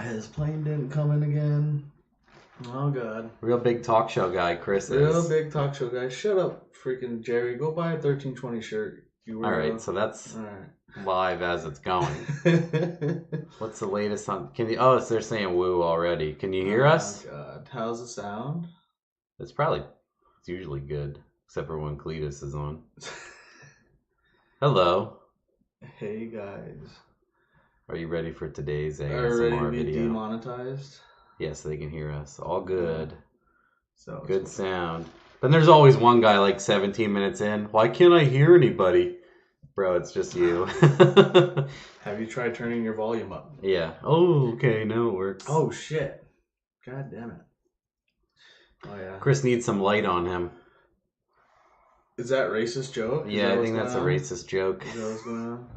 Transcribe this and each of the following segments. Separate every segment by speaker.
Speaker 1: His plane didn't come in again. Oh, God.
Speaker 2: Real big talk show guy, Chris is.
Speaker 1: Real big talk show guy. Shut up, freaking Jerry. Go buy a 1320 shirt.
Speaker 2: Alright, so that's live as it's going. What's the latest on... Oh, they're saying woo already. Can you hear us?
Speaker 1: Oh, God. How's the sound?
Speaker 2: It's usually good. Except for when Cletus is on. Hello.
Speaker 1: Hey, guys.
Speaker 2: Are you ready for today's ASMR
Speaker 1: Are ready to be
Speaker 2: video?
Speaker 1: demonetized?
Speaker 2: Yes, they can hear us. All good.
Speaker 1: So
Speaker 2: good sound. Then there's always one guy like 17 minutes in. Why can't I hear anybody? Bro, it's just you.
Speaker 1: Have you tried turning your volume up?
Speaker 2: Yeah. Oh, okay. Now it works.
Speaker 1: Oh, shit. God damn it. Oh, yeah.
Speaker 2: Chris needs some light on him.
Speaker 1: Is that racist joke?
Speaker 2: Yeah, I think that's a racist joke.
Speaker 1: Is that what's going on?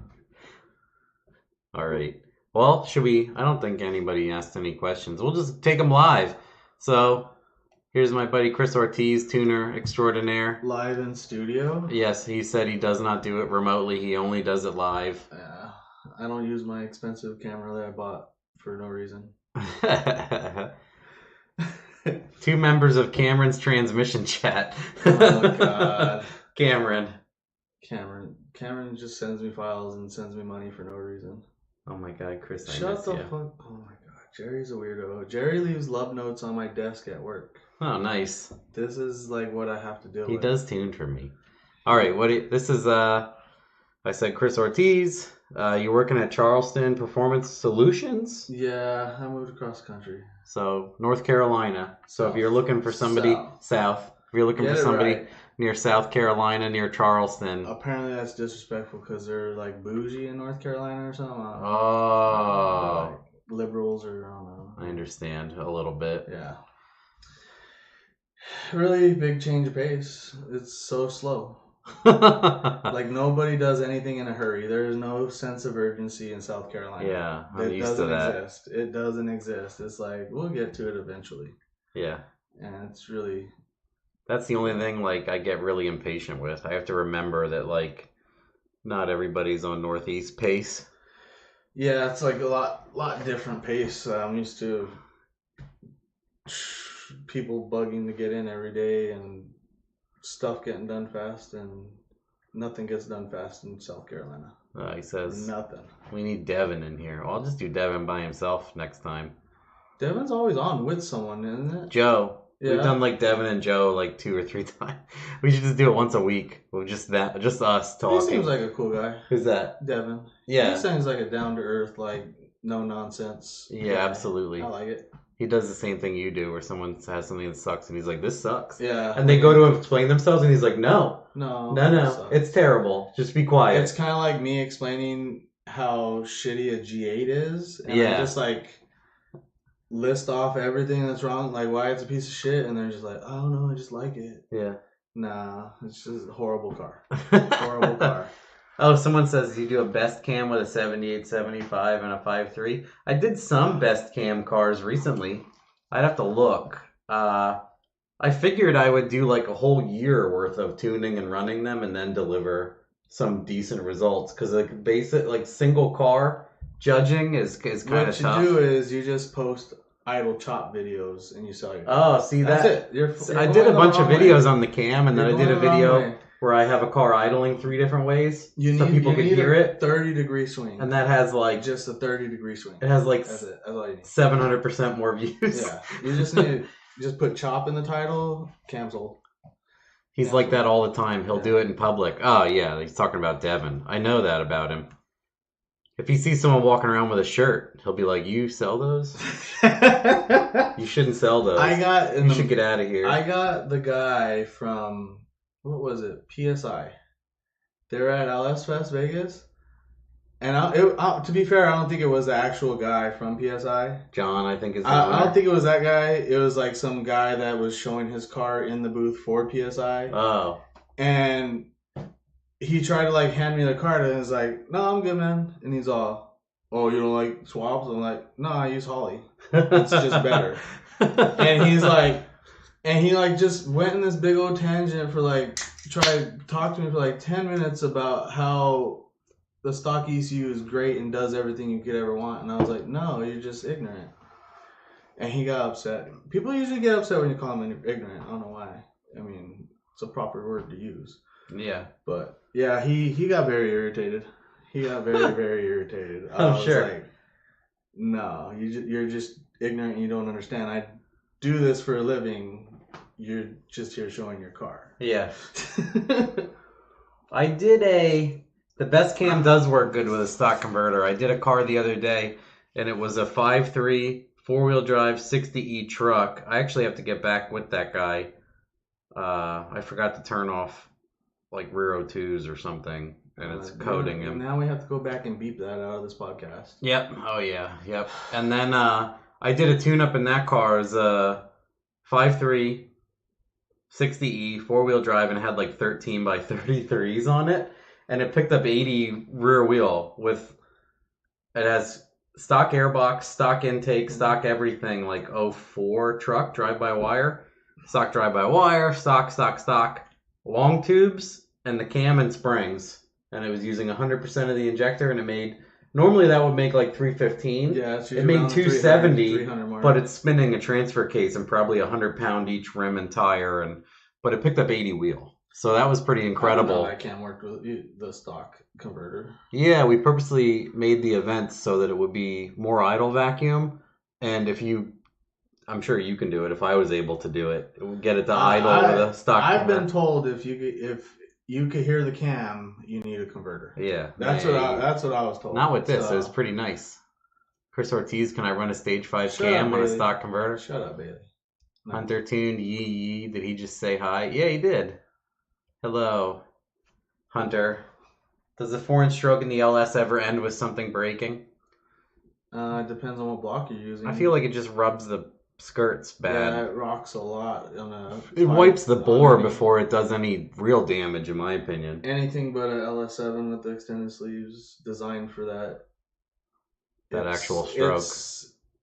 Speaker 2: All right. Well, should we? I don't think anybody asked any questions. We'll just take them live. So, here's my buddy Chris Ortiz, tuner extraordinaire.
Speaker 1: Live in studio?
Speaker 2: Yes, he said he does not do it remotely. He only does it live.
Speaker 1: Yeah. I don't use my expensive camera that I bought for no reason.
Speaker 2: 2 members of Cameron's transmission chat.
Speaker 1: Oh, God.
Speaker 2: Cameron
Speaker 1: just sends me files and sends me money for no reason.
Speaker 2: Oh my God, Chris,
Speaker 1: Shut the fuck. Oh my God, Jerry's a weirdo. Jerry leaves love notes on my desk at work.
Speaker 2: Oh, nice.
Speaker 1: This is like what I have to deal with.
Speaker 2: He does tune for me. All right, this is I said Chris Ortiz. You're working at Charleston Performance Solutions?
Speaker 1: Yeah, I moved across the country.
Speaker 2: So, North Carolina. So, if you're looking for somebody south. If you're looking for somebody near South Carolina, near Charleston.
Speaker 1: Apparently that's disrespectful because they're like bougie in North Carolina or something.
Speaker 2: Oh.
Speaker 1: Like liberals or I don't know.
Speaker 2: I understand a little bit.
Speaker 1: Yeah. Really big change of pace. It's so slow. Like nobody does anything in a hurry. There is no sense of urgency in South Carolina.
Speaker 2: Yeah, I'm used to that.
Speaker 1: Exist. It doesn't exist. It's like we'll get to it eventually.
Speaker 2: Yeah.
Speaker 1: And it's really...
Speaker 2: That's the only thing, like, I get really impatient with. I have to remember that, like, not everybody's on Northeast pace.
Speaker 1: Yeah, it's like a lot different pace. I'm used to people bugging to get in every day and stuff getting done fast, and nothing gets done fast in South Carolina.
Speaker 2: He says,
Speaker 1: nothing.
Speaker 2: We need Devin in here. I'll just do Devin by himself next time.
Speaker 1: Devin's always on with someone, isn't it?
Speaker 2: Joe. Yeah. We've done like Devin and Joe like 2 or 3 times. We should just do it once a week. Just us talking.
Speaker 1: He seems like a cool guy.
Speaker 2: Who's that?
Speaker 1: Devin.
Speaker 2: Yeah.
Speaker 1: He seems like a down to earth, like no nonsense.
Speaker 2: Yeah, guy. Absolutely.
Speaker 1: I like it.
Speaker 2: He does the same thing you do, where someone has something that sucks, and he's like, "This sucks."
Speaker 1: Yeah.
Speaker 2: And they go to him explain themselves, and he's like, "No,
Speaker 1: it
Speaker 2: it's terrible. Just be quiet."
Speaker 1: It's kind of like me explaining how shitty a G8 is, and I just like list off everything that's wrong, like why it's a piece of shit, and they're just like, "Oh no, I just like it."
Speaker 2: Yeah.
Speaker 1: Nah, it's just a horrible car. Horrible car.
Speaker 2: Oh, someone says you do a best cam with a 78, 75, and a 5.3. I did some best cam cars recently. I'd have to look. I figured I would do like a whole year worth of tuning and running them and then deliver some decent results. Because like basic, like single car judging is kind of tough.
Speaker 1: What you do is you just post idle chop videos and you sell your
Speaker 2: car. Oh, see
Speaker 1: that's
Speaker 2: that?
Speaker 1: It.
Speaker 2: I did a bunch of videos on the cam, and then I did a video where I have a car idling 3 different ways so people could hear it.
Speaker 1: 30-degree swing.
Speaker 2: And that has like...
Speaker 1: Just a 30-degree swing.
Speaker 2: It has like
Speaker 1: That's it. That's all you need.
Speaker 2: 700% more views.
Speaker 1: Yeah. You just need to just put chop in the title, cancel.
Speaker 2: He's like that all the time. He'll do it in public. Oh, yeah. He's talking about Devin. I know that about him. If he sees someone walking around with a shirt, he'll be like, "You sell those? You shouldn't sell those. You should get out of here."
Speaker 1: I got the guy from... What was it? PSI. They were at LS Fest Vegas. And to be fair, I don't think it was the actual guy from PSI.
Speaker 2: John, I think is the
Speaker 1: I don't think it was that guy. It was like some guy that was showing his car in the booth for PSI.
Speaker 2: Oh.
Speaker 1: And he tried to like hand me the card and was like, "No, I'm good, man." And he's all, "Oh, you don't like swabs?" I'm like, "No, I use Holly. It's just better." And he's like... And he like just went in this big old tangent for like tried to talk to me for like 10 minutes about how the stock ECU is great and does everything you could ever want. And I was like, no, you're just ignorant. And he got upset. People usually get upset when you call them ignorant. I don't know why. I mean, it's a proper word to use.
Speaker 2: Yeah.
Speaker 1: But yeah, he got very irritated. He got very, very irritated. I was
Speaker 2: sure.
Speaker 1: like, no, you're just ignorant and you don't understand. I do this for a living. You're just here showing your car.
Speaker 2: Yeah. I did the best cam does work good with a stock converter. I did a car the other day, and it was a 5.3 4-wheel drive 60E truck. I actually have to get back with that guy. I forgot to turn off like rear O2s or something, and it's coding him.
Speaker 1: Now we have to go back and beep that out of this podcast.
Speaker 2: Yep. Oh yeah. Yep. And then I did a tune-up in that car. It was a 5.3 60E 4-wheel drive, and it had like 13 by 33s on it, and it picked up 80 rear wheel with. It has stock airbox, stock intake, stock everything, like 04 truck drive-by-wire, stock drive-by-wire, stock, long tubes, and the cam and springs. And it was using 100% of the injector, and it made, normally that would make like 315.
Speaker 1: Yeah, it's
Speaker 2: it made 270,
Speaker 1: 300
Speaker 2: but it's spinning a transfer case and probably 100-pound each rim and tire, but it picked up 80 wheel. So that was pretty incredible.
Speaker 1: I can't work with the stock converter.
Speaker 2: Yeah, we purposely made the event so that it would be more idle vacuum. And I'm sure you can do it if I was able to do it. Get it to idle with a stock
Speaker 1: I've
Speaker 2: converter.
Speaker 1: been told if you could hear the cam, you need a converter.
Speaker 2: Yeah.
Speaker 1: That's what I was told.
Speaker 2: Not with this. So. It was pretty nice. Chris Ortiz, can I run a stage 5
Speaker 1: Shut
Speaker 2: cam
Speaker 1: up,
Speaker 2: on a
Speaker 1: Bailey.
Speaker 2: stock converter?
Speaker 1: Shut up, Bailey. No.
Speaker 2: Hunter tuned, yee. Did he just say hi? Yeah, he did. Hello, Hunter. Does the 4-inch stroke in the LS ever end with something breaking?
Speaker 1: It depends on what block you're using.
Speaker 2: I feel like it just rubs the skirts bad.
Speaker 1: Yeah, it rocks a lot.
Speaker 2: It wipes the bore before it does any real damage, in my opinion.
Speaker 1: Anything but an LS7 with the extended sleeves designed for that.
Speaker 2: That actual stroke.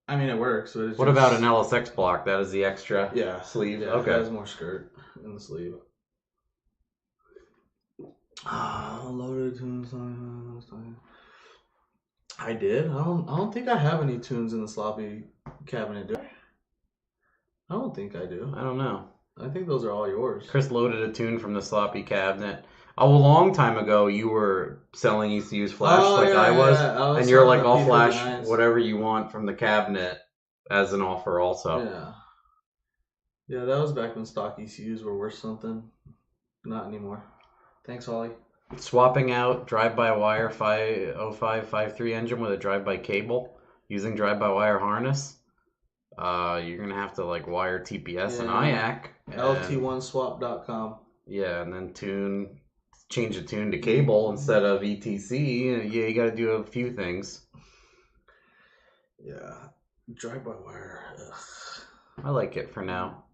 Speaker 1: I mean, it works. But it's
Speaker 2: what about an LSX block? That is the extra sleeve?
Speaker 1: Yeah,
Speaker 2: okay.
Speaker 1: It has more skirt in the sleeve. Loaded tunes. I did. I don't think I have any tunes in the sloppy cabinet, do I? I don't think I do.
Speaker 2: I don't know.
Speaker 1: I think those are all yours.
Speaker 2: Chris loaded a tune from the sloppy cabinet. Oh, a long time ago, you were selling ECUs flash I was, and you're like, I'll flash whatever you want from the cabinet as an offer also.
Speaker 1: Yeah, that was back when stock ECUs were worth something. Not anymore. Thanks, Holly.
Speaker 2: Swapping out drive-by-wire 50553 engine with a drive-by cable using drive-by-wire harness. You're going to have to like wire TPS and IAC.
Speaker 1: LT1swap.com.
Speaker 2: Yeah, and then change the tune to cable instead of ETC. Yeah, you got to do a few things.
Speaker 1: Yeah, drive-by-wire.
Speaker 2: I like it for now.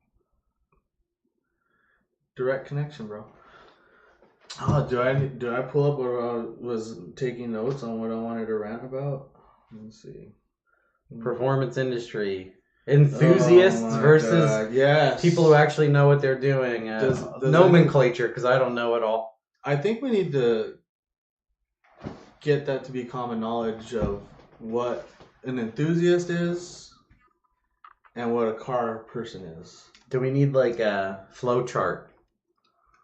Speaker 1: Direct connection, bro. Oh, do I pull up where I was taking notes on what I wanted to rant about? Let's see.
Speaker 2: Performance industry. Enthusiasts versus people who actually know what they're doing. Does nomenclature, because I don't know it all.
Speaker 1: I think we need to get that to be common knowledge of what an enthusiast is and what a car person is.
Speaker 2: Do we need like a flow chart?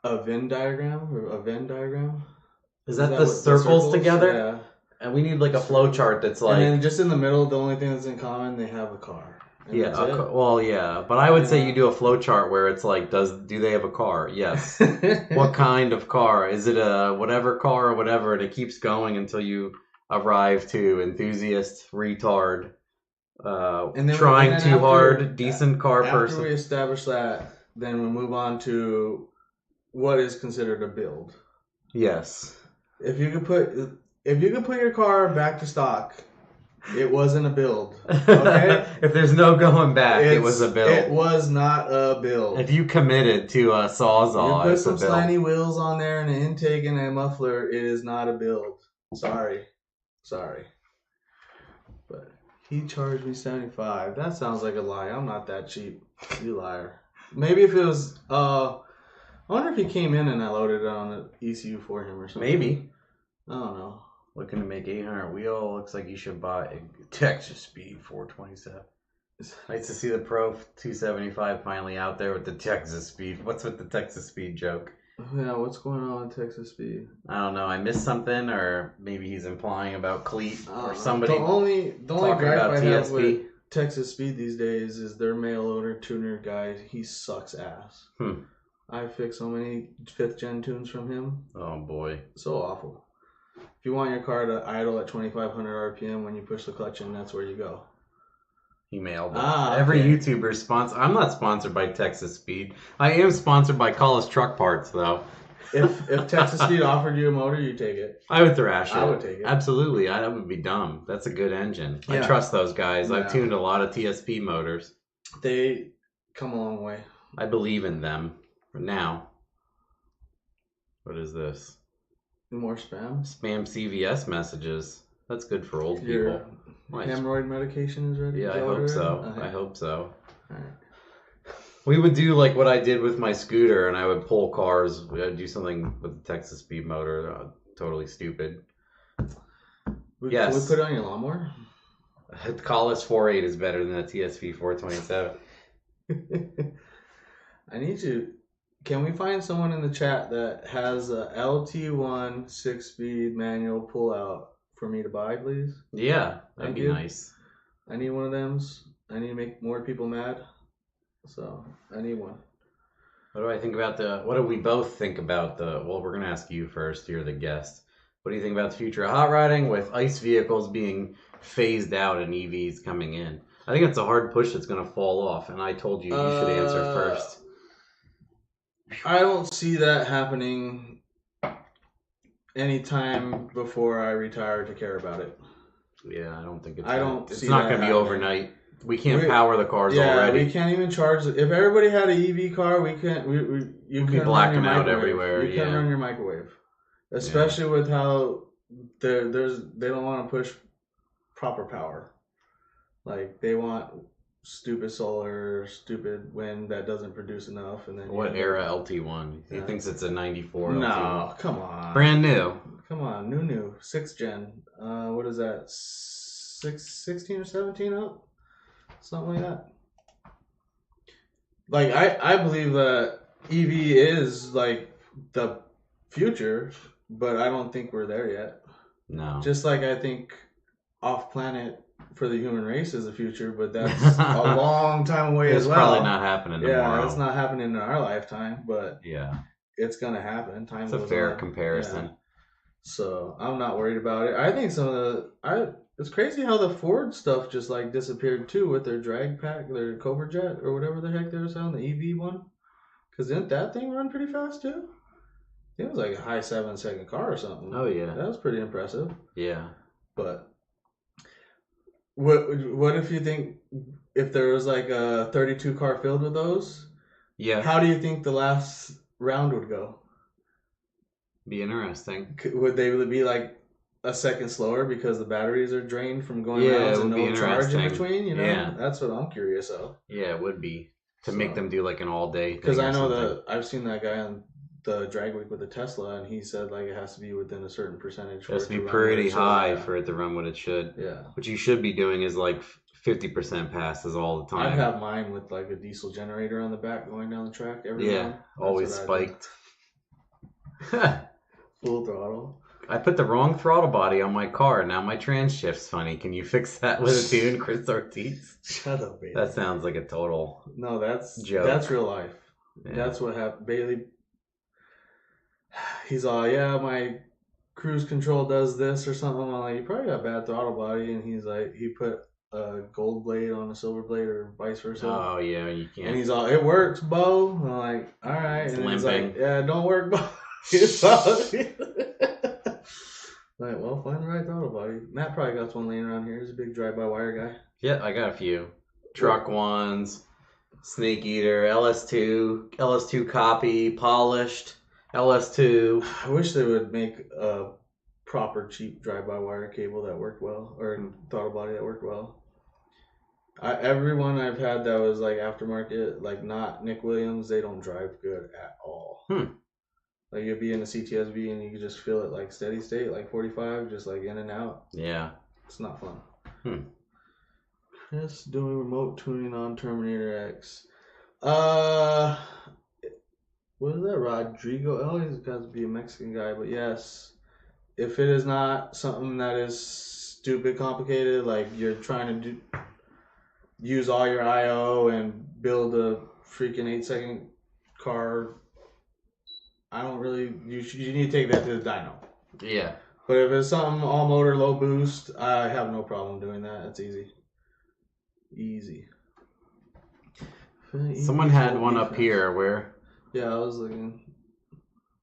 Speaker 1: A Venn diagram or a Venn diagram?
Speaker 2: Is that the circles together?
Speaker 1: Yeah.
Speaker 2: And we need like a flow chart that's like.
Speaker 1: And then just in the middle, the only thing that's in common, they have a car.
Speaker 2: Yeah. But I would say you do a flow chart where it's like, do they have a car? Yes. What kind of car? Is it a whatever car or whatever? And it keeps going until you arrive to enthusiast, retard, trying too hard, decent car person.
Speaker 1: After we establish that, then we move on to what is considered a build.
Speaker 2: Yes.
Speaker 1: If you could put your car back to stock, it wasn't a build. Okay?
Speaker 2: If there's no going back, it was a build.
Speaker 1: It was not a build.
Speaker 2: If you committed to a Sawzall,
Speaker 1: you put some slanty wheels on there and an intake and a muffler, it is not a build. Sorry. But he charged me $75. That sounds like a lie. I'm not that cheap. You liar. Maybe if it was I wonder if he came in and I loaded it on the ECU for him or something.
Speaker 2: Maybe.
Speaker 1: I don't know.
Speaker 2: Looking to make 800 wheel. Looks like you should buy a Texas Speed 427. Nice to see the Pro 275 finally out there with the Texas Speed. What's with the Texas Speed joke?
Speaker 1: Yeah, what's going on with Texas Speed?
Speaker 2: I don't know. I missed something, or maybe he's implying about cleat or somebody.
Speaker 1: The only
Speaker 2: talking
Speaker 1: gripe
Speaker 2: about
Speaker 1: I have
Speaker 2: TSP.
Speaker 1: with Texas Speed these days is their mail order tuner guy. He sucks ass. I fixed so many 5th gen tunes from him.
Speaker 2: Oh boy,
Speaker 1: so awful. If you want your car to idle at 2,500 RPM when you push the clutch in, that's where you go.
Speaker 2: He mailed it. Every YouTuber sponsor. I'm not sponsored by Texas Speed. I am sponsored by Collis Truck Parts, though.
Speaker 1: If Texas Speed offered you a motor, you take it.
Speaker 2: I would thrash it.
Speaker 1: I would take it.
Speaker 2: Absolutely. That would be dumb. That's a good engine. Yeah. I trust those guys. Yeah. I've tuned a lot of TSP motors.
Speaker 1: They come a long way.
Speaker 2: I believe in them. For now. What is this?
Speaker 1: More spam?
Speaker 2: Spam CVS messages. That's good for old people.
Speaker 1: Hemorrhoid medication is ready?
Speaker 2: Yeah, I hope so. I hope so.
Speaker 1: All right.
Speaker 2: We would do like what I did with my scooter, and I would pull cars. I'd do something with the Texas Speed motor. Totally stupid. Yes.
Speaker 1: Can we put it on your lawnmower?
Speaker 2: The Collis 4.8 is better than the TSP 427.
Speaker 1: I need to... Can we find someone in the chat that has a LT1 6-speed manual pull-out for me to buy, please?
Speaker 2: Yeah, that'd be nice.
Speaker 1: I need one of them. I need to make more people mad. So, I need one.
Speaker 2: What do I think about what do we both think about well, we're going to ask you first. You're the guest. What do you think about the future of hot rodding with ICE vehicles being phased out and EVs coming in? I think it's a hard push that's going to fall off, and I told you should answer first.
Speaker 1: I don't see that happening anytime before I retire to care about it.
Speaker 2: Yeah, I don't think it's
Speaker 1: it's
Speaker 2: not going to be overnight. We can't power the cars already.
Speaker 1: We can't even charge it. If everybody had an EV car, we can't. You
Speaker 2: be blacking out everywhere.
Speaker 1: You can't run your microwave, especially with how they don't want to push proper power. Like they want stupid solar, stupid wind that doesn't produce enough, and then
Speaker 2: what era LT1? He thinks it's a 94.
Speaker 1: No,
Speaker 2: LT1.
Speaker 1: Come on,
Speaker 2: brand new.
Speaker 1: Come on, new 6th gen. What is that? 16 or 17 up? Something like that. Like I believe that EV is like the future, but I don't think we're there yet.
Speaker 2: No.
Speaker 1: Just like I think off planet for the human race is the future, but that's a long time away as well.
Speaker 2: It's probably not happening tomorrow.
Speaker 1: Yeah, it's not happening in our lifetime, but
Speaker 2: yeah,
Speaker 1: it's gonna happen. Time
Speaker 2: it's a fair comparison.
Speaker 1: Yeah. So I'm not worried about it. I think it's crazy how the Ford stuff just like disappeared too with their drag pack, their Cobra Jet or whatever the heck they were selling, the EV one. Because didn't that thing run pretty fast too? It was like a high 7-second car or something.
Speaker 2: Oh yeah,
Speaker 1: that was pretty impressive.
Speaker 2: Yeah,
Speaker 1: but what if you think if there was like a 32 car filled with those?
Speaker 2: Yeah.
Speaker 1: How do you think the last round would go?
Speaker 2: Be interesting.
Speaker 1: Would they be like a second slower because the batteries are drained from going rounds and no charge in between? You know,
Speaker 2: yeah,
Speaker 1: that's what I'm curious of.
Speaker 2: Yeah, it would be to make them do like an all day.
Speaker 1: Because I know I've seen that guy on the drag week with the Tesla, and he said like it has to be within a certain percentage.
Speaker 2: It has to be pretty high for it to run what it should.
Speaker 1: Yeah.
Speaker 2: What you should be doing is like 50% passes all the time.
Speaker 1: I have mine with like a diesel generator on the back going down the track every time.
Speaker 2: Always spiked.
Speaker 1: Full throttle.
Speaker 2: I put the wrong throttle body on my car. Now my trans shift's funny. Can you fix that with a tune, Chris Ortiz?
Speaker 1: Shut up, Bailey.
Speaker 2: That sounds like a total
Speaker 1: No, that's
Speaker 2: joke.
Speaker 1: That's real life.
Speaker 2: Yeah.
Speaker 1: That's what happened. Bailey, he's all, yeah, my cruise control does this or something. I'm like, you probably got a bad throttle body. And he's like, he put a gold blade on a silver blade or vice versa.
Speaker 2: Oh, yeah, you can't.
Speaker 1: And he's all, it works, Bo. And I'm like, all right.
Speaker 2: It's
Speaker 1: and
Speaker 2: limping.
Speaker 1: He's like, yeah, it don't work, Bo. Like, well, find the right throttle body. Matt probably got one laying around here. He's a big drive-by-wire guy.
Speaker 2: Yeah, I got a few. Truck ones, Snake Eater, LS2 copy, polished, LS2.
Speaker 1: I wish they would make a proper cheap drive-by-wire cable that worked well, or throttle body that worked well. Everyone I've had that was like aftermarket, like not Nick Williams, they don't drive good at all. Like you'd be in a CTSV and you could just feel it like steady state, like 45, just like in and out.
Speaker 2: Yeah.
Speaker 1: It's not fun. Chris doing remote tuning on Terminator X. What is that? Rodrigo? Oh, he's got to be a Mexican guy, but yes. If it is not something that is stupid complicated, like you're trying to use all your IO and build a freaking 8-second car, I don't really. You need to take that to the dyno.
Speaker 2: Yeah.
Speaker 1: But if it's something all motor, low boost, I have no problem doing that. It's easy. Easy.
Speaker 2: Someone had one up here where.
Speaker 1: Yeah, I was looking.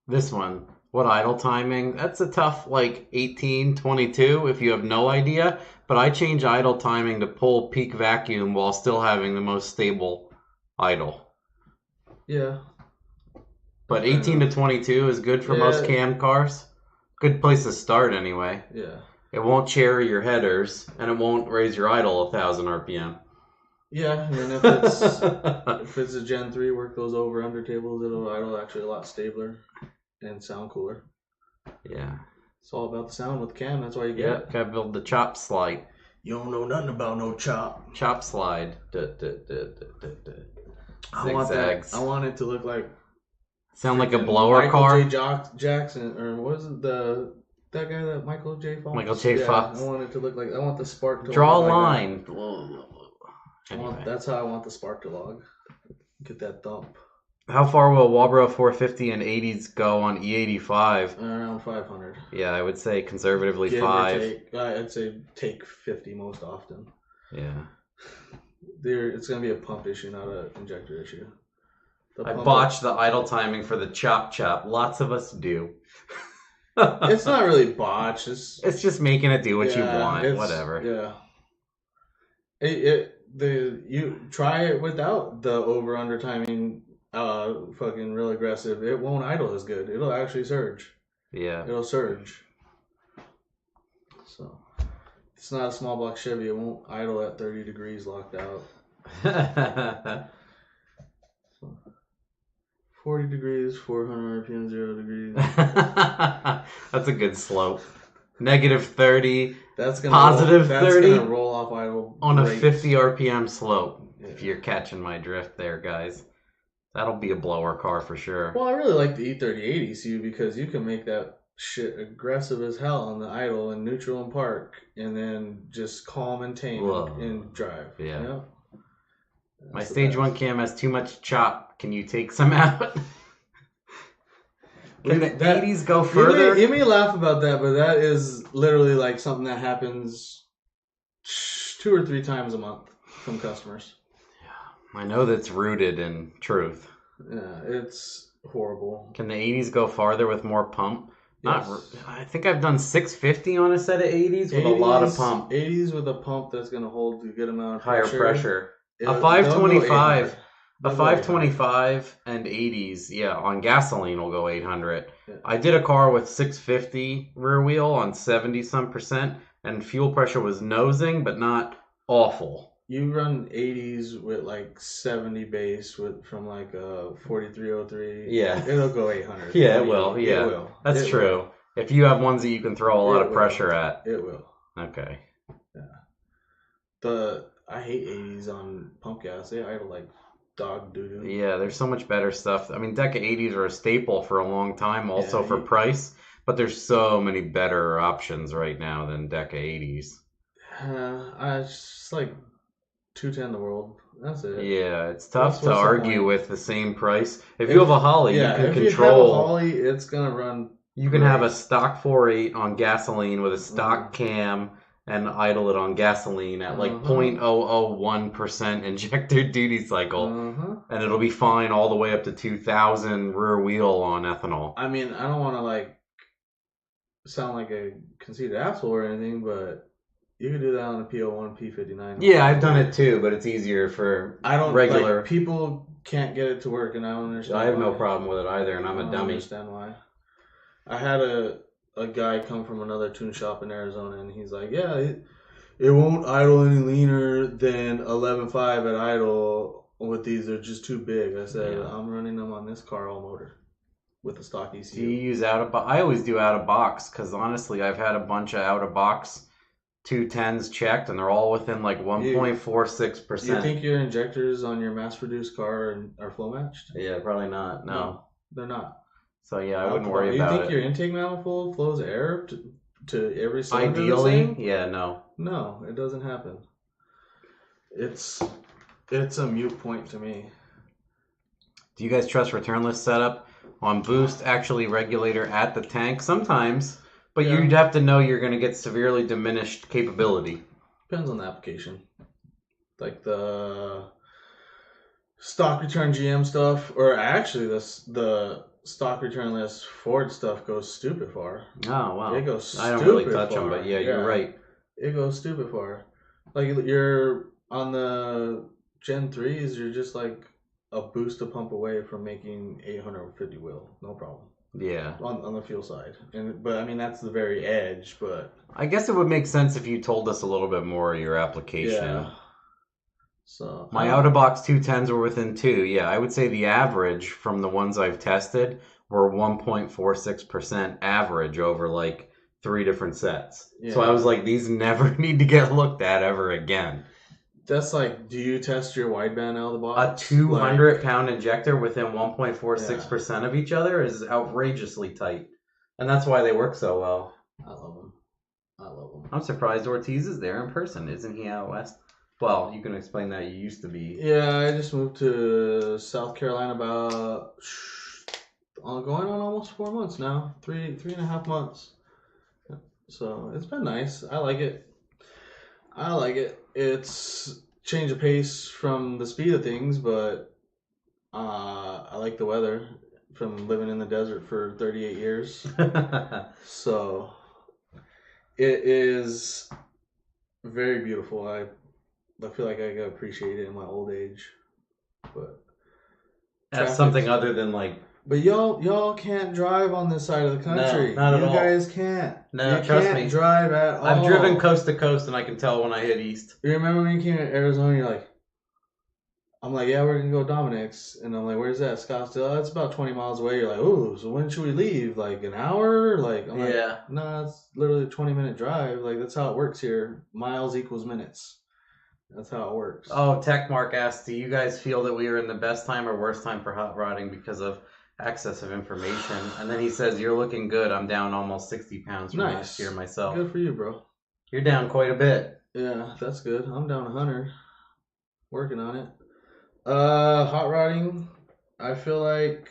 Speaker 2: This one. What idle timing? That's a tough, like, 18, 22 if you have no idea. But I change idle timing to pull peak vacuum while still having the most stable idle.
Speaker 1: Yeah.
Speaker 2: But 18 to 22 is good for most cam cars. Good place to start anyway.
Speaker 1: Yeah.
Speaker 2: It won't cherry your headers, and it won't raise your idle 1,000 RPM.
Speaker 1: Yeah, and then if it's a Gen 3, work those over-under tables, it'll idle actually a lot stabler and sound cooler.
Speaker 2: Yeah.
Speaker 1: It's all about the sound with cam. That's why you get it.
Speaker 2: Gotta build the chop slide.
Speaker 1: You don't know nothing about no chop.
Speaker 2: Chop slide. Zigzags.
Speaker 1: I want it to look like...
Speaker 2: Sound like a blower car?
Speaker 1: Michael J. Jackson, or what is it, that guy that Michael J. Fox?
Speaker 2: Michael J. Fox.
Speaker 1: I want it to look like... I want the spark to
Speaker 2: draw a
Speaker 1: log
Speaker 2: line.
Speaker 1: Anyway. That's how I want the spark to log. Get that thump.
Speaker 2: How far will Walbro 450 and 80s go on E85?
Speaker 1: Around 500.
Speaker 2: Yeah, I would say conservatively
Speaker 1: Give
Speaker 2: 5.
Speaker 1: I'd say take 50 most often.
Speaker 2: Yeah.
Speaker 1: It's going to be a pump issue, not an injector issue.
Speaker 2: I botched the idle timing for the chop. Lots of us do.
Speaker 1: It's not really botched.
Speaker 2: It's just making it do what you want. Whatever.
Speaker 1: Yeah. You try it without the over-under timing. Fucking real aggressive. It won't idle as good. It'll actually surge.
Speaker 2: Yeah.
Speaker 1: It'll surge. So it's not a small block Chevy. It won't idle at 30 degrees locked out. 40 degrees, 400 RPM, 0 degrees.
Speaker 2: That's a good slope. -30.
Speaker 1: That's gonna
Speaker 2: positive 30.
Speaker 1: That's gonna roll off idle
Speaker 2: on a 50 RPM slope. Yeah. If you're catching my drift there, guys. That'll be a blower car for sure.
Speaker 1: Well, I really like the E3080 ECU because you can make that shit aggressive as hell on the idle and neutral and park, and then just calm and tame and drive.
Speaker 2: Yeah.
Speaker 1: You know?
Speaker 2: My stage 1 cam has too much chop. Can you take some out? Can the 80s go further?
Speaker 1: You may laugh about that, but that is literally like something that happens 2 or 3 times a month from customers.
Speaker 2: I know that's rooted in truth.
Speaker 1: Yeah, it's horrible.
Speaker 2: Can the 80s go farther with more pump?
Speaker 1: Yes.
Speaker 2: I think I've done 650 on a set of 80s with a lot of pump.
Speaker 1: 80s with a pump that's going to hold a good amount of
Speaker 2: higher pressure. A 525. A 525 and 80s, on gasoline will go 800. Yeah. I did a car with 650 rear wheel on 70-some%, and fuel pressure was nosing, but not awful.
Speaker 1: You run 80s with like 70 base from like a 4303.
Speaker 2: Yeah.
Speaker 1: It'll go 800.
Speaker 2: Yeah, it will. Yeah.
Speaker 1: It will.
Speaker 2: That's true. If you have ones that you can throw a lot of pressure at.
Speaker 1: It will.
Speaker 2: Okay.
Speaker 1: Yeah. I hate 80s on pump gas. They idle like dog doo-doo.
Speaker 2: Yeah, there's so much better stuff. I mean, Deca 80s are a staple for a long time also for price, but there's so many better options right now than Deca 80s. It's
Speaker 1: just like 210 the world. That's it.
Speaker 2: Yeah, it's tough to argue with the same price. If you have a Holly, you can control.
Speaker 1: If you have a Holly, it's going to run.
Speaker 2: You can have a stock 4.8 on gasoline with a stock cam and idle it on gasoline at like 0.001% injector duty cycle. And it'll be fine all the way up to 2,000 rear wheel on ethanol.
Speaker 1: I mean, I don't want to like sound like a conceited asshole or anything, but you can do that on a P01, P59.
Speaker 2: Yeah, I've done it too, but it's easier for regular.
Speaker 1: Like, people can't get it to work, and I don't understand.
Speaker 2: I have no problem with it either, and I'm a dummy.
Speaker 1: I don't understand why. I had a guy come from another tune shop in Arizona, and he's like, yeah, it won't idle any leaner than 11.5 at idle with these. They're just too big. I said, I'm running them on this car all motor. with the stock
Speaker 2: Do you
Speaker 1: ECU.
Speaker 2: use out of box? I always do out of box because honestly, I've had a bunch of out of box 210s checked, and they're all within like 1.46%.
Speaker 1: You think your injectors on your mass-produced car are flow matched?
Speaker 2: Yeah, probably not. No,
Speaker 1: they're not.
Speaker 2: So yeah, I wouldn't worry about it.
Speaker 1: You think your intake manifold flows air to every cylinder?
Speaker 2: Ideally, yeah, no.
Speaker 1: No, it doesn't happen. It's a moot point to me.
Speaker 2: Do you guys trust Returnlist setup on boost, actually regulator at the tank? Sometimes, but you'd have to know you're going to get severely diminished capability.
Speaker 1: Depends on the application. Like the stock return GM stuff, or actually the stock Returnlist Ford stuff goes stupid far.
Speaker 2: Oh, wow.
Speaker 1: It goes stupid
Speaker 2: I don't really touch
Speaker 1: far.
Speaker 2: them, but yeah, you're right.
Speaker 1: It goes stupid far. Like you're on the Gen 3s, you're just like a boost a pump away from making 850 wheel, no problem.
Speaker 2: Yeah.
Speaker 1: On the fuel side, but I mean that's the very edge. But
Speaker 2: I guess it would make sense if you told us a little bit more of your application.
Speaker 1: Yeah. So
Speaker 2: my out of box 210s were within 2. Yeah, I would say the average from the ones I've tested were 1.46% average over like 3 different sets. Yeah. So I was like, these never need to get looked at ever again.
Speaker 1: That's like, do you test your wideband out of the box?
Speaker 2: A 200-pound injector within 1.46% of each other is outrageously tight. And that's why they work so well.
Speaker 1: I love them.
Speaker 2: I'm surprised Ortiz is there in person. Isn't he out west? Well, you can explain that. You used to be.
Speaker 1: Yeah, I just moved to South Carolina about going on almost 4 months now. 3.5 months. So it's been nice. I like it. It's change of pace from the speed of things, but I like the weather from living in the desert for 38 years. So it is very beautiful. I feel like I gotta appreciate it in my old age. But
Speaker 2: that's something other than like.
Speaker 1: But y'all can't drive on this side of the country.
Speaker 2: No, not at all.
Speaker 1: You guys can't.
Speaker 2: No,
Speaker 1: you
Speaker 2: trust
Speaker 1: can't
Speaker 2: me.
Speaker 1: Drive at all.
Speaker 2: I've driven coast to coast, and I can tell when I hit east.
Speaker 1: You remember when you came to Arizona? You're like, I'm like, yeah, we're gonna go to Dominic's, and I'm like, where's that? Scottsdale. That's about 20 miles away. You're like, oh, so when should we leave? Like an hour? Like, I'm like, no, it's literally a 20-minute drive. Like that's how it works here. Miles equals minutes. That's how it works.
Speaker 2: Oh, Techmark asked, do you guys feel that we are in the best time or worst time for hot rodding because of excess of information? And then he says, you're looking good. I'm down almost 60 pounds from last year myself.
Speaker 1: Good for you, bro.
Speaker 2: You're down quite a bit.
Speaker 1: Yeah, that's good. I'm down 100. Working on it. Hot rodding, I feel like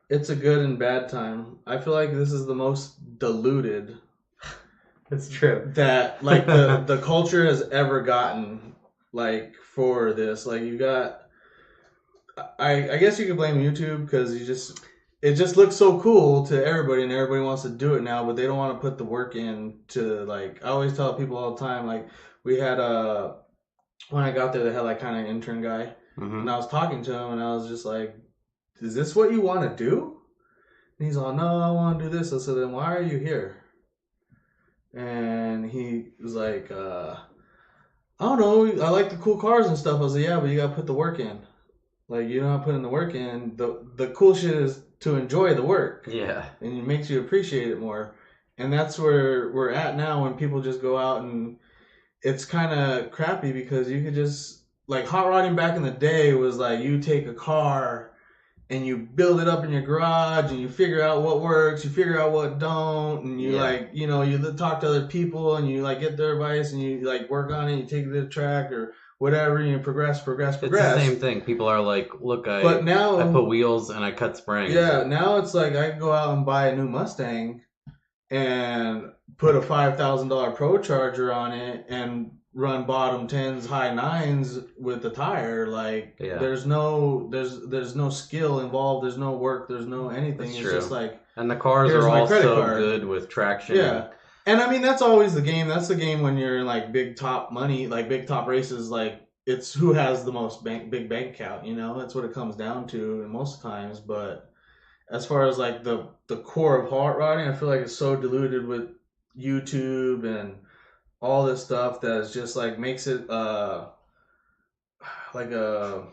Speaker 1: it's a good and bad time. I feel like this is the most diluted.
Speaker 2: It's true.
Speaker 1: That like the culture has ever gotten, like, for this. Like you got, I guess you could blame YouTube because it just looks so cool to everybody and everybody wants to do it now, but they don't want to put the work in to, like, I always tell people all the time, like we had when I got there they had like kind of an intern guy, and I was talking to him and I was just like, is this what you want to do? And he's like, no, I want to do this. I said, then why are you here? And he was like, I don't know, I like the cool cars and stuff. I was like, yeah, but you gotta put the work in. Like, you're not putting the work in. The cool shit is to enjoy the work.
Speaker 2: Yeah.
Speaker 1: And it makes you appreciate it more. And that's where we're at now when people just go out, and it's kind of crappy because you could just, like, hot rodding back in the day was like you take a car and you build it up in your garage and you figure out what works, you figure out what don't, and you like, you know, you talk to other people and you like get their advice and you like work on it, you take it to the track or whatever, and you progress. It's the
Speaker 2: same thing. People are like, look, I put wheels and I cut springs.
Speaker 1: Yeah, now it's like I can go out and buy a new Mustang and put a $5,000 Pro Charger on it and run bottom 10s, high 9s with the tire. Like, there's no skill involved. There's no work. There's no anything. It's true. Just like,
Speaker 2: and the cars are all so good with traction.
Speaker 1: Yeah. And I mean, that's always the game. That's the game when you're in like big top money, like big top races. Like, it's who has the most big bank account, you know? That's what it comes down to most times. But as far as like the core of hot rodding, I feel like it's so diluted with YouTube and all this stuff that is just like makes it like a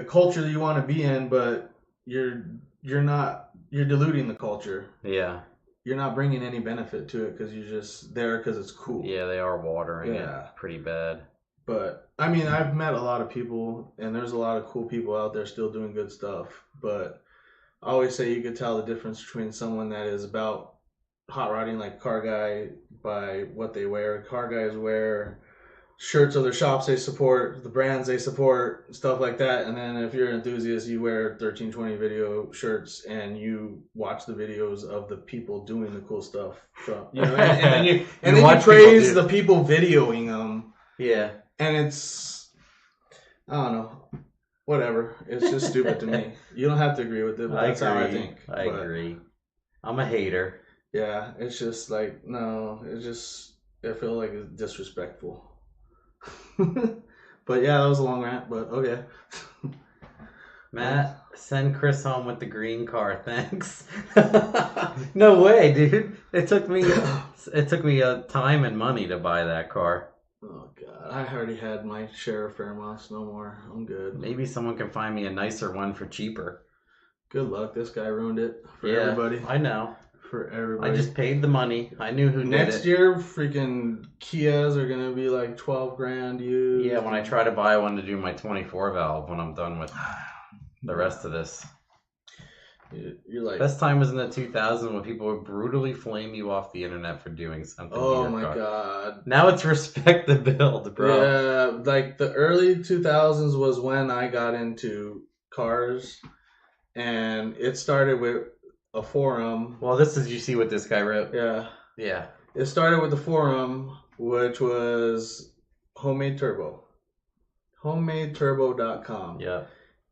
Speaker 1: culture that you want to be in, but you're not you're diluting the culture.
Speaker 2: Yeah.
Speaker 1: You're not bringing any benefit to it because you're just there because it's cool.
Speaker 2: Yeah, they are watering it pretty bad.
Speaker 1: But, I mean, I've met a lot of people, and there's a lot of cool people out there still doing good stuff. But I always say you could tell the difference between someone that is about hot rodding, like car guy, by what they wear. Car guys wear shirts of their shops they support, the brands they support, stuff like that. And then if you're an enthusiast, you wear 1320 video shirts and you watch the videos of the people doing the cool stuff. So, you know, and then you praise the people videoing them.
Speaker 2: Yeah.
Speaker 1: And it's, I don't know, whatever. It's just stupid to me. You don't have to agree with it, but that's how I think.
Speaker 2: I agree. I'm a hater.
Speaker 1: Yeah, it's just like, no, I feel like it's disrespectful. But yeah, that was a long rant, but okay.
Speaker 2: Matt, send Chris home with the green car, thanks. No way, dude. It took me time and money to buy that car.
Speaker 1: Oh god, I already had my share of Fairmounts. No more. I'm good.
Speaker 2: Maybe someone can find me a nicer one for cheaper.
Speaker 1: Good luck. This guy ruined it for everybody.
Speaker 2: I know.
Speaker 1: For everybody.
Speaker 2: I just paid the money. I knew who did it.
Speaker 1: Next year, freaking Kias are gonna be like $12,000 used.
Speaker 2: Yeah, when I try to buy one to do my 24 valve when I'm done with the rest of this.
Speaker 1: You're like,
Speaker 2: best time was in the 2000s when people would brutally flame you off the internet for doing something.
Speaker 1: Oh my god!
Speaker 2: Now it's respect the build, bro.
Speaker 1: Yeah, like the early 2000s was when I got into cars, and it started with a forum.
Speaker 2: Well, you see what this guy wrote.
Speaker 1: Yeah.
Speaker 2: Yeah.
Speaker 1: It started with the forum, which was Homemade Turbo. HomemadeTurbo.com.
Speaker 2: Yeah.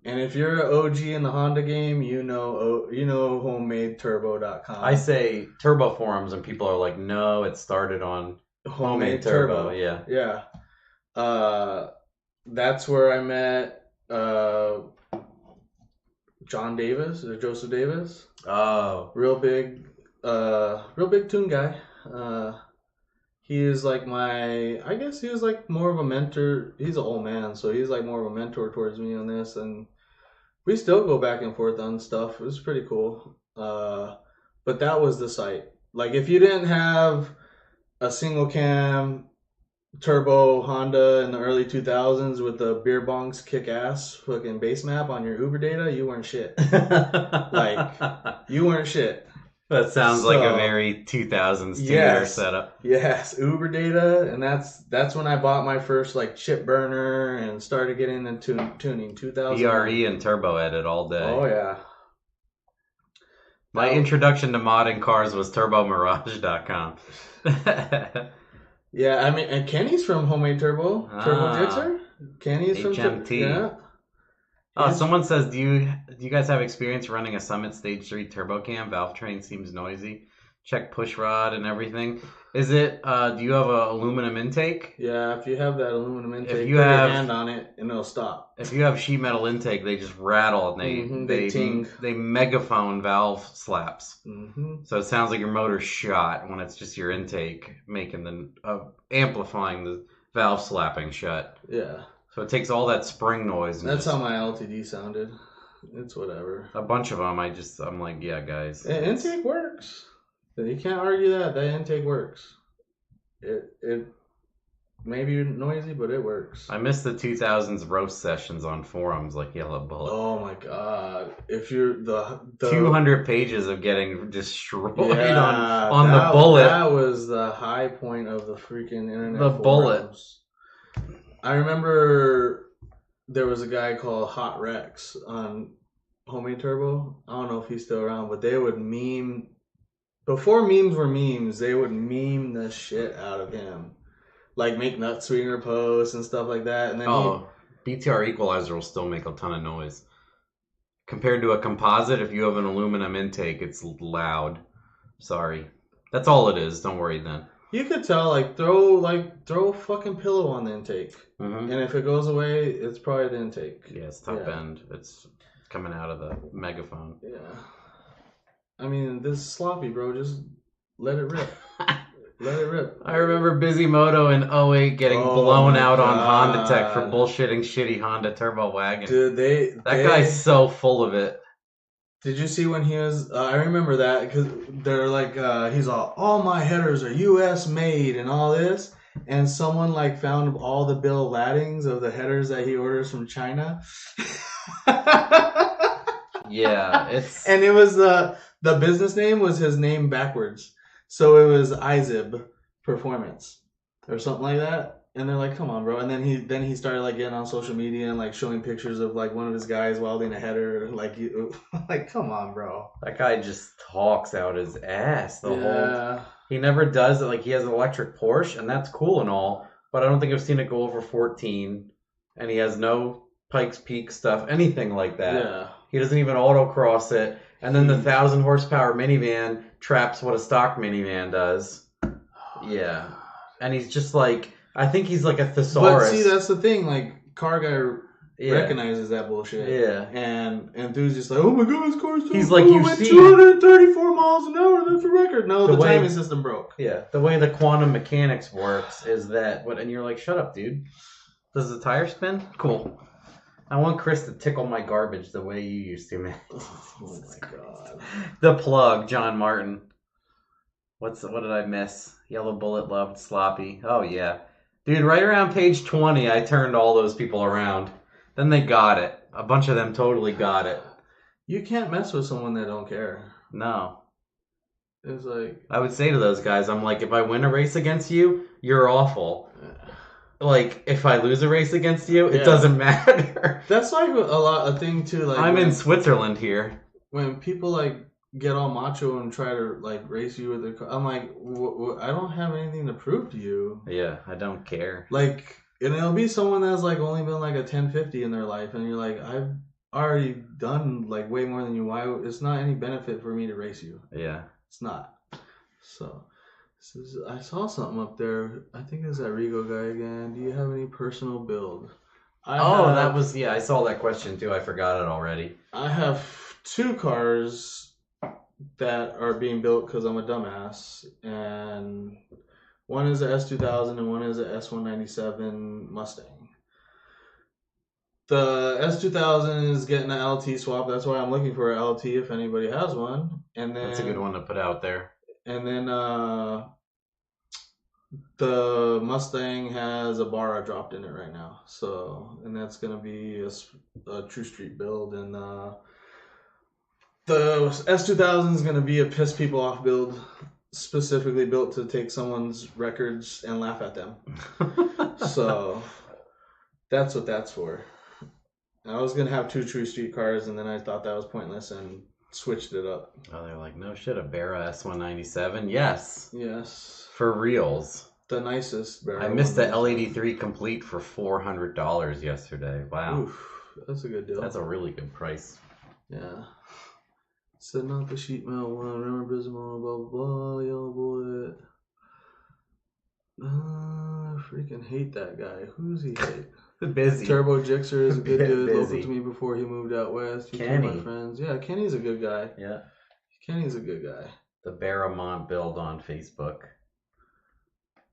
Speaker 1: And if you're an OG in the Honda game, you know HomemadeTurbo.com.
Speaker 2: I say Turbo forums, and people are like, "No, it started on Homemade Turbo." Yeah.
Speaker 1: Yeah. That's where I met John Davis or Joseph Davis.
Speaker 2: Oh.
Speaker 1: Real big tune guy. He is like I guess he was like more of a mentor. He's an old man, so he's like more of a mentor towards me on this, and we still go back and forth on stuff. It was pretty cool. But that was the site. Like if you didn't have a single cam turbo Honda in the early 2000s with the beer bongs kick ass fucking base map on your Uber data, you weren't shit. Like you weren't shit.
Speaker 2: That sounds like a very 2000s tuner setup.
Speaker 1: Yes, Uber data, and that's when I bought my first like chip burner and started getting into tuning. 2000
Speaker 2: ERE and turbo edit all day.
Speaker 1: Oh yeah.
Speaker 2: My introduction to modding cars was turbomirage.com.
Speaker 1: Yeah, I mean, and Kenny's from Homemade Turbo. Turbo Jixer? Kenny's from
Speaker 2: HMT.
Speaker 1: Yeah.
Speaker 2: Oh, someone says, do you guys have experience running a Summit Stage 3 turbo cam? Valve train seems noisy. Check push rod and everything. Is it, do you have an aluminum intake?
Speaker 1: Yeah, if you have that aluminum intake,
Speaker 2: put
Speaker 1: your hand on it and it'll stop.
Speaker 2: If you have sheet metal intake, they just rattle and they ting. They megaphone valve slaps.
Speaker 1: Mm-hmm.
Speaker 2: So it sounds like your motor's shot when it's just your intake making amplifying the valve slapping shut.
Speaker 1: Yeah.
Speaker 2: So it takes all that spring noise. And
Speaker 1: that's how my LTD sounded. It's whatever.
Speaker 2: A bunch of them, I'm like, yeah, guys.
Speaker 1: Intake works. You can't argue that. That intake works. It may be noisy, but it works.
Speaker 2: I miss the 2000s roast sessions on forums like Yellow Bullet.
Speaker 1: Oh my god. If you're the
Speaker 2: 200 pages of getting destroyed on the bullet.
Speaker 1: That was the high point of the freaking internet.
Speaker 2: The
Speaker 1: forums.
Speaker 2: bullet.
Speaker 1: I remember there was a guy called Hot Rex on Homemade Turbo. I don't know if he's still around, but they would meme. Before memes were memes, they would meme the shit out of him. Like make nut swinger posts and stuff like that. And then
Speaker 2: BTR equalizer will still make a ton of noise. Compared to a composite, if you have an aluminum intake, it's loud. Sorry. That's all it is. Don't worry then.
Speaker 1: You could tell, throw a fucking pillow on the intake.
Speaker 2: Mm-hmm.
Speaker 1: And if it goes away, it's probably the intake.
Speaker 2: Yeah, it's top end. It's coming out of the megaphone.
Speaker 1: Yeah. I mean, this is sloppy, bro. Just let it rip. Let it rip.
Speaker 2: I remember Bisimoto in 08 getting blown out on Honda Tech for bullshitting shitty Honda turbo wagon.
Speaker 1: Dude,
Speaker 2: that guy's so full of it.
Speaker 1: Did you see when he was? I remember that because they're like, he's all my headers are U.S. made and all this, and someone like found all the bill of ladings of the headers that he orders from China.
Speaker 2: Yeah, it's
Speaker 1: and it was the business name was his name backwards, so it was iZib Performance or something like that. And they're like, "Come on, bro!" And then he started like getting on social media and like showing pictures of like one of his guys welding a header. Like, like, come on, bro.
Speaker 2: that guy just talks out his ass the whole. He never does it. Like he has an electric Porsche, and that's cool and all, but I don't think I've seen it go over 14. And he has no Pikes Peak stuff, anything like that.
Speaker 1: Yeah.
Speaker 2: He doesn't even autocross it. And then the 1,000 horsepower minivan traps what a stock minivan does. Yeah, and he's just like. I think he's like a thesaurus.
Speaker 1: But see, that's the thing. Like, car guy recognizes that bullshit.
Speaker 2: Yeah.
Speaker 1: And dude's just like, oh my god, this car's so
Speaker 2: he's
Speaker 1: cool.
Speaker 2: like, you
Speaker 1: went
Speaker 2: see
Speaker 1: 234 miles an hour. That's a record. No, the timing system broke.
Speaker 2: Yeah. The way the quantum mechanics works is that, and you're like, shut up, dude. Does the tire spin? Cool. I want Chris to tickle my garbage the way you used to, man.
Speaker 1: Oh my god.
Speaker 2: The plug, John Martin. What did I miss? Yellow Bullet loved sloppy. Oh yeah. Dude, right around page 20, I turned all those people around. Then they got it. A bunch of them totally got it.
Speaker 1: You can't mess with someone that don't care.
Speaker 2: No.
Speaker 1: It's like...
Speaker 2: I would say to those guys, I'm like, if I win a race against you, you're awful. Like, if I lose a race against you, it doesn't matter.
Speaker 1: That's like a thing too. Like
Speaker 2: I'm in Switzerland here.
Speaker 1: When people like get all macho and try to like race you with their car, I'm like, I don't have anything to prove to you.
Speaker 2: Yeah, I don't care.
Speaker 1: Like, and it'll be someone that's like only been like a 1050 in their life, and you're like, I've already done like way more than you. Why? It's not any benefit for me to race you.
Speaker 2: Yeah,
Speaker 1: it's not. So, I saw something up there. I think it's that Rigo guy again. Do you have any personal build?
Speaker 2: I saw that question too. I forgot it already.
Speaker 1: I have 2 cars that are being built because I'm a dumbass, and one is a S2000 and one is a S197 Mustang. The S2000 is getting an LT swap. That's why I'm looking for an LT if anybody has one. And then
Speaker 2: that's a good one to put out there.
Speaker 1: And then the Mustang has a Barra dropped in it right now. So, and that's gonna be a True Street build, and the S2000 is going to be a piss people off build, specifically built to take someone's records and laugh at them. So that's what that's for. I was going to have 2 True Street cars, and then I thought that was pointless and switched it up.
Speaker 2: Oh, they're like, no shit, a Barra S197? Yes.
Speaker 1: Yes.
Speaker 2: For reals.
Speaker 1: The nicest Barra.
Speaker 2: I missed the L83 complete for $400 yesterday. Wow.
Speaker 1: Oof, that's a good deal.
Speaker 2: That's a really good price.
Speaker 1: Yeah. Said not the sheet metal one. Remember Bismol, blah blah blah. Yellow Bullet. I freaking hate that guy. Who's he hate?
Speaker 2: Busy.
Speaker 1: Turbo Jixer is a good dude.
Speaker 2: Busy.
Speaker 1: Local to me before he moved out west. He's
Speaker 2: Kenny.
Speaker 1: one of my friends. Yeah, Kenny's a good guy.
Speaker 2: Yeah.
Speaker 1: Kenny's a good guy.
Speaker 2: The Barramont build on Facebook.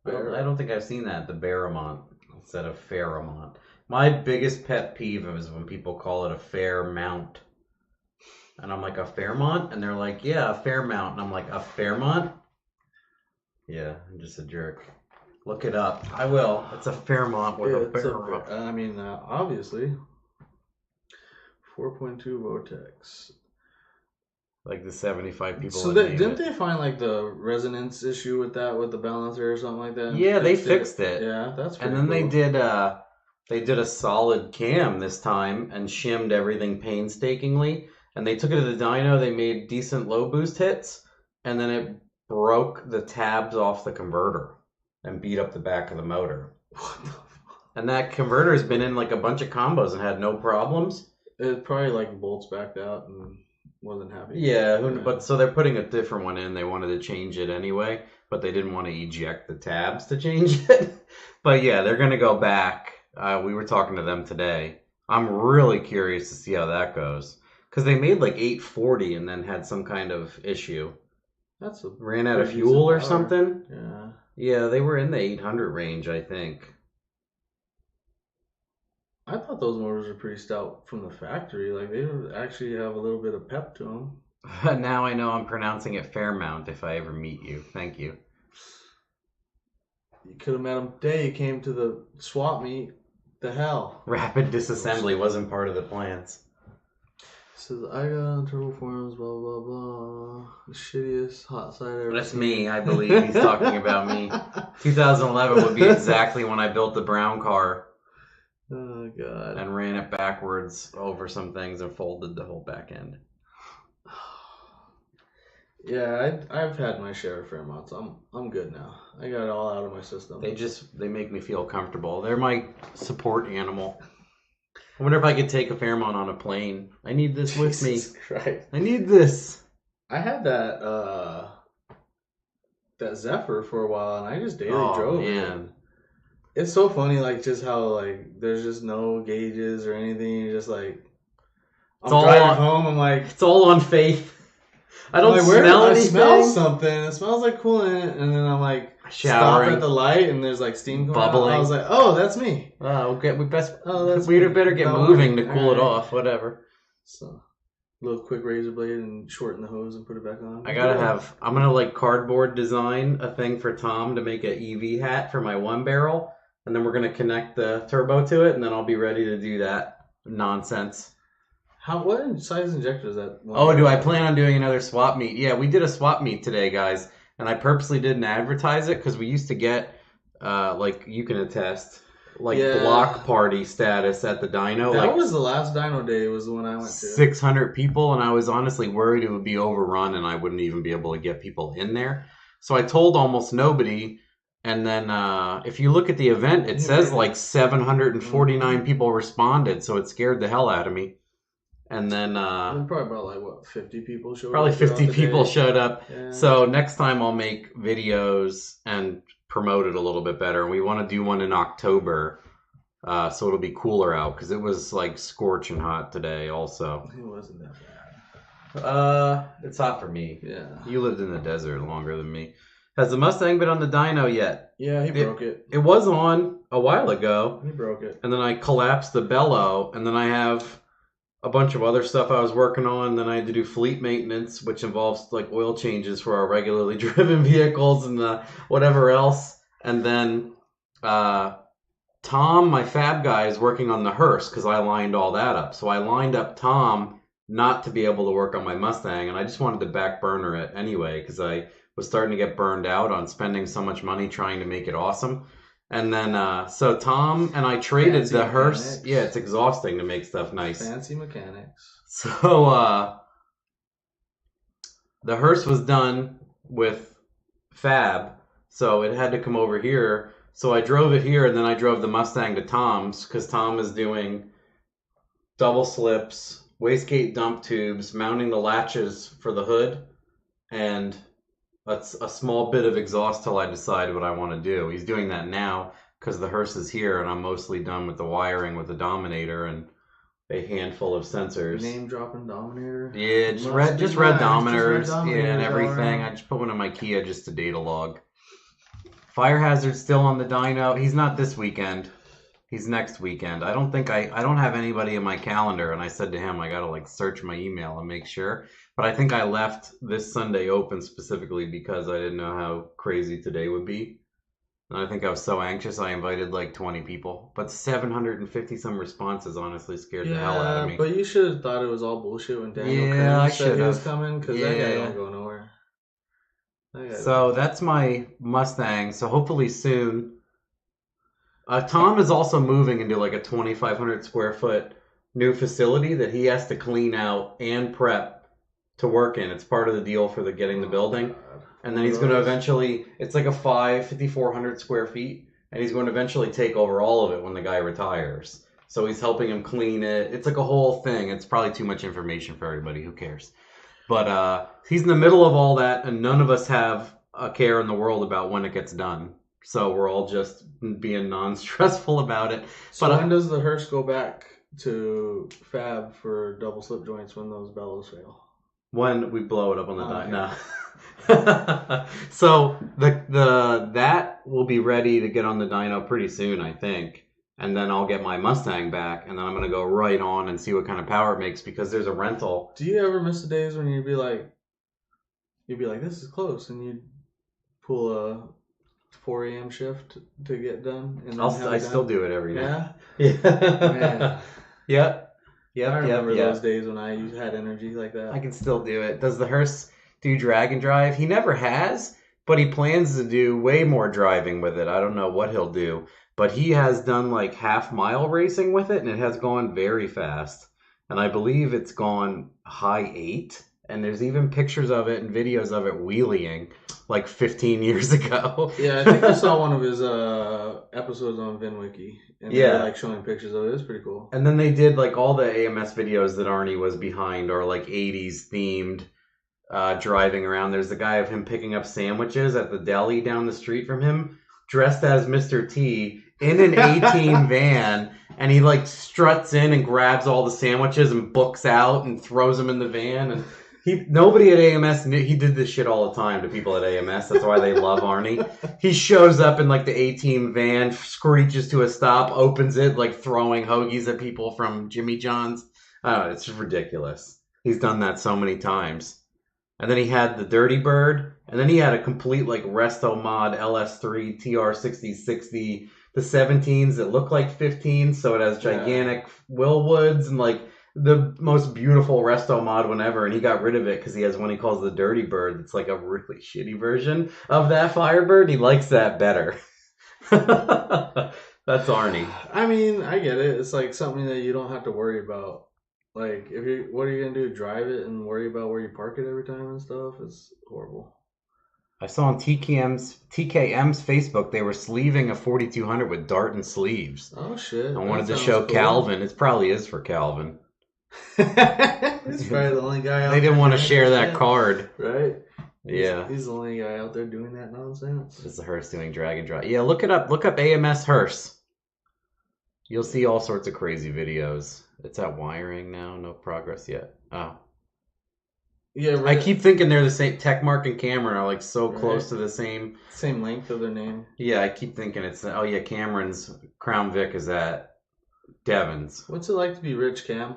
Speaker 2: I don't think I've seen that. The Barramont instead of Fairmount. My biggest pet peeve is when people call it a Fairmount. And I'm like, a Fairmont? And they're like, yeah, a Fairmount. And I'm like, a Fairmont? Yeah, I'm just a jerk. Look it up. I will. It's a Fairmont with a Fairmont.
Speaker 1: I mean, obviously. 4.2 Vortex.
Speaker 2: Like the 75 people.
Speaker 1: So didn't they find like the resonance issue with that, with the balancer or something like that?
Speaker 2: Yeah, they fixed it.
Speaker 1: Yeah, that's pretty
Speaker 2: And then
Speaker 1: cool.
Speaker 2: they did a solid cam this time and shimmed everything painstakingly. And they took it to the dyno, they made decent low boost hits, and then it broke the tabs off the converter and beat up the back of the motor.
Speaker 1: What the fuck?
Speaker 2: And that converter has been in like a bunch of combos and had no problems.
Speaker 1: It probably like bolts backed out and wasn't happy.
Speaker 2: Yeah, but so they're putting a different one in. They wanted to change it anyway, but they didn't want to eject the tabs to change it. But yeah, they're going to go back. We were talking to them today. I'm really curious to see how that goes. Because they made like 840 and then had some kind of issue. Ran out of fuel or something.
Speaker 1: Yeah.
Speaker 2: Yeah, they were in the 800 range, I think.
Speaker 1: I thought those motors were pretty stout from the factory. Like they actually have a little bit of pep to them.
Speaker 2: Now I know I'm pronouncing it Fairmount if I ever meet you. Thank you.
Speaker 1: You could have met him today. He came to the swap meet. The hell.
Speaker 2: Rapid disassembly wasn't part of the plans.
Speaker 1: Says I got turbo forms, blah blah blah. The shittiest hot side ever.
Speaker 2: That's me. I believe he's talking about me. 2011 would be exactly when I built the brown car.
Speaker 1: Oh god.
Speaker 2: And ran it backwards over some things and folded the whole back end.
Speaker 1: Yeah, I've had my share of Fairmounts. I'm good now. I got it all out of my system.
Speaker 2: They make me feel comfortable. They're my support animal. I wonder if I could take a Fairmount on a plane. I need this with me.
Speaker 1: Christ.
Speaker 2: I need this.
Speaker 1: I had that Zephyr for a while, and I just daily drove it. It's so funny, like just how like there's just no gauges or anything. You're just like I'm driving home. I'm like
Speaker 2: it's all on faith. I don't smell anything.
Speaker 1: I smell something. It smells like coolant, and then I'm like stop at the light, and there's like steam coming bubbling. Out. I was like, oh, that's me.
Speaker 2: Okay, we better get moving to cool it off. Whatever.
Speaker 1: So, a little quick razor blade and shorten the hose and put it back on.
Speaker 2: I'm gonna like cardboard design a thing for Tom to make an EV hat for my 1-barrel, and then we're gonna connect the turbo to it, and then I'll be ready to do that nonsense.
Speaker 1: What size injector is that?
Speaker 2: Do I plan on doing another swap meet? Yeah, we did a swap meet today, guys, and I purposely didn't advertise it because we used to get, like you can attest, block party status at the dyno.
Speaker 1: That was the last dyno day. Was the one I went to.
Speaker 2: 600 people, and I was honestly worried it would be overrun and I wouldn't even be able to get people in there. So I told almost nobody. And then if you look at the event, it says like 749 people responded, so it scared the hell out of me. And then
Speaker 1: probably about like 50 people showed up.
Speaker 2: Probably 50 people showed up. Yeah. So next time I'll make videos and promote it a little bit better. And we want to do one in October, so it'll be cooler out because it was like scorching hot today. Also,
Speaker 1: it wasn't that bad.
Speaker 2: It's hot for me.
Speaker 1: Yeah,
Speaker 2: you lived in the desert longer than me. Has the Mustang been on the dyno yet?
Speaker 1: Yeah, he broke it.
Speaker 2: It was on a while ago.
Speaker 1: He broke it.
Speaker 2: And then I collapsed the bellow, and then I have a bunch of other stuff I was working on. Then I had to do fleet maintenance, which involves like oil changes for our regularly driven vehicles and whatever else. And then Tom, my fab guy, is working on the hearse because I lined all that up. So I lined up Tom not to be able to work on my Mustang, and I just wanted to back burner it anyway because I was starting to get burned out on spending so much money trying to make it awesome. And then, so Tom and I traded the hearse. Yeah, it's exhausting to make stuff nice.
Speaker 1: Fancy mechanics.
Speaker 2: So, the hearse was done with fab, so it had to come over here. So I drove it here, and then I drove the Mustang to Tom's, because Tom is doing double slips, wastegate dump tubes, mounting the latches for the hood, and that's a small bit of exhaust till I decide what I want to do. He's doing that now because the hearse is here, and I'm mostly done with the wiring with the Dominator and a handful of sensors.
Speaker 1: Name dropping Dominator.
Speaker 2: Yeah, just red Dominators. Yeah, and everything. I just put one in my Kia just to data log. Fire hazard's still on the dyno. He's not this weekend. He's next weekend. I don't have anybody in my calendar, and I said to him I gotta like search my email and make sure. But I think I left this Sunday open specifically because I didn't know how crazy today would be. And I think I was so anxious I invited like 20 people. But 750 some responses honestly scared the hell out of me.
Speaker 1: But you should have thought it was all bullshit when Daniel said he was coming, because that guy don't go nowhere.
Speaker 2: So that's my Mustang. So hopefully soon. Tom is also moving into like a 2,500 square foot new facility that he has to clean out and prep to work in. It's part of the deal for getting the building. And then he's going to eventually, it's like a 5,400 square feet, and he's going to eventually take over all of it when the guy retires. So he's helping him clean it. It's like a whole thing. It's probably too much information for everybody. Who cares? But he's in the middle of all that, and none of us have a care in the world about when it gets done. So we're all just being non-stressful about it.
Speaker 1: So when does the hearse go back to fab for double slip joints when those bellows fail?
Speaker 2: When we blow it up on the dyno. No. So that will be ready to get on the dyno pretty soon, I think. and then I'll get my Mustang back, and then I'm gonna go right on and see what kind of power it makes because there's a rental.
Speaker 1: Do you ever miss the days when you'd be like, this is close, and you'd pull a 4 a.m. shift to get done? And
Speaker 2: I still do it every night.
Speaker 1: Yeah?
Speaker 2: Yeah.
Speaker 1: Man.
Speaker 2: Yep.
Speaker 1: I remember those days when I had energy like that.
Speaker 2: I can still do it. Does the hearse do drag and drive? He never has, but he plans to do way more driving with it. I don't know what he'll do, but he has done like half-mile racing with it, and it has gone very fast. And I believe it's gone high 8, and there's even pictures of it and videos of it wheeling like 15 years ago.
Speaker 1: Yeah, I think I saw one of his episodes on VinWiki. And they were, like, showing pictures of it. It was pretty cool.
Speaker 2: And then they did like all the AMS videos that Arnie was behind are like 80s themed driving around. There's the guy of him picking up sandwiches at the deli down the street from him, dressed as Mr. T in an 18 van, and he like struts in and grabs all the sandwiches and books out and throws them in the van. And nobody at AMS knew he did this shit all the time to people at AMS. That's why they love Arnie. He shows up in like the 18 van, screeches to a stop, opens it, like throwing hoagies at people from Jimmy John's. It's just ridiculous. He's done that so many times. And then he had the Dirty Bird, and then he had a complete like resto mod LS3 TR6060, the 17s that look like 15s, so it has gigantic Willwoods and like the most beautiful resto mod whenever, and he got rid of it because he has one he calls the Dirty Bird. It's like a really shitty version of that Firebird. He likes that better. That's Arnie.
Speaker 1: I mean, I get it. It's like something that you don't have to worry about. Like, what are you gonna do? Drive it and worry about where you park it every time and stuff? It's horrible.
Speaker 2: I saw on TKM's Facebook they were sleeving a 4200 with Darton sleeves.
Speaker 1: Oh shit!
Speaker 2: I wanted to show cool. Calvin. It probably is for Calvin.
Speaker 1: He's probably the only guy out
Speaker 2: They didn't want to share that card.
Speaker 1: Right?
Speaker 2: Yeah.
Speaker 1: He's the only guy out there doing that nonsense.
Speaker 2: It's the hearse doing drag and drop. Yeah, look it up. Look up AMS hearse. You'll see all sorts of crazy videos. It's at wiring now. No progress yet. Oh.
Speaker 1: Yeah, right.
Speaker 2: I keep thinking they're the same. Techmark and Cameron are like so close to the same
Speaker 1: length of their name.
Speaker 2: Yeah, I keep thinking it's Cameron's Crown Vic is at Devin's.
Speaker 1: What's it like to be rich, Cam?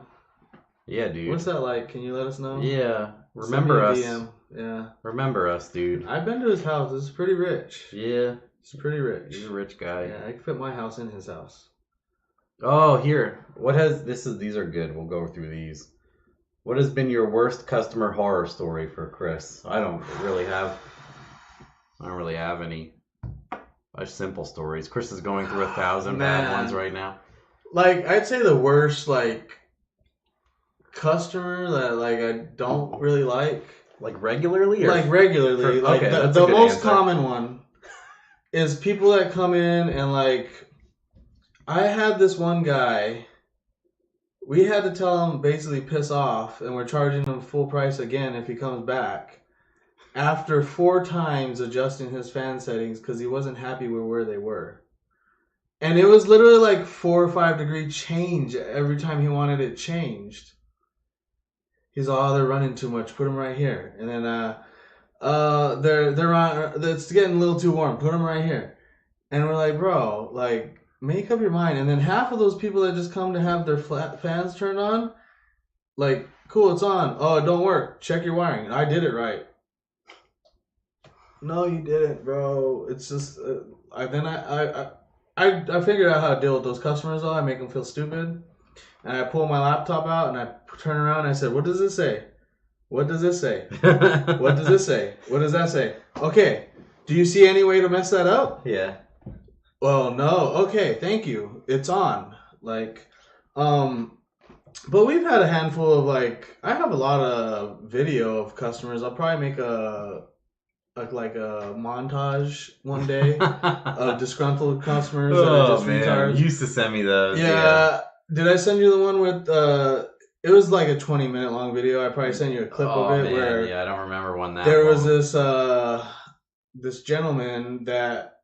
Speaker 2: Yeah, dude.
Speaker 1: What's that like? Can you let us know?
Speaker 2: Yeah. Remember us.
Speaker 1: DM. Yeah.
Speaker 2: Remember us, dude.
Speaker 1: I've been to his house. It's pretty rich.
Speaker 2: Yeah.
Speaker 1: It's pretty rich.
Speaker 2: He's a rich guy.
Speaker 1: Yeah, I can fit my house in his house.
Speaker 2: Oh, here. These are good. We'll go through these. What has been your worst customer horror story for Chris? I don't really have any simple stories. Chris is going through 1,000 bad ones right now.
Speaker 1: Like, I'd say the worst, like, customer that, like, I don't really like.
Speaker 2: Like, regularly?
Speaker 1: Like, regularly. The most common one is people that come in and, like, I had this one guy, we had to tell him basically piss off, and we're charging him full price again if he comes back. After 4 times adjusting his fan settings because he wasn't happy with where they were. And it was literally like 4 or 5 degree change every time he wanted it changed. He's they're running too much, put them right here. And then they're on, it's getting a little too warm, put them right here. And we're like, bro, like, make up your mind. And then half of those people that just come to have their fans turned on, like, cool, it's on. Oh, it don't work. Check your wiring. I did it right. No, you didn't, bro. It's just, I figured out how to deal with those customers, though. I make them feel stupid. And I pull my laptop out and I turn around and I said, what does this say? What does this say? What does this say? What does that say? Okay. Do you see any way to mess that up?
Speaker 2: Yeah.
Speaker 1: Well, no. Okay, thank you. It's on. Like, but we've had a handful of, like, I have a lot of video of customers. I'll probably make a montage one day of disgruntled customers that are just retards.
Speaker 2: You used to send me those.
Speaker 1: Yeah. Did I send you the one with it was like a 20-minute long video. I probably sent you a clip of it where
Speaker 2: I don't remember one that
Speaker 1: there was this gentleman that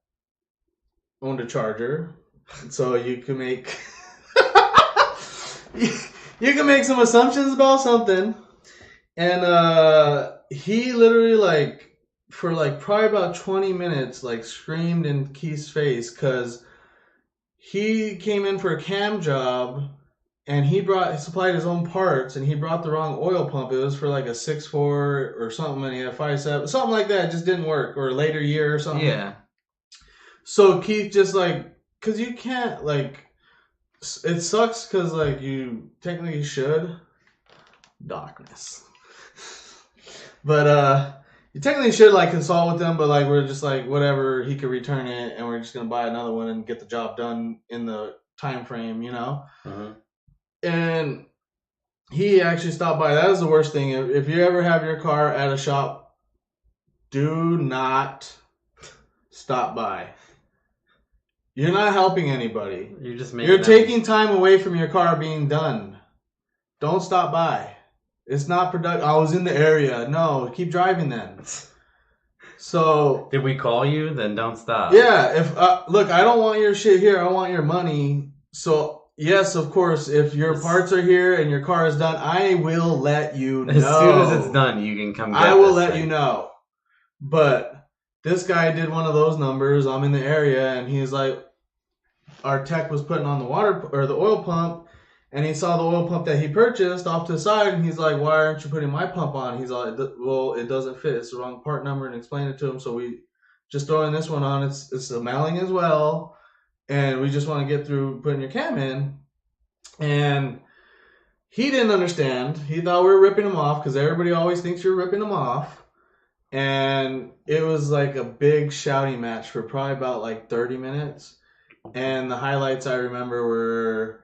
Speaker 1: owned a charger, so you can make you can make some assumptions about something, and he literally, like, for like probably about 20 minutes, like, screamed in Keith's face because he came in for a cam job, and he supplied his own parts, and he brought the wrong oil pump. It was for like a 6.4 or something, and he had a 5.7, something like that. It just didn't work, or a later year or something.
Speaker 2: Yeah.
Speaker 1: So Keith just like, because you can't like, it sucks because like you technically should. Darkness. But you technically should like consult with them, but like we're just like whatever, he could return it, and we're just gonna buy another one and get the job done in the time frame, you know. And he actually stopped by. That is the worst thing. If you ever have your car at a shop, do not stop by. You're not helping anybody. You're taking time away from your car being done. Don't stop by. It's not productive. I was in the area. No, keep driving then. So
Speaker 2: did we call you? Then don't stop.
Speaker 1: Yeah. If look, I don't want your shit here. I want your money. So yes, of course, if your parts are here and your car is done, I will let you know.
Speaker 2: As soon as it's done, you can come get
Speaker 1: I will let you know. But this guy did one of those numbers. I'm in the area, and he's like, our tech was putting on the water or the oil pump, and he saw the oil pump that he purchased off to the side, and he's like, why aren't you putting my pump on? He's like, well, it doesn't fit. It's the wrong part number, and explained it to him. So we just throwing this one on. It's the mailing as well, and we just want to get through putting your cam in. And he didn't understand. He thought we were ripping him off because everybody always thinks you're ripping them off. And it was like a big shouting match for probably about like 30 minutes. And the highlights I remember were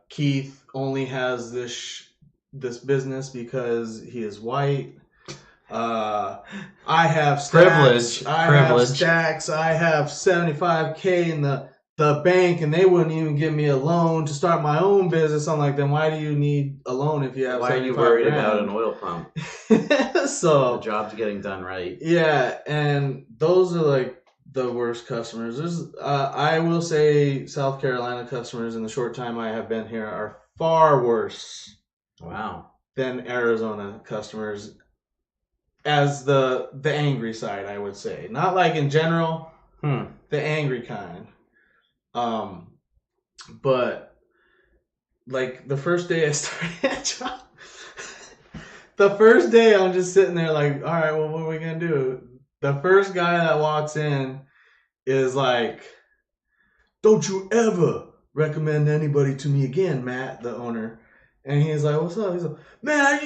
Speaker 1: Keith only has this business because he is white. I have stacks. Have stacks. I have $75K in the bank, and they wouldn't even give me a loan to start my own business. I'm like, then why do you need a loan if you have?
Speaker 2: Why are you worried about an oil pump?
Speaker 1: So
Speaker 2: the job's getting done right.
Speaker 1: Yeah, and those are like the worst customers. I will say South Carolina customers in the short time I have been here are far worse.
Speaker 2: Wow.
Speaker 1: Than Arizona customers, as the angry side, I would say. Not like in general, the angry kind. But like the first day I started that job, the first day I'm just sitting there like, all right, well, what are we gonna do? The first guy that walks in is like, don't you ever recommend anybody to me again, Matt, the owner. And he's like, what's up? He's like, man,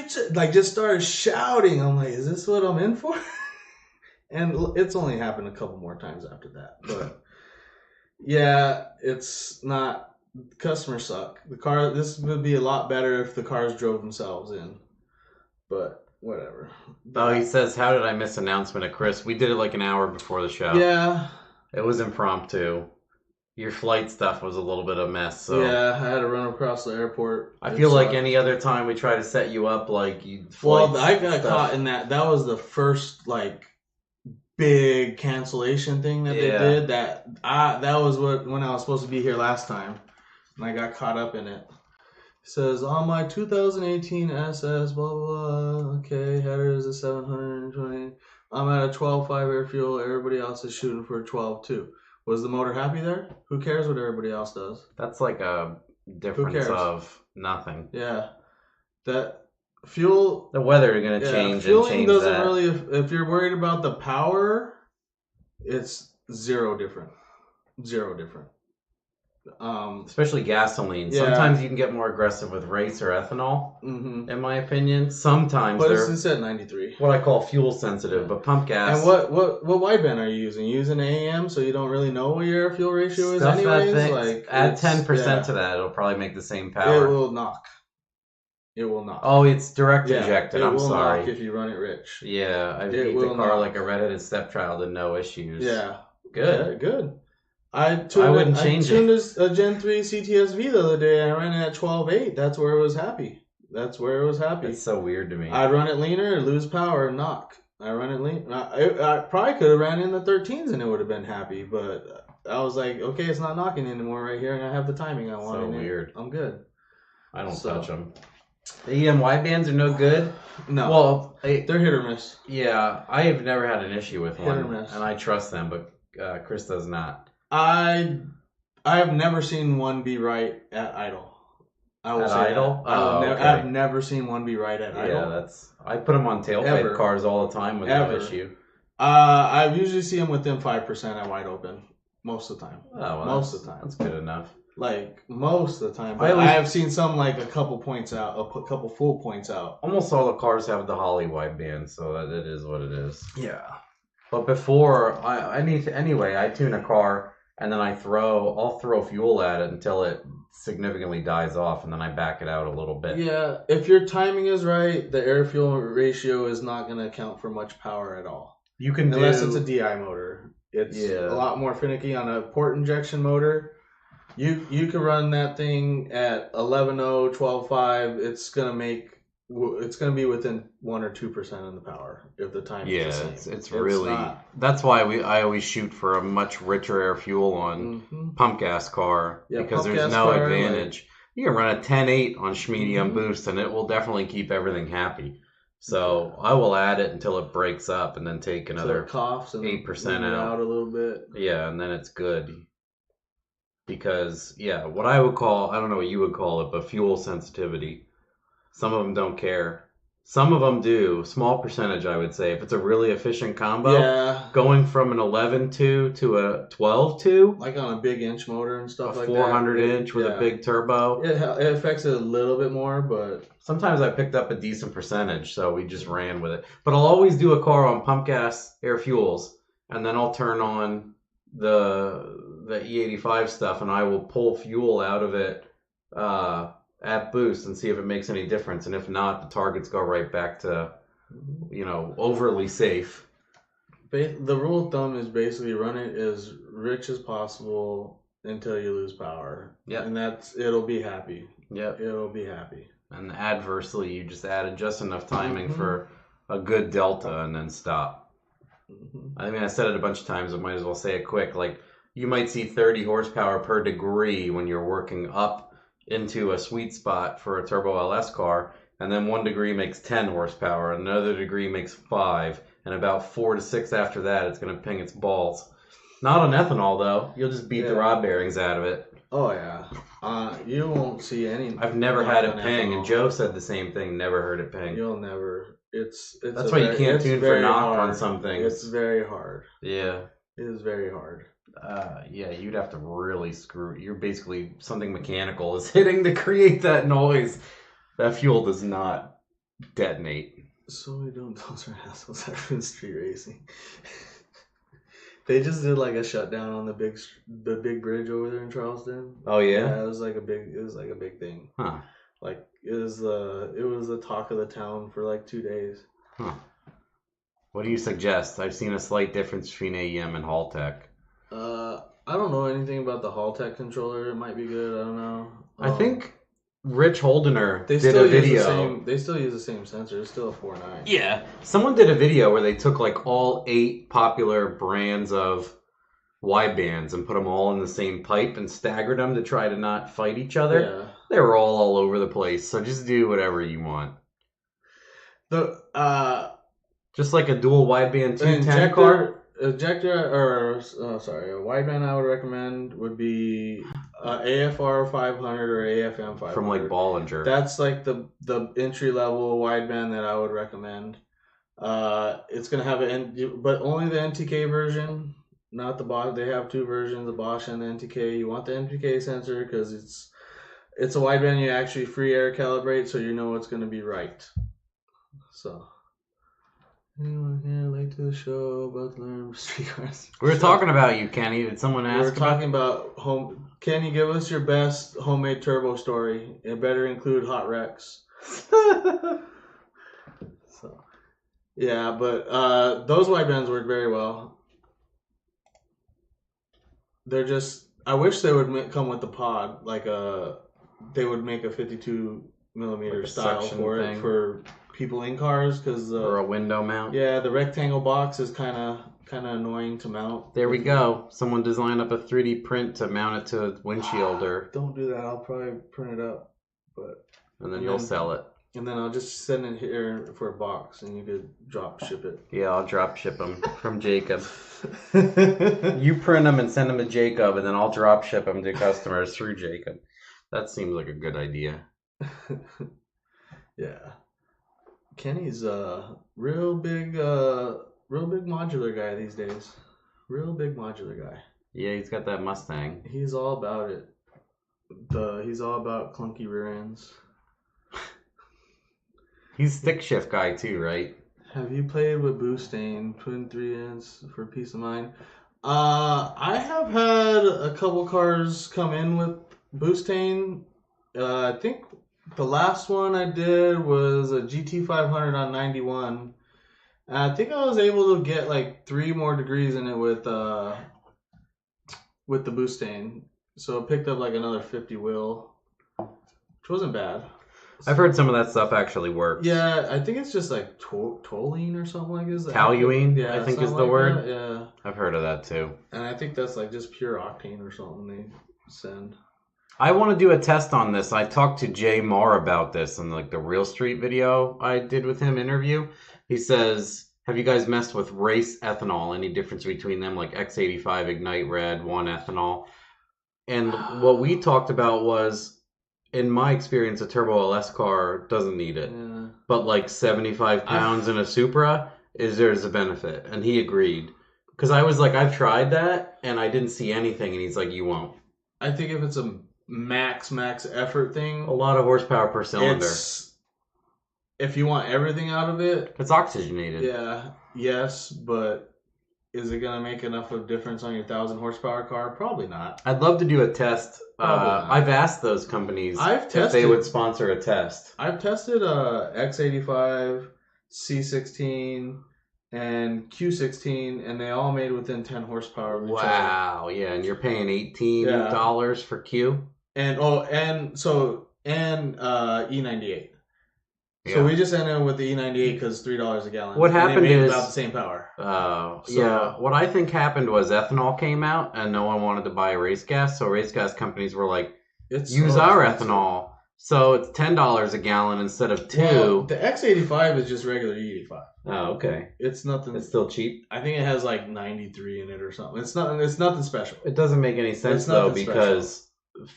Speaker 1: just started shouting. I'm like, is this what I'm in for? And it's only happened a couple more times after that. But yeah, it's not, customers suck. This would be a lot better if the cars drove themselves in. But whatever.
Speaker 2: Oh, he says, how did I miss announcement of Chris? We did it like an hour before the show.
Speaker 1: Yeah.
Speaker 2: It was impromptu. Your flight stuff was a little bit of a mess. So
Speaker 1: yeah, I had to run across the airport.
Speaker 2: I feel like any other time we try to set you up, like you.
Speaker 1: Well, I got caught in that. That was the first like big cancellation thing that they did. That was when I was supposed to be here last time, and I got caught up in it. It says on my 2018 SS, blah blah blah. Okay, header is a 720. I'm at a 12.5 air fuel. Everybody else is shooting for a 12.2. Was the motor happy there? Who cares what everybody else does?
Speaker 2: That's like a difference of nothing.
Speaker 1: Yeah. That fuel...
Speaker 2: The weather is going to change
Speaker 1: fueling doesn't really... If you're worried about the power, it's zero different. Zero different.
Speaker 2: Especially gasoline. Yeah. Sometimes you can get more aggressive with race or ethanol, in my opinion. Sometimes
Speaker 1: but it's at 93.
Speaker 2: What I call fuel sensitive, but pump gas.
Speaker 1: And what wideband are you using? You using AM, so you don't really know what your fuel ratio is anyways?
Speaker 2: Like, add 10% to that, it'll probably make the same power.
Speaker 1: It will knock. It will knock.
Speaker 2: Oh, it's direct injected. I'm sorry.
Speaker 1: It will knock if you run it rich.
Speaker 2: Yeah, I beat the car like a redheaded stepchild and no issues.
Speaker 1: Yeah.
Speaker 2: Good.
Speaker 1: Yeah, good. I
Speaker 2: wouldn't change it.
Speaker 1: I tuned a Gen 3 CTSV the other day and I ran it at 12.8. That's where it was happy. It's
Speaker 2: so weird to me.
Speaker 1: I'd run it leaner, lose power, and knock. I run it lean. I probably could have ran in the 13s and it would have been happy, but I was like, okay, it's not knocking anymore right here, and I have the timing I want.
Speaker 2: So weird.
Speaker 1: I'm good.
Speaker 2: I don't touch them. The EM Widebands are no good.
Speaker 1: No.
Speaker 2: Well,
Speaker 1: they're hit or miss.
Speaker 2: Yeah, I have never had an issue with one,
Speaker 1: hit or miss.
Speaker 2: And I trust them, but Chris does not.
Speaker 1: I I have never seen one be right at idle. I will
Speaker 2: At
Speaker 1: say
Speaker 2: idle?
Speaker 1: that.
Speaker 2: Okay.
Speaker 1: I've never seen one be right at idle.
Speaker 2: Yeah, I put them on tailpipe cars all the time with no issue.
Speaker 1: I usually see them within 5% at wide open most of the time.
Speaker 2: Oh, well,
Speaker 1: most of the time.
Speaker 2: That's good enough.
Speaker 1: Like most of the time, but I have seen some like a couple points out, a couple full points out.
Speaker 2: Almost all the cars have the Holly wideband, so that it is what it is.
Speaker 1: Yeah.
Speaker 2: But before I tune a car and then I'll throw fuel at it until it significantly dies off, and then I back it out a little bit.
Speaker 1: Yeah, if your timing is right, the air fuel ratio is not going to account for much power at all.
Speaker 2: You can
Speaker 1: unless it's a DI motor. It's a lot more finicky on a port injection motor. You can run that thing at 11.0, 12.5. It's gonna be within 1 or 2% of the power if the time is the same.
Speaker 2: It's really not. That's why I always shoot for a much richer air fuel on pump gas car because there's no advantage. You can run a 10.8 on medium boost and it will definitely keep everything happy. So I will add it until it breaks up and then take another 8% out
Speaker 1: a little bit.
Speaker 2: Yeah, and then it's good. Because, what I would call, I don't know what you would call it, but fuel sensitivity. Some of them don't care. Some of them do. Small percentage, I would say. If it's a really efficient combo, going from an 11.2 to a 12.2.
Speaker 1: Like on a big inch motor and stuff like that.
Speaker 2: 400 inch with a big turbo.
Speaker 1: It affects it a little bit more, but...
Speaker 2: Sometimes I picked up a decent percentage, so we just ran with it. But I'll always do a car on pump gas air fuels, and then I'll turn on the E85 stuff, and I will pull fuel out of it at boost and see if it makes any difference. And if not, the targets go right back to, overly safe.
Speaker 1: The rule of thumb is basically run it as rich as possible until you lose power.
Speaker 2: Yeah.
Speaker 1: And it'll be happy.
Speaker 2: Yeah.
Speaker 1: It'll be happy.
Speaker 2: And adversely, you just added just enough timing for a good delta and then stop. I mean, I said it a bunch of times, I might as well say it quick. Like, you might see 30 horsepower per degree when you're working up into a sweet spot for a turbo LS car, and then 1 degree makes 10 horsepower, another degree makes 5, and about 4 to 6 after that, it's going to ping its balls. Not on ethanol, though. You'll just beat the rod bearings out of it.
Speaker 1: Oh, yeah. You won't see any...
Speaker 2: I've never had it ping, and Joe said the same thing, never heard it ping.
Speaker 1: You'll never...
Speaker 2: That's why you can't tune for knock on some things.
Speaker 1: It's very hard.
Speaker 2: Yeah.
Speaker 1: It is very hard.
Speaker 2: You'd have to really you're basically something mechanical is hitting to create that noise. That fuel does not detonate.
Speaker 1: So we don't, those are assholes that are in street racing. They just did like a shutdown on the big bridge over there in Charleston.
Speaker 2: Oh yeah?
Speaker 1: Yeah, it was like a big thing.
Speaker 2: Huh.
Speaker 1: Like it was the talk of the town for like 2 days.
Speaker 2: Huh. What do you suggest? I've seen a slight difference between AEM and Haltech.
Speaker 1: I don't know anything about the Haltech controller. It might be good. I don't know.
Speaker 2: I think Rich Holdener did a video.
Speaker 1: They still use the same sensor. It's still a 4.9.
Speaker 2: Yeah. Someone did a video where they took like all 8 popular brands of Widebands and put them all in the same pipe and staggered them to try to not fight each other.
Speaker 1: Yeah.
Speaker 2: They were all over the place. So just do whatever you want. Just like a dual wideband 210 car.
Speaker 1: A wideband I would recommend would be AFR 500 or AFM 500.
Speaker 2: From like Bollinger.
Speaker 1: That's like the entry level wideband that I would recommend. It's gonna have but only the NTK version, not the Bosch. They have 2 versions, the Bosch and the NTK. You want the NTK sensor because it's a wideband you actually free air calibrate, so you know it's gonna be right. So. Anyone here late to the show about learning street cars?
Speaker 2: We were talking about you, Kenny. Did someone ask?
Speaker 1: We were talking about home. Kenny, give us your best homemade turbo story. It better include hot wrecks. So, yeah, but those widebands work very well. They're just. I wish they would come with the pod, like they would make a 52 millimeter
Speaker 2: like
Speaker 1: style for it for people in cars, because
Speaker 2: or a window mount.
Speaker 1: Yeah, the rectangle box is kind of annoying to mount.
Speaker 2: There we go. Someone designed up a 3D print to mount it to a windshield or.
Speaker 1: Don't do that. I'll probably print it up, and
Speaker 2: then you'll sell it.
Speaker 1: And then I'll just send it here for a box, and you could drop ship it.
Speaker 2: Yeah, I'll drop ship them from Jacob. You print them and send them to Jacob, and then I'll drop ship them to customers through Jacob. That seems like a good idea.
Speaker 1: Yeah. Kenny's a real big modular guy these days. Real big modular guy.
Speaker 2: Yeah, he's got that Mustang.
Speaker 1: He's all about it. He's all about clunky rear ends.
Speaker 2: He's stick shift guy too, right?
Speaker 1: Have you played with Mustang twin 3 ends for peace of mind? I have had a couple cars come in with Mustang. I think the last one I did was a GT500 on 91. And I think I was able to get like 3 more degrees in it with the Mustang. So it picked up like another 50 wheel, which wasn't bad.
Speaker 2: I've heard some of that stuff actually works.
Speaker 1: Yeah, I think it's just like toluene or something like this.
Speaker 2: Toluene,
Speaker 1: yeah,
Speaker 2: I think is the
Speaker 1: like
Speaker 2: word.
Speaker 1: that, yeah.
Speaker 2: I've heard of that too.
Speaker 1: And I think that's like just pure octane or something they send.
Speaker 2: I want to do a test on this. I talked to Jay Marr about this in like the Real Street video I did with him interview. He says, have you guys messed with race ethanol? Any difference between them, like X85 Ignite Red, 1 ethanol? And what we talked about was, in my experience, a Turbo LS car doesn't need it. Yeah. But like 75 pounds in a Supra, there's a benefit. And he agreed. Because I was like, I've tried that, and I didn't see anything. And he's like, you won't.
Speaker 1: I think if it's a max effort thing.
Speaker 2: A lot of horsepower per cylinder.
Speaker 1: If you want everything out of it.
Speaker 2: It's oxygenated.
Speaker 1: Yeah. Yes, but is it going to make enough of a difference on your 1,000 horsepower car? Probably not.
Speaker 2: I'd love to do a test. I've asked those companies if they would sponsor a test.
Speaker 1: I've tested X85, C16, and Q16, and they all made within 10 horsepower.
Speaker 2: Wow, yeah, and you're paying $18 for Q?
Speaker 1: And E98. Yeah. So we just ended up with the E98 because $3 a gallon.
Speaker 2: What happened is
Speaker 1: about the same power.
Speaker 2: Yeah. What I think happened was ethanol came out and no one wanted to buy race gas, so race gas companies were like, use our ethanol. So it's $10 a gallon instead of $2.
Speaker 1: Well, the X85 is just regular E85.
Speaker 2: Oh, okay.
Speaker 1: It's nothing.
Speaker 2: It's still cheap.
Speaker 1: I think it has like 93 in it or something. It's nothing special.
Speaker 2: It doesn't make any sense though because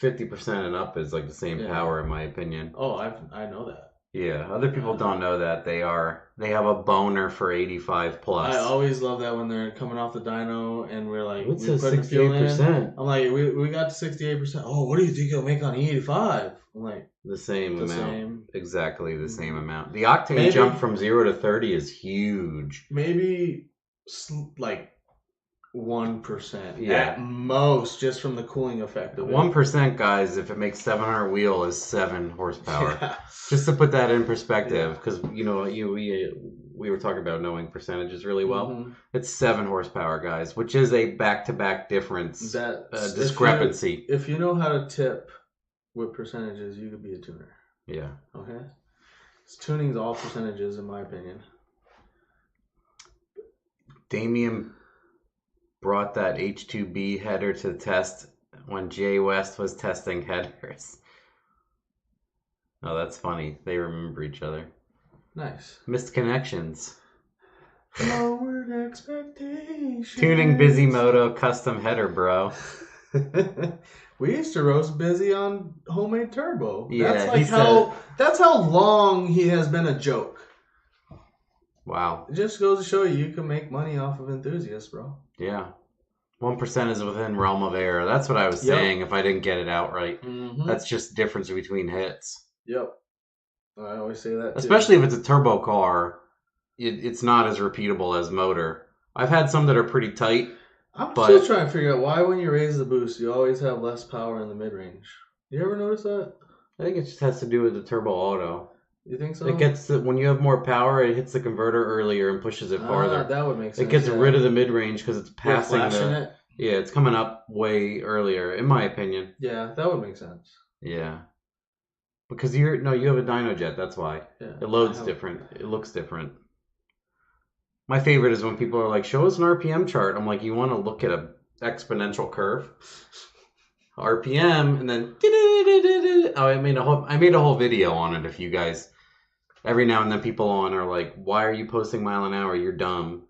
Speaker 2: 50% and up is like the same power in my opinion.
Speaker 1: Oh, I know that.
Speaker 2: Yeah, other people don't know that. They have a boner for 85 plus.
Speaker 1: I always love that when they're coming off the dyno and we're like,
Speaker 2: what's 68%?
Speaker 1: I'm like, we got to 68%. Oh, what do you think you'll make on E85? I'm like,
Speaker 2: the same amount. Exactly the same amount. The octane jump from 0 to 30 is huge.
Speaker 1: Maybe like 1% at most, just from the cooling effect of it.
Speaker 2: 1%, guys, if it makes 700 wheel, is 7 horsepower. Yeah. Just to put that in perspective, because we were talking about knowing percentages really well. Mm-hmm. It's 7 horsepower, guys, which is a back-to-back difference. Discrepancy.
Speaker 1: If you know how to tip with percentages, you could be a tuner.
Speaker 2: Yeah.
Speaker 1: Okay. Tuning's all percentages, in my opinion.
Speaker 2: Damien brought that H2B header to the test when Jay West was testing headers. Oh, that's funny. They remember each other.
Speaker 1: Nice.
Speaker 2: Missed connections.
Speaker 1: Forward expectations.
Speaker 2: Tuning Busy Moto custom header, bro.
Speaker 1: We used to roast Busy on homemade turbo.
Speaker 2: Yeah,
Speaker 1: that's how long he has been a joke.
Speaker 2: Wow.
Speaker 1: It just goes to show you can make money off of enthusiasts, bro.
Speaker 2: Yeah. 1% is within realm of error. That's what I was saying if I didn't get it out right. Mm-hmm. That's just difference between hits.
Speaker 1: Yep. I always say that too.
Speaker 2: Especially if it's a turbo car, it's not as repeatable as motor. I've had some that are pretty tight.
Speaker 1: I'm still trying to figure out why when you raise the boost, you always have less power in the mid-range. You ever notice that?
Speaker 2: I think it just has to do with the turbo auto.
Speaker 1: You think so?
Speaker 2: It gets when you have more power, it hits the converter earlier and pushes it farther.
Speaker 1: That would make sense.
Speaker 2: It gets rid of the mid-range because it's passing
Speaker 1: it.
Speaker 2: Yeah, it's coming up way earlier, in my opinion.
Speaker 1: Yeah, that would make sense.
Speaker 2: Yeah. Because you have a dyno jet, that's why. Yeah, it loads different. It looks different. My favorite is when people are like, show us an RPM chart. I'm like, you want to look at an exponential curve? RPM, and then I made a whole video on it if you guys Every now and then people on are like, why are you posting mile an hour? You're dumb.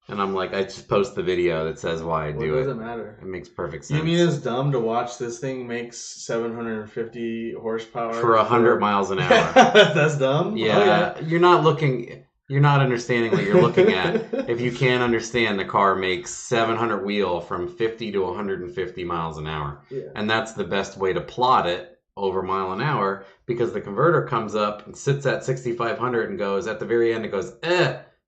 Speaker 2: And I'm like, I just post the video that says why I do it.
Speaker 1: What does it matter?
Speaker 2: It makes perfect sense.
Speaker 1: You mean it's dumb to watch this thing makes 750 horsepower
Speaker 2: for 100 miles an hour?
Speaker 1: That's dumb?
Speaker 2: Yeah. You're not understanding what you're looking at. If you can't understand, the car makes 700 wheel from 50 to 150 miles an hour.
Speaker 1: Yeah.
Speaker 2: And that's the best way to plot it over mile an hour, because the converter comes up and sits at 6,500 and goes, at the very end, it goes,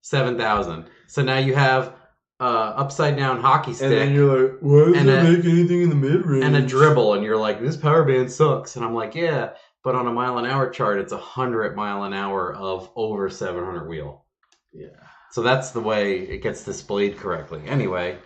Speaker 2: 7,000. So now you have upside down hockey stick.
Speaker 1: And then you're like, why does it make anything in the mid-range?
Speaker 2: And a dribble, and you're like, this power band sucks. And I'm like, yeah, but on a mile an hour chart, it's 100 mile an hour of over 700 wheel.
Speaker 1: Yeah.
Speaker 2: So that's the way it gets displayed correctly. Anyway,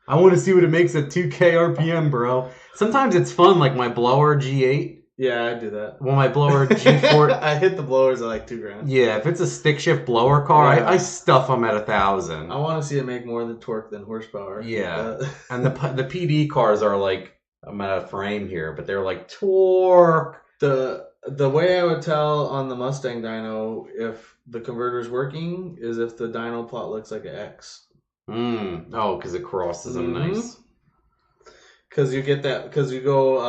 Speaker 2: I want to see what it makes at 2K RPM, bro. Sometimes it's fun, like my blower G8.
Speaker 1: Yeah, I do that.
Speaker 2: Well, my blower G4.
Speaker 1: I hit the blowers at like $2,000.
Speaker 2: Yeah, if it's a stick shift blower car,
Speaker 1: yeah.
Speaker 2: I stuff them at 1,000.
Speaker 1: I want to see it make more than torque than horsepower.
Speaker 2: Yeah, and the PD cars are like, I'm at a frame here, but they're like torque.
Speaker 1: The way I would tell on the Mustang dyno if the converter's working is if the dyno plot looks like an X.
Speaker 2: Oh, because it crosses them nice.
Speaker 1: Because you get that, because you go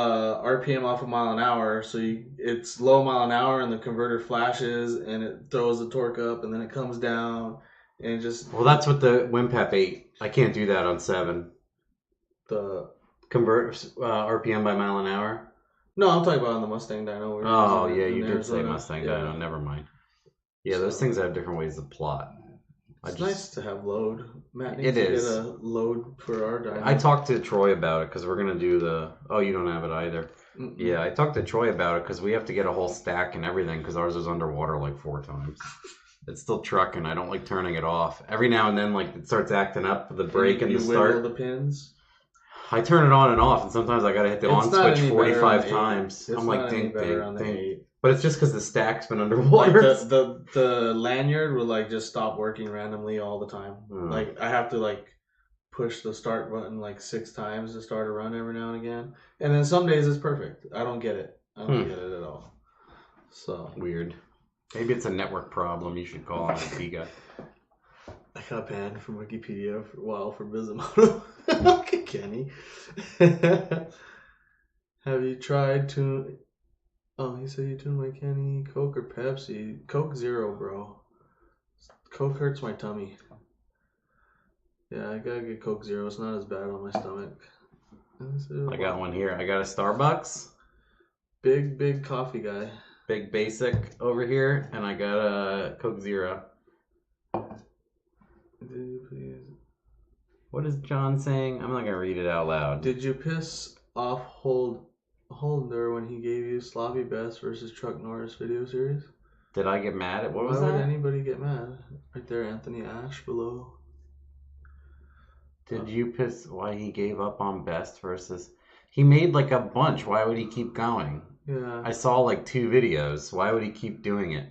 Speaker 1: RPM off a mile an hour, so it's low mile an hour and the converter flashes and it throws the torque up and then it comes down and it just...
Speaker 2: Well, that's what the WinPep 8. I can't do that on 7.
Speaker 1: The...
Speaker 2: Convert RPM by mile an hour?
Speaker 1: No, I'm talking about on the Mustang dyno.
Speaker 2: Oh, yeah, you did say Mustang dyno. Never mind. Yeah, those things have different ways to plot.
Speaker 1: It's nice to have load. Matt
Speaker 2: needs to
Speaker 1: get a load for our dyno.
Speaker 2: I talked to Troy about it because we're going to do the... Oh, you don't have it either.
Speaker 1: Mm-mm.
Speaker 2: Yeah, I talked to Troy about it because we have to get a whole stack and everything because ours is underwater like 4 times. It's still trucking. I don't like turning it off. Every now and then, like, it starts acting up with the brake and the start.
Speaker 1: You wiggle the pins?
Speaker 2: I turn it on and off, and sometimes I got to hit the on switch 45 times.
Speaker 1: I'm
Speaker 2: like,
Speaker 1: ding, ding, ding.
Speaker 2: But it's just because the stack's been underwater.
Speaker 1: Like the lanyard will like just stop working randomly all the time. Like I have to like push the start button like 6 times to start a run every now and again. And then some days it's perfect. I don't get it. I don't get it at all. So
Speaker 2: weird. Maybe it's a network problem. You should call an IT guy.
Speaker 1: I got banned from Wikipedia for a while for Bisimoto. Okay, Kenny. Have you tried to... Oh, he said you tuned my Kenny. Coke or Pepsi? Coke Zero, bro. Coke hurts my tummy. Yeah, I gotta get Coke Zero. It's not as bad on my stomach.
Speaker 2: I got one here. I got a Starbucks.
Speaker 1: Big coffee guy.
Speaker 2: Big basic over here. And I got a Coke Zero.
Speaker 1: Please.
Speaker 2: What is John saying? I'm not gonna read it out loud.
Speaker 1: Did you piss off Holder when he gave you Sloppy Best versus Truck Norris video series?
Speaker 2: Did I get mad at what was
Speaker 1: that? Why
Speaker 2: would
Speaker 1: anybody get mad? Right there, Anthony Ash below.
Speaker 2: Did you piss why he gave up on Best versus... He made like a bunch. Why would he keep going?
Speaker 1: Yeah.
Speaker 2: I saw like 2 videos. Why would he keep doing it?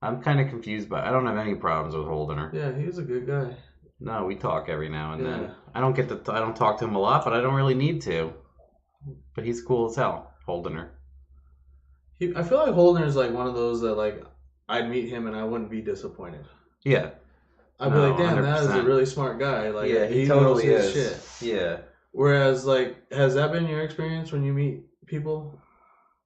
Speaker 2: I'm kind of confused by... I don't have any problems with Holdener.
Speaker 1: Yeah, he's a good guy.
Speaker 2: No, we talk every now and then. I don't I don't talk to him a lot, but I don't really need to. But he's cool as hell, Holdener.
Speaker 1: I feel like Holdener's like one of those that like I'd meet him and I wouldn't be disappointed.
Speaker 2: Yeah.
Speaker 1: I'd be like, damn, 100%. That is a really smart guy. Like,
Speaker 2: yeah, he totally knows his shit. Yeah.
Speaker 1: Whereas, like, has that been your experience when you meet people?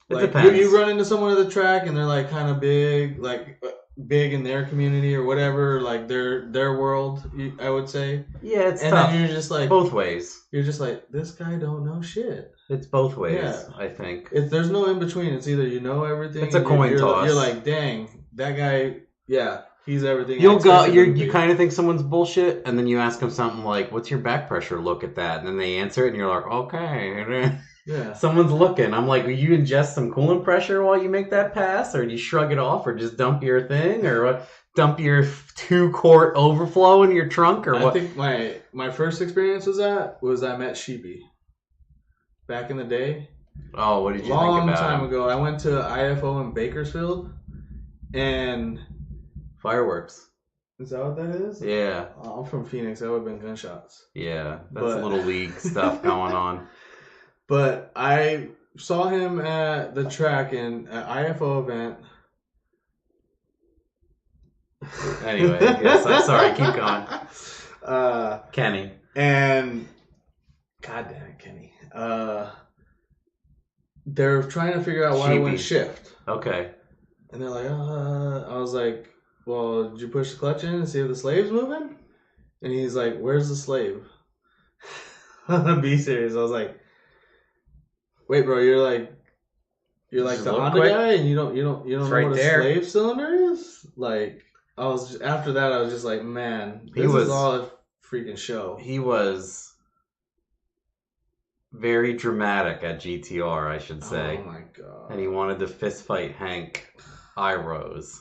Speaker 2: It
Speaker 1: like,
Speaker 2: depends.
Speaker 1: You run into someone at the track and they're like kind of big, like big in their community or whatever, like their world, I would say.
Speaker 2: Yeah, it's
Speaker 1: and
Speaker 2: tough.
Speaker 1: Then you're just like
Speaker 2: both ways.
Speaker 1: You're just like, this guy don't know shit.
Speaker 2: It's both ways, I think.
Speaker 1: There's no in between. It's either you know everything.
Speaker 2: It's a coin toss.
Speaker 1: You're like, dang, that guy. Yeah, he's everything.
Speaker 2: You kind of think someone's bullshit, and then you ask them something like, "What's your back pressure? Look at that," and then they answer it, and you're like, "Okay."
Speaker 1: Yeah.
Speaker 2: Someone's looking. I'm like, will you ingest some coolant pressure while you make that pass, or do you shrug it off, or just dump your thing, or dump your 2-quart overflow in your trunk, or what?
Speaker 1: I think my first experience was I met Sheepy back in the day.
Speaker 2: Oh, what did you think about
Speaker 1: Long time
Speaker 2: him?
Speaker 1: ago. I went to IFO in Bakersfield, and
Speaker 2: Fireworks.
Speaker 1: Is that what that is?
Speaker 2: Yeah.
Speaker 1: Oh, I'm from Phoenix. That would have been gunshots.
Speaker 2: Yeah, that's little league stuff going on.
Speaker 1: But I saw him at the track in an IFO event.
Speaker 2: Anyway, yes, I'm sorry. Keep going. Kenny.
Speaker 1: And God damn it, Kenny. They're trying to figure out why I went shift.
Speaker 2: Okay.
Speaker 1: And they're like, I was like, well, did you push the clutch in and see if the slave's moving? And he's like, where's the slave? Be serious. I was like, wait, bro, you're like the Honda guy, and you don't know
Speaker 2: right
Speaker 1: what a slave cylinder is? Like, after that, I was just like, man, this is all a freaking show.
Speaker 2: He was very dramatic at GTR, I should say.
Speaker 1: Oh my god!
Speaker 2: And he wanted to fist fight Hank Irose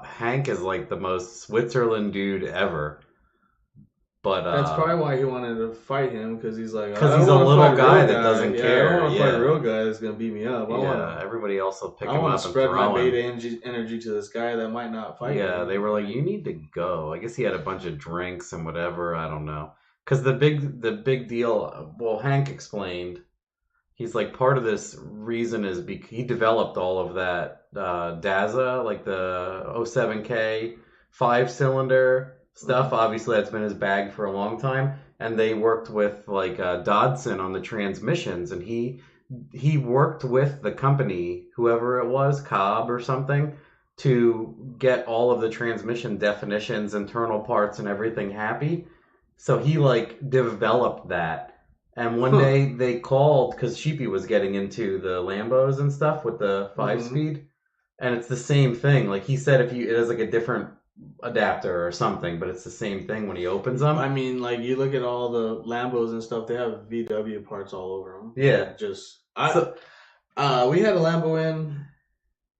Speaker 2: Hank is like the most Switzerland dude ever. But
Speaker 1: that's probably why he wanted to fight him, because he's like,
Speaker 2: because he's a little guy that doesn't care.
Speaker 1: I don't want to fight a real guy that's gonna beat me up.
Speaker 2: Everybody else will pick him up and
Speaker 1: I want to spread my beta energy to this guy that might not fight.
Speaker 2: Yeah, they were like, you need to go. I guess he had a bunch of drinks and whatever. I don't know. Because the big deal. Well, Hank explained. He's like, part of this reason is because he developed all of that Daza, like the 07K 5-cylinder stuff. Obviously, that's been his bag for a long time. And they worked with like Dodson on the transmissions, and he worked with the company, whoever it was, Cobb or something, to get all of the transmission definitions, internal parts, and everything happy. So he like developed that. And one day they called because Sheepy was getting into the Lambos and stuff with the 5-speed. And it's the same thing. Like he said, it has like a different adapter or something, but it's the same thing when he opens them.
Speaker 1: I mean, like you look at all the Lambos and stuff, they have VW parts all over them.
Speaker 2: Yeah.
Speaker 1: We had a Lambo in.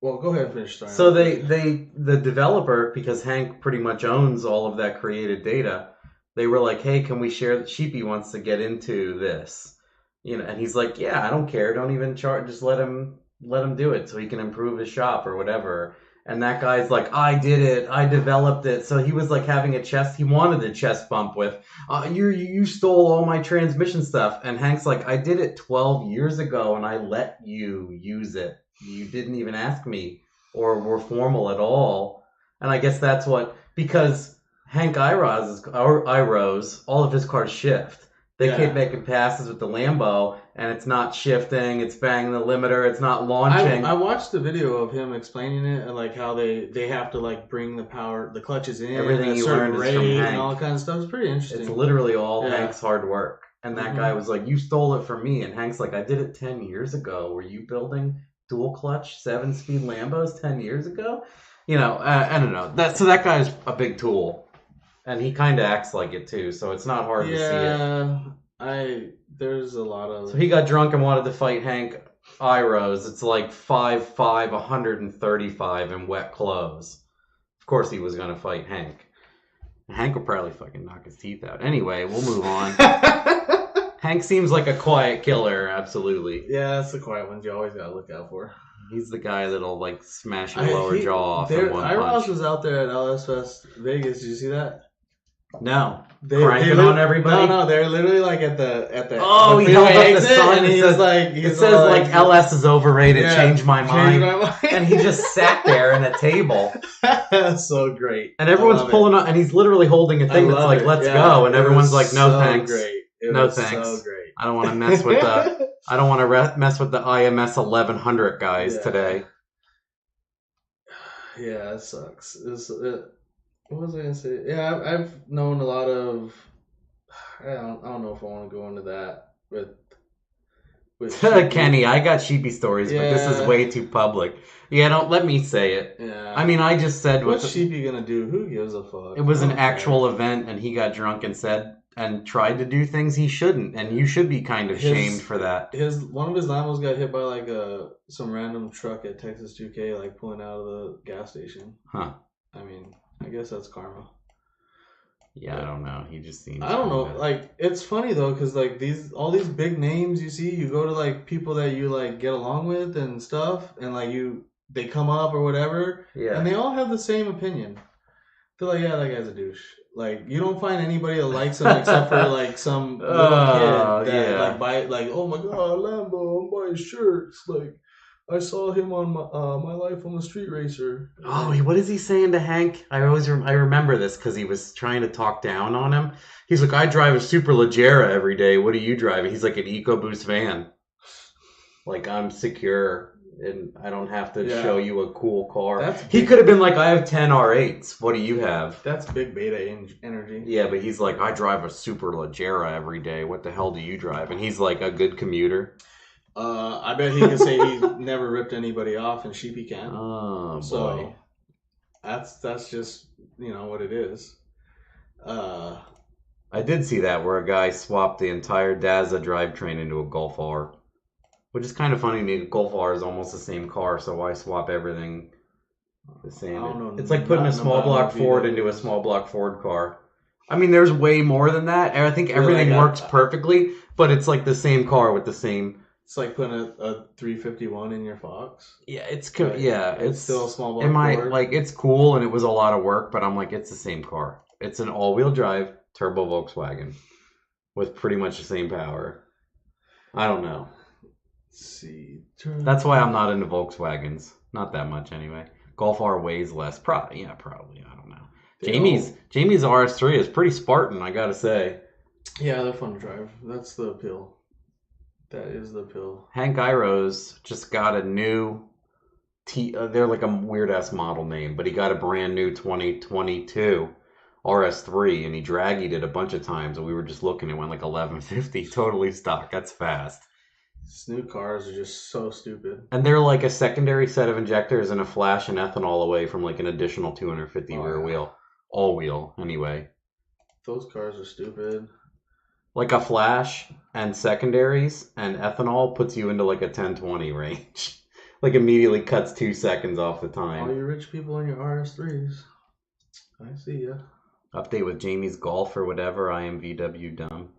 Speaker 1: Well, go ahead and finish. Sorry.
Speaker 2: So the developer, because Hank pretty much owns all of that created data, they were like, hey, can we share that Sheepy wants to get into this? And he's like, yeah, I don't care. Don't even charge. Just let him do it so he can improve his shop or whatever. And that guy's like, I did it. I developed it. So he was like having he wanted a chest bump with, you stole all my transmission stuff. And Hank's like, I did it 12 years ago and I let you use it. You didn't even ask me or were formal at all. And I guess that's because Hank Irose, all of his cars shift. They keep making passes with the Lambo, and it's not shifting. It's banging the limiter. It's not launching.
Speaker 1: I watched the video of him explaining it, and like how they have to like bring the clutches in,
Speaker 2: everything he learned is from Hank,
Speaker 1: and all that kind of stuff. It's pretty interesting.
Speaker 2: It's literally all Hank's hard work. And that guy was like, "You stole it from me," and Hank's like, "I did it 10 years ago. Were you building dual clutch 7-speed Lambos 10 years ago?" I don't know. That guy's a big tool. And he kind of acts like it too, so it's not hard to see it.
Speaker 1: There's a lot of...
Speaker 2: So he got drunk and wanted to fight Hank Irose. It's like 5'5", 135 in wet clothes. Of course he was going to fight Hank. Hank will probably fucking knock his teeth out. Anyway, we'll move on. Hank seems like a quiet killer, absolutely.
Speaker 1: Yeah, that's the quiet ones you always got to look out for.
Speaker 2: He's the guy that'll like smash your lower jaw off in one punch.
Speaker 1: Irose was out there at LS Fest Vegas. Did you see that?
Speaker 2: No. Cranking on everybody?
Speaker 1: No, they're literally like at the
Speaker 2: Oh, he held up the sign and
Speaker 1: it
Speaker 2: says like LS is overrated, change my mind. And he just sat there in a table.
Speaker 1: That's so great.
Speaker 2: And everyone's pulling up, and he's literally holding a thing that's like, let's go. And everyone's like, no thanks. No thanks.
Speaker 1: So great.
Speaker 2: I don't want to mess with mess with the IMS 1100 guys today.
Speaker 1: Yeah, it sucks. What was I gonna say? Yeah, I've known a lot of. I don't know if I want to go into that with
Speaker 2: Kenny. I got sheepy stories, but this is way too public. Yeah, don't let me say it.
Speaker 1: Yeah.
Speaker 2: I mean, I just said
Speaker 1: what's Sheepy gonna do? Who gives a fuck?
Speaker 2: It was an actual event, and he got drunk and tried to do things he shouldn't, and you should be kind of shamed for that.
Speaker 1: One of his Lambos got hit by like some random truck at Texas 2K, like pulling out of the gas station.
Speaker 2: Huh.
Speaker 1: I mean, I guess that's karma.
Speaker 2: Yeah, I don't know. He just seems.
Speaker 1: I don't know. Like, it's funny though, because like all these big names you see, you go to like people that you like get along with and stuff, and like they come up or whatever, and they all have the same opinion. They're like, yeah, that guy's a douche. Like, you don't find anybody that likes him except for like some little kid that like buy like, oh my god, Lambo, I'm buying shirts. Like, I saw him on my Life on the Street Racer.
Speaker 2: Oh, what is he saying to Hank? I remember this because he was trying to talk down on him. He's like, I drive a Super Leggera every day. What do you drive? He's like an EcoBoost van. Like, I'm secure and I don't have to show you a cool car. He could have been like, I have 10 R8s. What do you have?
Speaker 1: That's big beta energy.
Speaker 2: Yeah, but he's like, I drive a Super Leggera every day. What the hell do you drive? And he's like a good commuter.
Speaker 1: I bet he can say he's never ripped anybody off, and Sheepy can.
Speaker 2: Oh, boy.
Speaker 1: So that's just, what it is.
Speaker 2: I did see that where a guy swapped the entire Daza drivetrain into a Golf R, which is kind of funny to me. Golf R is almost the same car, so why swap everything the same? It's like putting a small block Ford into a small block Ford car. I mean, there's way more than that. I think everything works perfectly, but it's like the same car with the same...
Speaker 1: It's like putting a 351 in your Fox.
Speaker 2: Yeah, it's
Speaker 1: still a small block Ford.
Speaker 2: Like, it's cool and it was a lot of work, but I'm like, it's the same car. It's an all-wheel drive turbo Volkswagen with pretty much the same power. I don't know.
Speaker 1: Let's see.
Speaker 2: That's why I'm not into Volkswagens. Not that much anyway. Golf R weighs less. Probably. I don't know. Jamie's RS3 is pretty Spartan, I gotta say.
Speaker 1: Yeah, they're fun to drive. That's the appeal. That is the pill.
Speaker 2: Hank Iros just got a new they're like a weird ass model name, but he got a brand new 2022 RS3 and he draggied it a bunch of times and we were just looking, it went like 1150, totally stock. That's fast.
Speaker 1: These new cars are just so stupid.
Speaker 2: And they're like a secondary set of injectors and a flash and ethanol away from like an additional 250 rear wheel. All wheel, anyway.
Speaker 1: Those cars are stupid.
Speaker 2: Like a flash and secondaries and ethanol puts you into like a 1020 range. Like immediately cuts 2 seconds off the time.
Speaker 1: All you rich people in your RS3s. I see ya.
Speaker 2: Update with Jamie's Golf or whatever. I am VW dumb.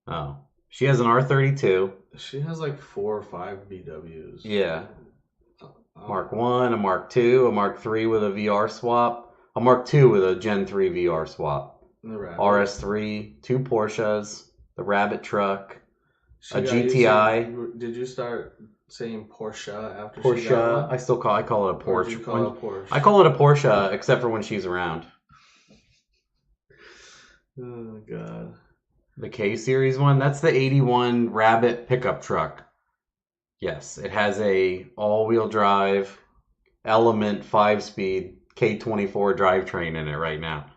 Speaker 2: Oh. She has an R32.
Speaker 1: She has like 4 or 5 VWs.
Speaker 2: Yeah. Mark 1, a Mark 2, a Mark 3 with a VR swap, a Mark 2 with a Gen 3 VR swap. RS3, 2 Porsches, the Rabbit truck, a GTI.
Speaker 1: Did you start saying Porsche after
Speaker 2: Porsche?
Speaker 1: She got one?
Speaker 2: I call it a Porsche.
Speaker 1: You call it a Porsche.
Speaker 2: I call it a Porsche, except for when she's around.
Speaker 1: Oh God.
Speaker 2: The K series one. That's the 81 Rabbit pickup truck. Yes, it has a all-wheel drive Element 5-speed K24 drivetrain in it right now.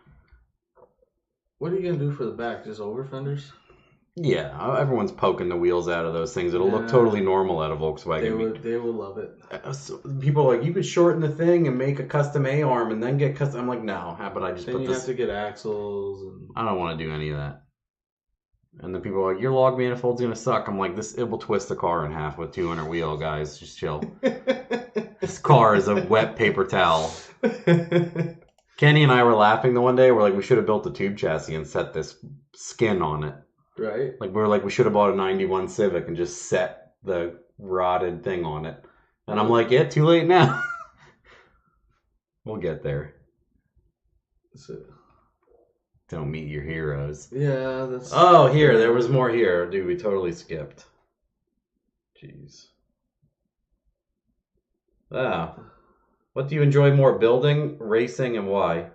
Speaker 1: What are you going to do for the back? Just over fenders?
Speaker 2: Yeah, everyone's poking the wheels out of those things. It'll look totally normal out of Volkswagen.
Speaker 1: They will love it.
Speaker 2: People are like, you could shorten the thing and make a custom A-arm and then get custom. I'm like, no, how about I just
Speaker 1: put this? Then you have to get axles. And...
Speaker 2: I don't want to do any of that. And then people are like, your log manifold's going to suck. I'm like, it will twist the car in half with 200 wheel, guys. Just chill. This car is a wet paper towel. Kenny and I were laughing the one day. We're like, we should have built a tube chassis and set this skin on it.
Speaker 1: Right.
Speaker 2: Like, we were like, we should have bought a 91 Civic and just set the rotted thing on it. And I'm like, yeah, too late now. We'll get there. Don't meet your heroes.
Speaker 1: Yeah, that's...
Speaker 2: Oh, here. There was more here. Dude, we totally skipped. Jeez. Ah. What do you enjoy more, building, racing, and why?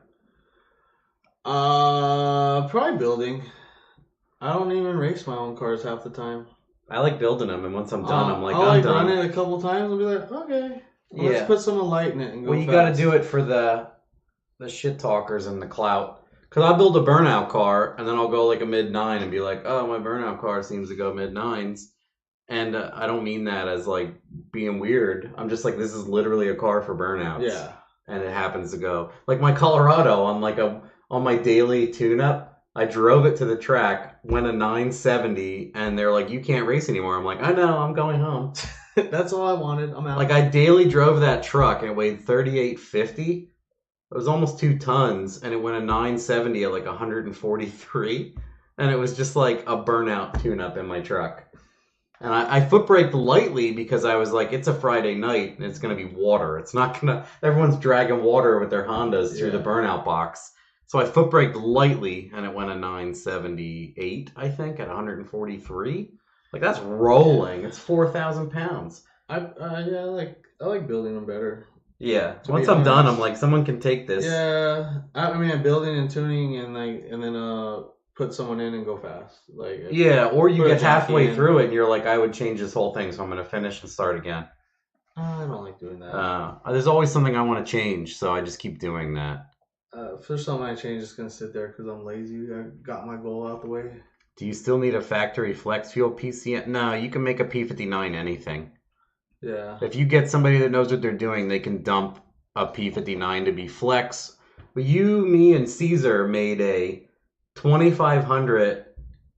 Speaker 1: Probably building. I don't even race my own cars half the time.
Speaker 2: I like building them, and once I'm done, I'm like,
Speaker 1: I'll run it a couple times and be like, okay, let's put some light in it and go
Speaker 2: Well, you got to do it for the shit talkers and the clout. Because I'll build a Burnout car, and then I'll go like a mid-9 and be like, oh, my Burnout car seems to go mid-9s. And I don't mean that as like being weird. I'm just like, this is literally a car for burnouts.
Speaker 1: Yeah.
Speaker 2: And it happens to go. Like my Colorado on my daily tune-up, I drove it to the track, went a 970, and they're like, you can't race anymore. I'm like, I know, I'm going home.
Speaker 1: That's all I wanted. I'm out.
Speaker 2: Like I daily drove that truck and it weighed 3850. It was almost 2 tons, and it went a 970 at like 143. And it was just like a burnout tune-up in my truck. And I foot braked lightly because I was like, it's a Friday night and it's going to be water. It's not going to... Everyone's dragging water with their Hondas through the burnout box. So I foot braked lightly and it went a 978, I think, at 143. Like, that's rolling. It's 4,000 pounds.
Speaker 1: I like building them better.
Speaker 2: Yeah.
Speaker 1: To
Speaker 2: Once
Speaker 1: be
Speaker 2: I'm done, I'm
Speaker 1: honest.
Speaker 2: like, someone can take this.
Speaker 1: Yeah, I mean, I'm building and tuning and then put someone in and go fast. Like
Speaker 2: Yeah, or you
Speaker 1: put a
Speaker 2: get halfway
Speaker 1: jockey in.
Speaker 2: through it and you're like, I would change this whole thing, so I'm going to finish and start again.
Speaker 1: I don't like doing that.
Speaker 2: There's always something I want to change, so I just keep doing that.
Speaker 1: If there's something I change, it's gonna sit there because I'm lazy. I got my goal out the way.
Speaker 2: Do you still need a factory flex fuel PCM? No, you can make a P59 anything.
Speaker 1: Yeah.
Speaker 2: If you get somebody that knows what they're doing, they can dump a P59 to be flex. But you, me, and Caesar made a 2500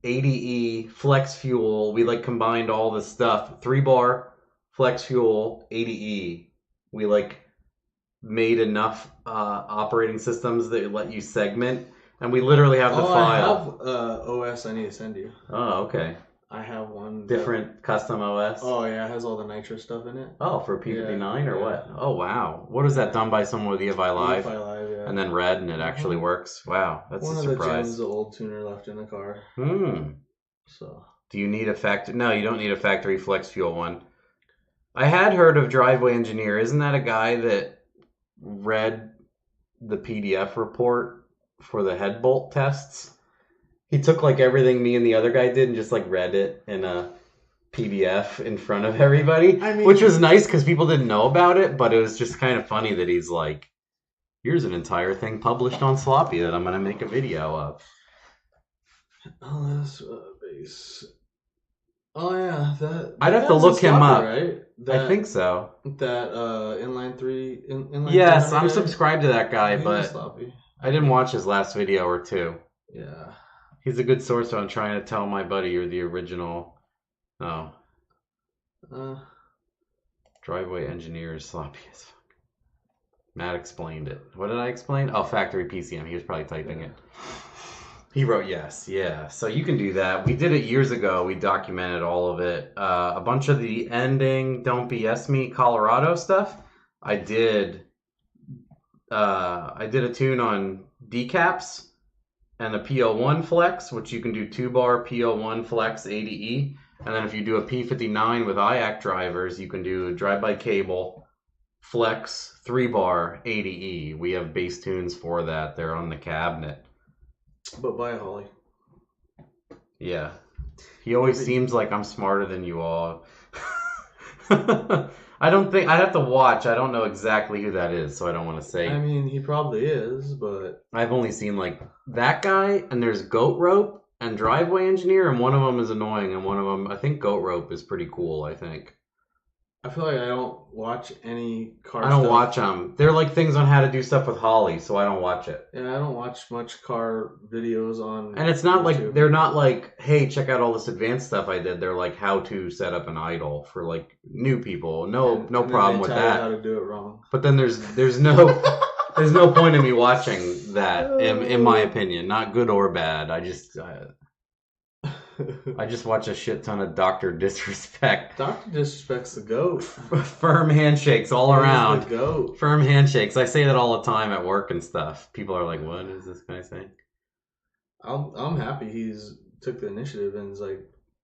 Speaker 2: 80E flex fuel. We like combined all the stuff. 3-bar flex fuel 80E. We like made enough operating systems that let you segment, and we literally have the file.
Speaker 1: I have OS I need to send you.
Speaker 2: Oh, okay.
Speaker 1: I have one.
Speaker 2: Different custom OS?
Speaker 1: Oh, yeah, it has all the nitro stuff in it.
Speaker 2: Oh, for P59 or what? Oh, wow. What is that done by someone with EFI Live?
Speaker 1: EFI Live, yeah.
Speaker 2: And then read and it actually works? Wow, that's
Speaker 1: one
Speaker 2: a
Speaker 1: of
Speaker 2: surprise.
Speaker 1: the gems the old tuner left in the car. So.
Speaker 2: Do you need a factory? No, you don't need a factory flex fuel one. I had heard of Driveway Engineer. Isn't that a guy that read the PDF report for the head bolt tests? He took like everything me and the other guy did and just like read it in a PDF in front of everybody, which was nice because people didn't know about it, but it was just kind of funny that he's like, here's an entire thing published on Sloppy that I'm going to make a video of.
Speaker 1: LS base. Oh yeah,
Speaker 2: I'd have to look him up.
Speaker 1: Right?
Speaker 2: I think so.
Speaker 1: That inline 3 inline.
Speaker 2: Yes, I'm subscribed to that guy, but
Speaker 1: sloppy.
Speaker 2: I didn't watch his last video or two.
Speaker 1: Yeah.
Speaker 2: He's a good source, so I'm trying to tell my buddy you're the original. Oh. Driveway Engineer is sloppy as fuck. Matt explained it. What did I explain? Oh, factory PCM. He was probably typing it. He wrote yes. Yeah. So you can do that. We did it years ago. We documented all of it. A bunch of the ending Don't BS Me Colorado stuff. I did a tune on decaps and the PO1 flex, which you can do 2-bar PO1 flex 80E. And then if you do a P59 with IAC drivers, you can do a drive-by cable flex 3-bar 80E. We have bass tunes for that. They're on the cabinet.
Speaker 1: But buy a Holly.
Speaker 2: Yeah. He always seems like I'm smarter than you all. I don't think, I'd have to watch. I don't know exactly who that is, so I don't want to say.
Speaker 1: I mean, he probably is, but
Speaker 2: I've only seen like that guy, and there's Goat Rope and Driveway Engineer, and one of them is annoying, and one of them, I think Goat Rope is pretty cool, I think.
Speaker 1: I feel like I don't watch any car stuff.
Speaker 2: I don't watch them. They're like things on how to do stuff with Holly, so I don't watch it.
Speaker 1: Yeah, I don't watch much car videos on
Speaker 2: And it's not
Speaker 1: YouTube.
Speaker 2: like, they're not like, hey, check out all this advanced stuff I did. They're like how to set up an idle for like new people. No problem with that.
Speaker 1: How to do it wrong.
Speaker 2: But then there's no there's no point in me watching that in my opinion, not good or bad. I just watch a shit ton of Dr. Disrespect.
Speaker 1: Dr. Disrespect's the GOAT.
Speaker 2: Firm handshakes all around.
Speaker 1: The GOAT.
Speaker 2: Firm handshakes. I say that all the time at work and stuff. People are like, what is this guy saying?
Speaker 1: I'm happy he's took the initiative and is like,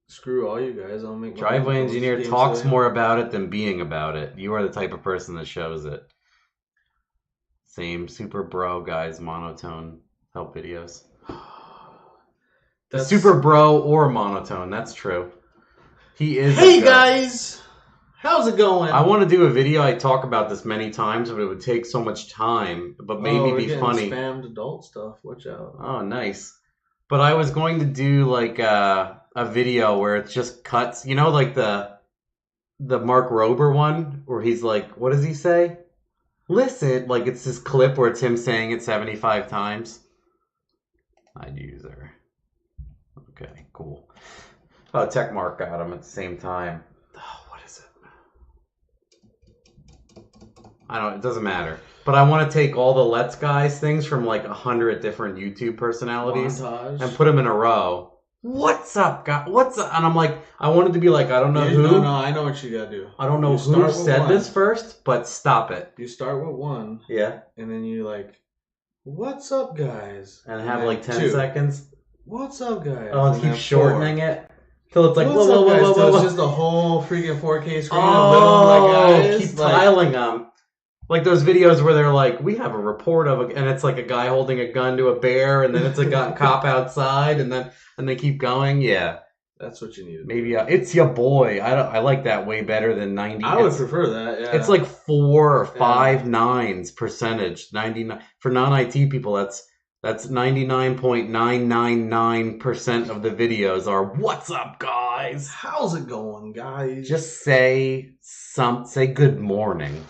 Speaker 1: screw all you guys. I'll make my
Speaker 2: Driveway Engineer talks more about it than being about it. You are the type of person that shows it. Same super bro guys, monotone help videos. That's super bro or monotone. That's true. He is.
Speaker 1: Hey guys, how's it going?
Speaker 2: I want to do a video. I talk about this many times, but it would take so much time. But maybe be funny.
Speaker 1: Spammed adult stuff. Watch out.
Speaker 2: Oh, nice. But I was going to do like a video where it's just cuts. You know, like the Mark Rober one where he's like, what does he say? Listen, like it's this clip where it's him saying it 75 times. I'd user. Okay, cool. Oh, Techmark got him at the same time. Oh, what is it? I don't. It doesn't matter. But I want to take all the Let's Guys things from like 100 different YouTube personalities and put them in a row. What's up, guys? What's up? And I'm like, I wanted to be like, I don't know who.
Speaker 1: No, I know what you gotta do.
Speaker 2: I don't know who said this first, but stop it.
Speaker 1: You start with one.
Speaker 2: Yeah.
Speaker 1: And then you like, what's up, guys?
Speaker 2: And have like 10 seconds.
Speaker 1: What's up, guys?
Speaker 2: Oh, and keep shortening it. Till it's like,
Speaker 1: What's
Speaker 2: whoa,
Speaker 1: up,
Speaker 2: whoa,
Speaker 1: guys?
Speaker 2: whoa,
Speaker 1: Till
Speaker 2: whoa,
Speaker 1: it's
Speaker 2: whoa.
Speaker 1: just a whole freaking 4K screen
Speaker 2: Oh,
Speaker 1: of little,
Speaker 2: keep tiling them. Like those videos where they're like, we have a report of and it's like a guy holding a gun to a bear, and then it's a cop outside, and they keep going. Yeah,
Speaker 1: That's what you need.
Speaker 2: maybe it's your boy. I like that way better than 90.
Speaker 1: I would prefer that. Yeah,
Speaker 2: It's like 4 or 5 nines percentage. 99 for non-IT people. That's 99.999% of the videos are what's up, guys.
Speaker 1: How's it going, guys?
Speaker 2: Just say good morning.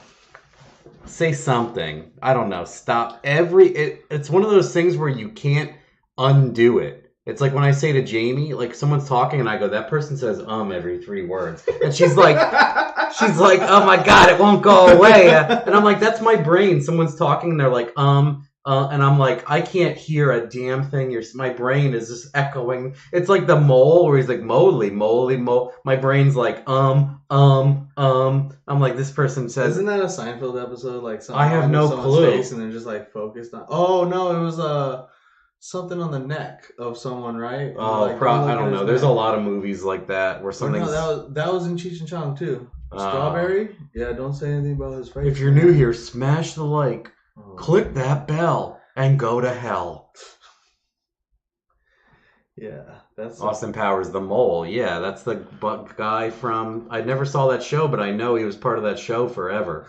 Speaker 2: Say something. I don't know. Stop it's one of those things where you can't undo it. It's like when I say to Jamie, like someone's talking and I go, that person says every 3 words. And she's like, oh my God, it won't go away. And I'm like, that's my brain. Someone's talking and they're like, and I'm like, I can't hear a damn thing. My brain is just echoing. It's like the mole where he's like, moly. My brain's like, I'm like, this person says.
Speaker 1: Isn't that a Seinfeld episode? Like,
Speaker 2: I have no clue.
Speaker 1: Face and they're just like focused on. Oh no, it was something on the neck of someone, right?
Speaker 2: Oh,
Speaker 1: like,
Speaker 2: I don't know. There's a lot of movies like that where something.
Speaker 1: No, that was in Cheech and Chong too. Strawberry. Yeah, don't say anything about his face.
Speaker 2: If you're new here, smash the like. Click that bell and go to hell.
Speaker 1: Yeah, that's
Speaker 2: Austin Powers, the mole. Yeah, that's the guy from. I never saw that show, but I know he was part of that show forever.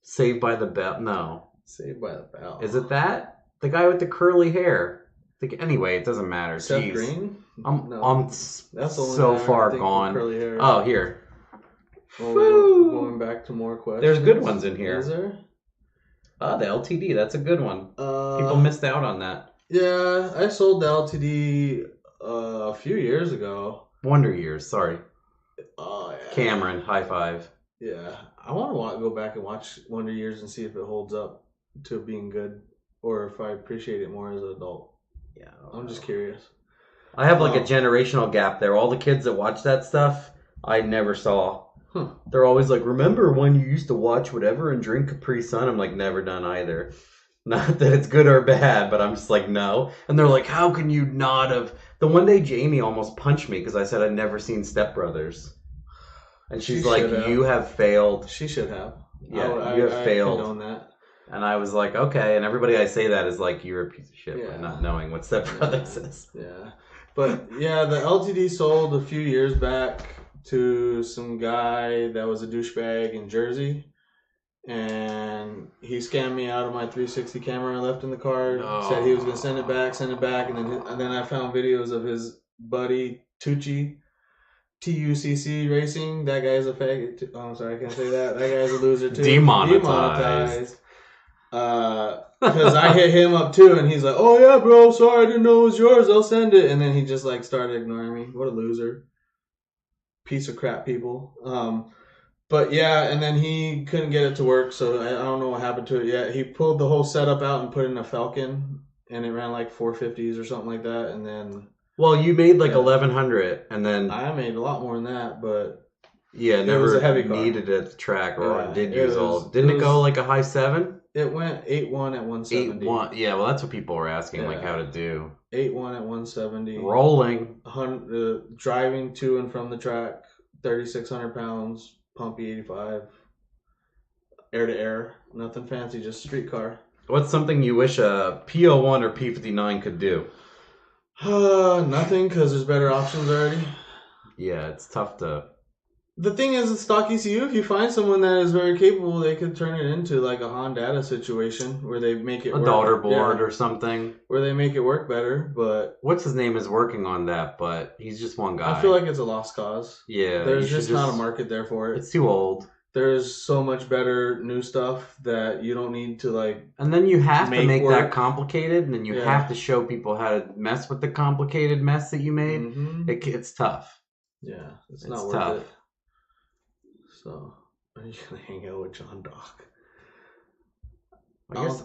Speaker 2: Saved by the Bell. No,
Speaker 1: Saved by the Bell.
Speaker 2: Is it that? The guy with the curly hair. Anyway, it doesn't matter.
Speaker 1: Seth
Speaker 2: Jeez.
Speaker 1: Green.
Speaker 2: I'm
Speaker 1: that's
Speaker 2: so far gone.
Speaker 1: Curly hair.
Speaker 2: Oh, here.
Speaker 1: Going back to more questions.
Speaker 2: There's good ones in here.
Speaker 1: Is there?
Speaker 2: The LTD, that's a good one. People missed out on that.
Speaker 1: Yeah, I sold the LTD a few years ago.
Speaker 2: Wonder Years, sorry.
Speaker 1: Oh, yeah.
Speaker 2: Cameron, high five.
Speaker 1: Yeah, I want to go back and watch Wonder Years and see if it holds up to being good or if I appreciate it more as an adult.
Speaker 2: Yeah,
Speaker 1: I'm just curious.
Speaker 2: I have like a generational gap there. All the kids that watch that stuff, I never saw. They're always like, remember when you used to watch whatever and drink Capri Sun? I'm like, never done either. Not that it's good or bad, but I'm just like, no. And they're like, how can you not have? The one day Jamie almost punched me because I said I'd never seen Step Brothers. And she's like, you have failed.
Speaker 1: She should have.
Speaker 2: Yeah, you have failed.
Speaker 1: I condone that.
Speaker 2: And I was like, okay. And everybody I say that is like, you're a piece of shit by not knowing what Step Brothers is.
Speaker 1: Yeah. But yeah, the LTD sold a few years back to some guy that was a douchebag in Jersey. And he scammed me out of my 360 camera I left in the car. Said he was going to send it back. And then I found videos of his buddy, Tucci, TUCC Racing. That guy's a faggot. Oh, I'm sorry, I can't say that. That guy's a loser too.
Speaker 2: Demonetized.
Speaker 1: Because I hit him up too, and he's like, "Oh yeah, bro, sorry, I didn't know it was yours. I'll send it." And then he just like started ignoring me. What a loser, piece of crap, people. But yeah, and then he couldn't get it to work, so I don't know what happened to it yet. He pulled the whole setup out and put it in a Falcon, and it ran like 450s or something like that. And then,
Speaker 2: well, you made like 1100, and then
Speaker 1: I made a lot more than that, but
Speaker 2: yeah,
Speaker 1: it
Speaker 2: never
Speaker 1: was a heavy car.
Speaker 2: Needed it at the track or did
Speaker 1: it
Speaker 2: use
Speaker 1: was,
Speaker 2: all. Didn't it go like a high 7?
Speaker 1: It went 8.1 at 170.
Speaker 2: 8.1. Yeah, well, that's what people were asking, like how to do.
Speaker 1: 8.1 at 170.
Speaker 2: Rolling.
Speaker 1: Driving to and from the track, 3,600 pounds, pumpy 85. Air to air. Nothing fancy, just street car.
Speaker 2: What's something you wish a P01 or P59 could do?
Speaker 1: Nothing, because there's better options already.
Speaker 2: Yeah, it's tough to...
Speaker 1: The thing is, with stock ECU, if you find someone that is very capable, they could turn it into like a Honda situation where they make it
Speaker 2: a
Speaker 1: work.
Speaker 2: daughter board or something.
Speaker 1: Where they make it work better, but...
Speaker 2: What's his name is working on that, but he's just one guy.
Speaker 1: I feel like it's a lost cause.
Speaker 2: Yeah.
Speaker 1: There's just not a market there for it.
Speaker 2: It's too old.
Speaker 1: There's so much better new stuff that you don't need to like...
Speaker 2: And then you have to make that complicated, and then you have to show people how to mess with the complicated mess that you made. Mm-hmm. It's tough.
Speaker 1: Yeah, it's not worth it. So, are you gonna hang out with John Dock?
Speaker 2: I guess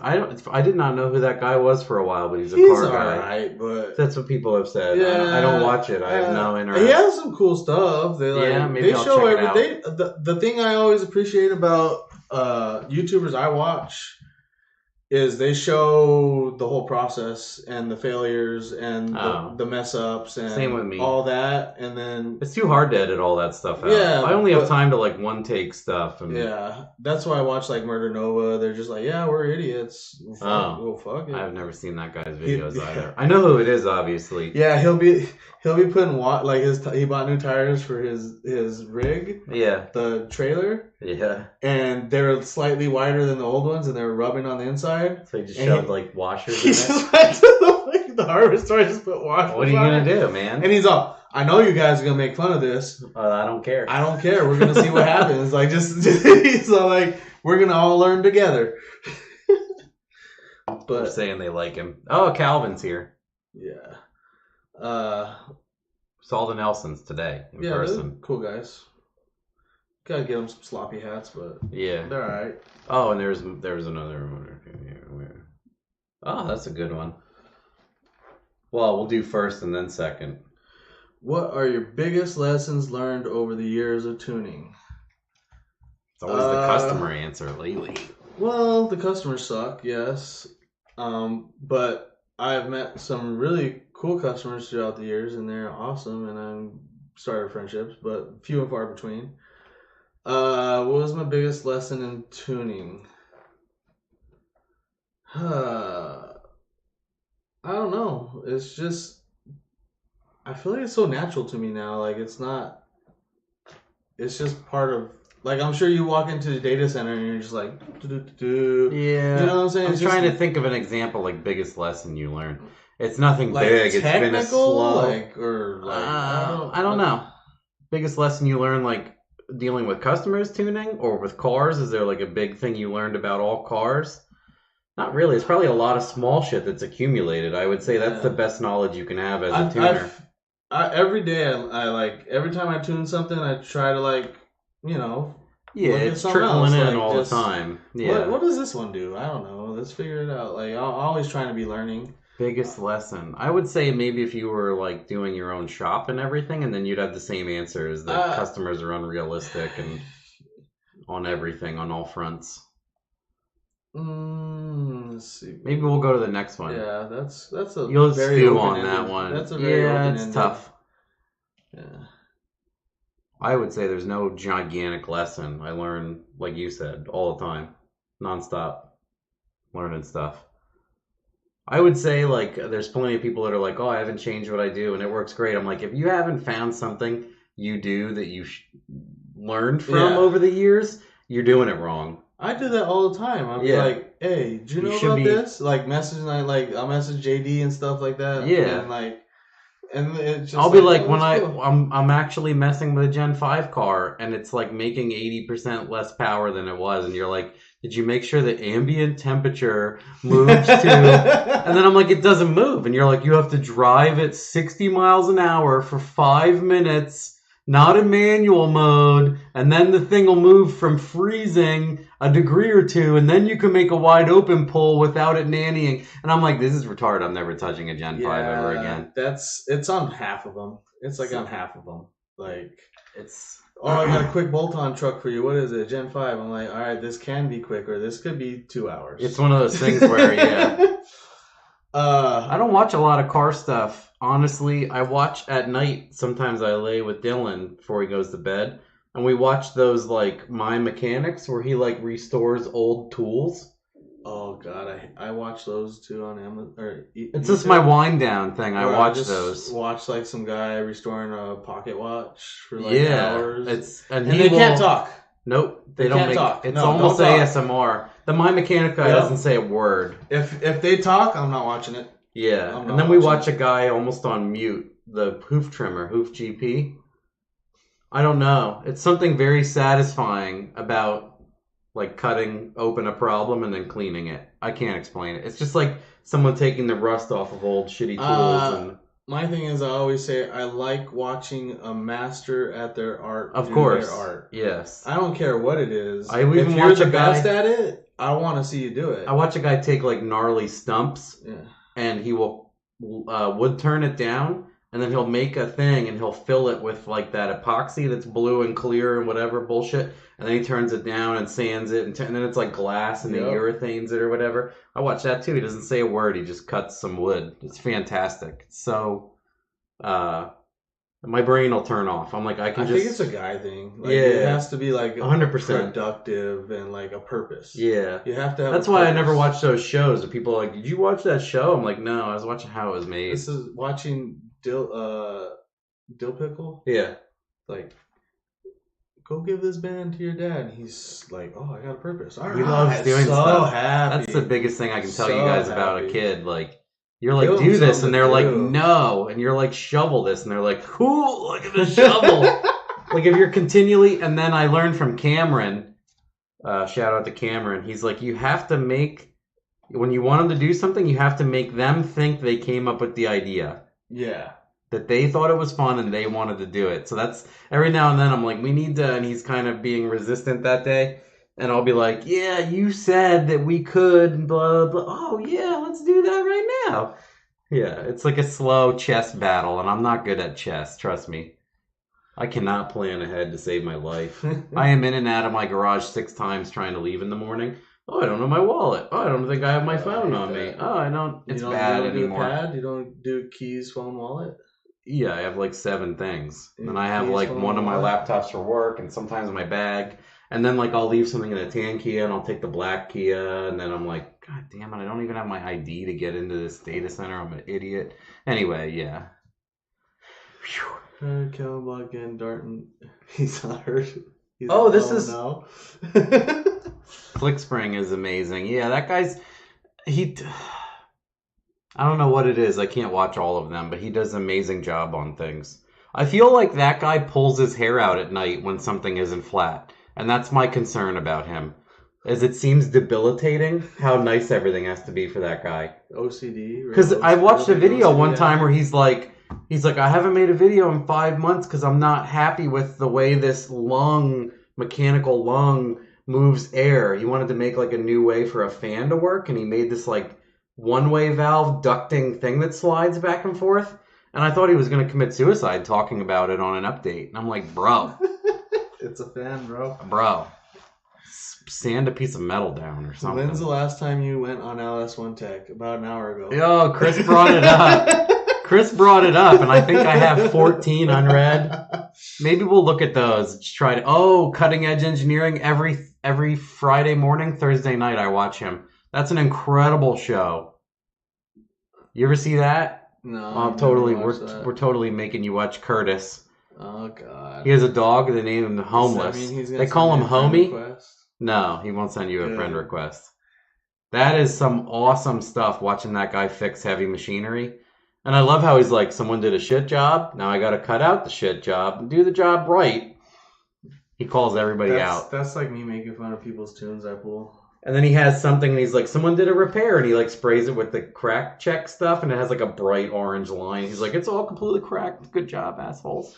Speaker 2: I did not know who that guy was for a while, but he's a car guy.
Speaker 1: Alright, but
Speaker 2: that's what people have said.
Speaker 1: Yeah,
Speaker 2: I don't watch it. I have no interest.
Speaker 1: He has some cool stuff.
Speaker 2: Maybe I'll check it out.
Speaker 1: The thing I always appreciate about YouTubers I watch is they show the whole process and the failures and the mess ups and
Speaker 2: same with me.
Speaker 1: All that, and then
Speaker 2: it's too hard to edit all that stuff out.
Speaker 1: Yeah,
Speaker 2: I only have time to like one take stuff. And...
Speaker 1: Yeah, that's why I watch like Murder Nova. They're just like, yeah, we're idiots. Fuck it.
Speaker 2: I've never seen that guy's videos either. I know who it is, obviously.
Speaker 1: Yeah, he'll be putting like he bought new tires for his rig.
Speaker 2: Yeah,
Speaker 1: the trailer.
Speaker 2: Yeah,
Speaker 1: and they're slightly wider than the old ones, and they're rubbing on the inside.
Speaker 2: So he just shoved like washers.
Speaker 1: He just went to the hardware store, just put washers.
Speaker 2: What are you gonna do, man?
Speaker 1: And he's all, I know you guys are gonna make fun of this.
Speaker 2: I don't care.
Speaker 1: I don't care. We're gonna see what happens. Like he's all like, we're gonna all learn together.
Speaker 2: But they're saying they like him. Oh, Calvin's here.
Speaker 1: Yeah.
Speaker 2: Saw the Nelsons today in person.
Speaker 1: Cool guys. Gotta get them some sloppy hats, but
Speaker 2: yeah,
Speaker 1: they're all right.
Speaker 2: Oh, and there was another one. Oh, that's a good one. Well, we'll do first and then second.
Speaker 1: What are your biggest lessons learned over the years of tuning?
Speaker 2: It's always the customer answer lately.
Speaker 1: Well, the customers suck, yes. But I've met some really cool customers throughout the years, and they're awesome, and I've started friendships, but few and far between. What was my biggest lesson in tuning? I don't know. It's just, I feel like it's so natural to me now. Like it's just part of, like I'm sure you walk into the data center and you're just like,
Speaker 2: yeah.
Speaker 1: You know what I'm saying?
Speaker 2: I'm trying to think of an example, like biggest lesson you learned. It's nothing like big. It's been a slow. I don't know. Biggest lesson you learned, like dealing with customers tuning or with cars? Is there like a big thing you learned about all cars? Not really. It's probably a lot of small shit that's accumulated. I would say that's the best knowledge you can have as a tuner.
Speaker 1: Every day, I like, every time I tune something, I try to like, you know.
Speaker 2: Yeah, it's trickling in all the time. Yeah.
Speaker 1: What does this one do? I don't know. Let's figure it out. Like, I'm always trying to be learning.
Speaker 2: Biggest lesson. I would say maybe if you were like doing your own shop and everything, and then you'd have the same answers that customers are unrealistic and on everything, on all fronts.
Speaker 1: Let's see.
Speaker 2: Maybe we'll go to the next one.
Speaker 1: Yeah, that's a
Speaker 2: you'll
Speaker 1: very
Speaker 2: stew on that one.
Speaker 1: That's a very
Speaker 2: it's tough.
Speaker 1: Yeah.
Speaker 2: I would say there's no gigantic lesson. I learn, like you said, all the time, nonstop, learning stuff. I would say, like, there's plenty of people that are like, oh, I haven't changed what I do, and it works great. I'm like, if you haven't found something you do that you learned from over the years, you're doing it wrong.
Speaker 1: I do that all the time. I'm like, hey, do you know about this? Like, I'll message JD and stuff like that.
Speaker 2: Yeah.
Speaker 1: And, like, and it's just
Speaker 2: I'll be like, when I'm actually messing with a Gen 5 car, and it's, like, making 80% less power than it was, and you're like, did you make sure the ambient temperature moves to... And then I'm like, it doesn't move. And you're like, you have to drive at 60 miles an hour for 5 minutes, not in manual mode, and then the thing will move from freezing a degree or two, and then you can make a wide open pull without it nannying. And I'm like, this is retarded. I'm never touching a Gen 5 ever again.
Speaker 1: It's on half of them. It's like on half of them. Like,
Speaker 2: it's...
Speaker 1: Oh, I got a quick bolt-on truck for you. What is it? Gen 5. I'm like, all right, this can be quick, or this could be 2 hours.
Speaker 2: It's one of those things where, I don't watch a lot of car stuff. Honestly, I watch at night. Sometimes I lay with Dylan before he goes to bed, and we watch those, like, My Mechanics, where he, like, restores old tools.
Speaker 1: Oh, God, I watch those, too, on Amazon.
Speaker 2: It's just my wind-down thing. I watch those.
Speaker 1: Watch, like, some guy restoring a pocket watch for, like, hours.
Speaker 2: And
Speaker 1: they can't talk.
Speaker 2: Nope. They don't
Speaker 1: talk.
Speaker 2: It's almost ASMR. The My Mechanic guy doesn't say a word.
Speaker 1: If they talk, I'm not watching it.
Speaker 2: Yeah. And then we watch a guy almost on mute, the hoof trimmer, Hoof GP. I don't know. It's something very satisfying about, like, cutting open a problem and then cleaning it. I can't explain it. It's just like someone taking the rust off of old shitty tools.
Speaker 1: My thing is, I always say I like watching a master at their art.
Speaker 2: Of course.
Speaker 1: Their art.
Speaker 2: Yes.
Speaker 1: I don't care what it is.
Speaker 2: If
Speaker 1: you're the best at it, I want to see you do it.
Speaker 2: I watch a guy take, like, gnarly stumps, and he will wood turn it down, and then he'll make a thing and he'll fill it with like that epoxy that's blue and clear and whatever bullshit, and then he turns it down and sands it, and then it's like glass and he urethanes it or whatever. I watch that too. He doesn't say a word. He just cuts some wood. It's fantastic. So, my brain will turn off. I'm like, I think
Speaker 1: it's a guy thing. Like, it has to be like
Speaker 2: 100%
Speaker 1: productive and like a purpose.
Speaker 2: Yeah,
Speaker 1: you have to have.
Speaker 2: That's why I never watch those shows. And people are like, "Did you watch that show?" I'm like, "No, I was watching how it was made."
Speaker 1: This is watching Dill Pickle.
Speaker 2: Yeah,
Speaker 1: like, go give this band to your dad. And he's like, "Oh, I got a purpose." All right.
Speaker 2: He loves doing
Speaker 1: so
Speaker 2: stuff.
Speaker 1: Happy.
Speaker 2: That's the biggest thing I can tell you guys about a kid. Like. You're like,
Speaker 1: Give
Speaker 2: do
Speaker 1: them
Speaker 2: this, and they're like,
Speaker 1: do.
Speaker 2: no. And you're like, shovel this, and they're like, cool, look at the shovel. Like, if you're continually, and then I learned from Cameron, shout out to Cameron, he's like, you have to make, when you want them to do something, you have to make them think they came up with the idea.
Speaker 1: Yeah.
Speaker 2: That they thought it was fun and they wanted to do it. So that's, every now and then I'm like, we need to, and he's kind of being resistant that day. And I'll be like, yeah, you said that we could, blah, blah. Oh, yeah, let's do that right now. Yeah, it's like a slow chess battle, and I'm not good at chess, trust me. I cannot plan ahead to save my life. I am in and out of my garage 6 times trying to leave in the morning. Oh, I don't know my wallet. Oh, I don't think I have my phone on me. Oh, I don't. It's bad anymore.
Speaker 1: You don't do keys, phone, wallet?
Speaker 2: Yeah, I have like 7 things. And I have like one of my laptops for work, and sometimes my bag. And then, like, I'll leave something in a tan Kia, and I'll take the black Kia, and then I'm like, God damn it, I don't even have my ID to get into this data center. I'm an idiot. Anyway, yeah.
Speaker 1: Kevin Block and Darton, he's not hurt.
Speaker 2: No. Flickspring is amazing. Yeah, that guy's, I don't know what it is. I can't watch all of them, but he does an amazing job on things. I feel like that guy pulls his hair out at night when something isn't flat. And that's my concern about him, as it seems debilitating how nice everything has to be for that guy.
Speaker 1: OCD?
Speaker 2: Because I watched a video one time where he's like, I haven't made a video in 5 months because I'm not happy with the way this mechanical lung moves air. He wanted to make like a new way for a fan to work, and he made this like one-way valve ducting thing that slides back and forth. And I thought he was going to commit suicide talking about it on an update. And I'm like, bro.
Speaker 1: It's a fan, bro.
Speaker 2: Bro. Sand a piece of metal down or something.
Speaker 1: When's the last time you went on LS1 Tech? About an hour ago.
Speaker 2: Yo, Chris brought it up. And I think I have 14 unread. Maybe we'll look at those. Just try to. Cutting Edge Engineering every Friday morning, Thursday night. I watch him. That's an incredible show. You ever see that?
Speaker 1: No.
Speaker 2: We're totally making you watch Curtis.
Speaker 1: Oh God.
Speaker 2: He has a dog. They name him Homeless. They call him Homie. No, he won't send you a friend request. That is some awesome stuff. Watching that guy fix heavy machinery. And I love how he's like, someone did a shit job. Now I got to cut out the shit job and do the job right. He calls everybody out.
Speaker 1: That's like me making fun of people's tunes I pull.
Speaker 2: And then he has something, and he's like, someone did a repair, and he like sprays it with the crack check stuff, and it has like a bright orange line. He's like, it's all completely cracked. Good job, assholes.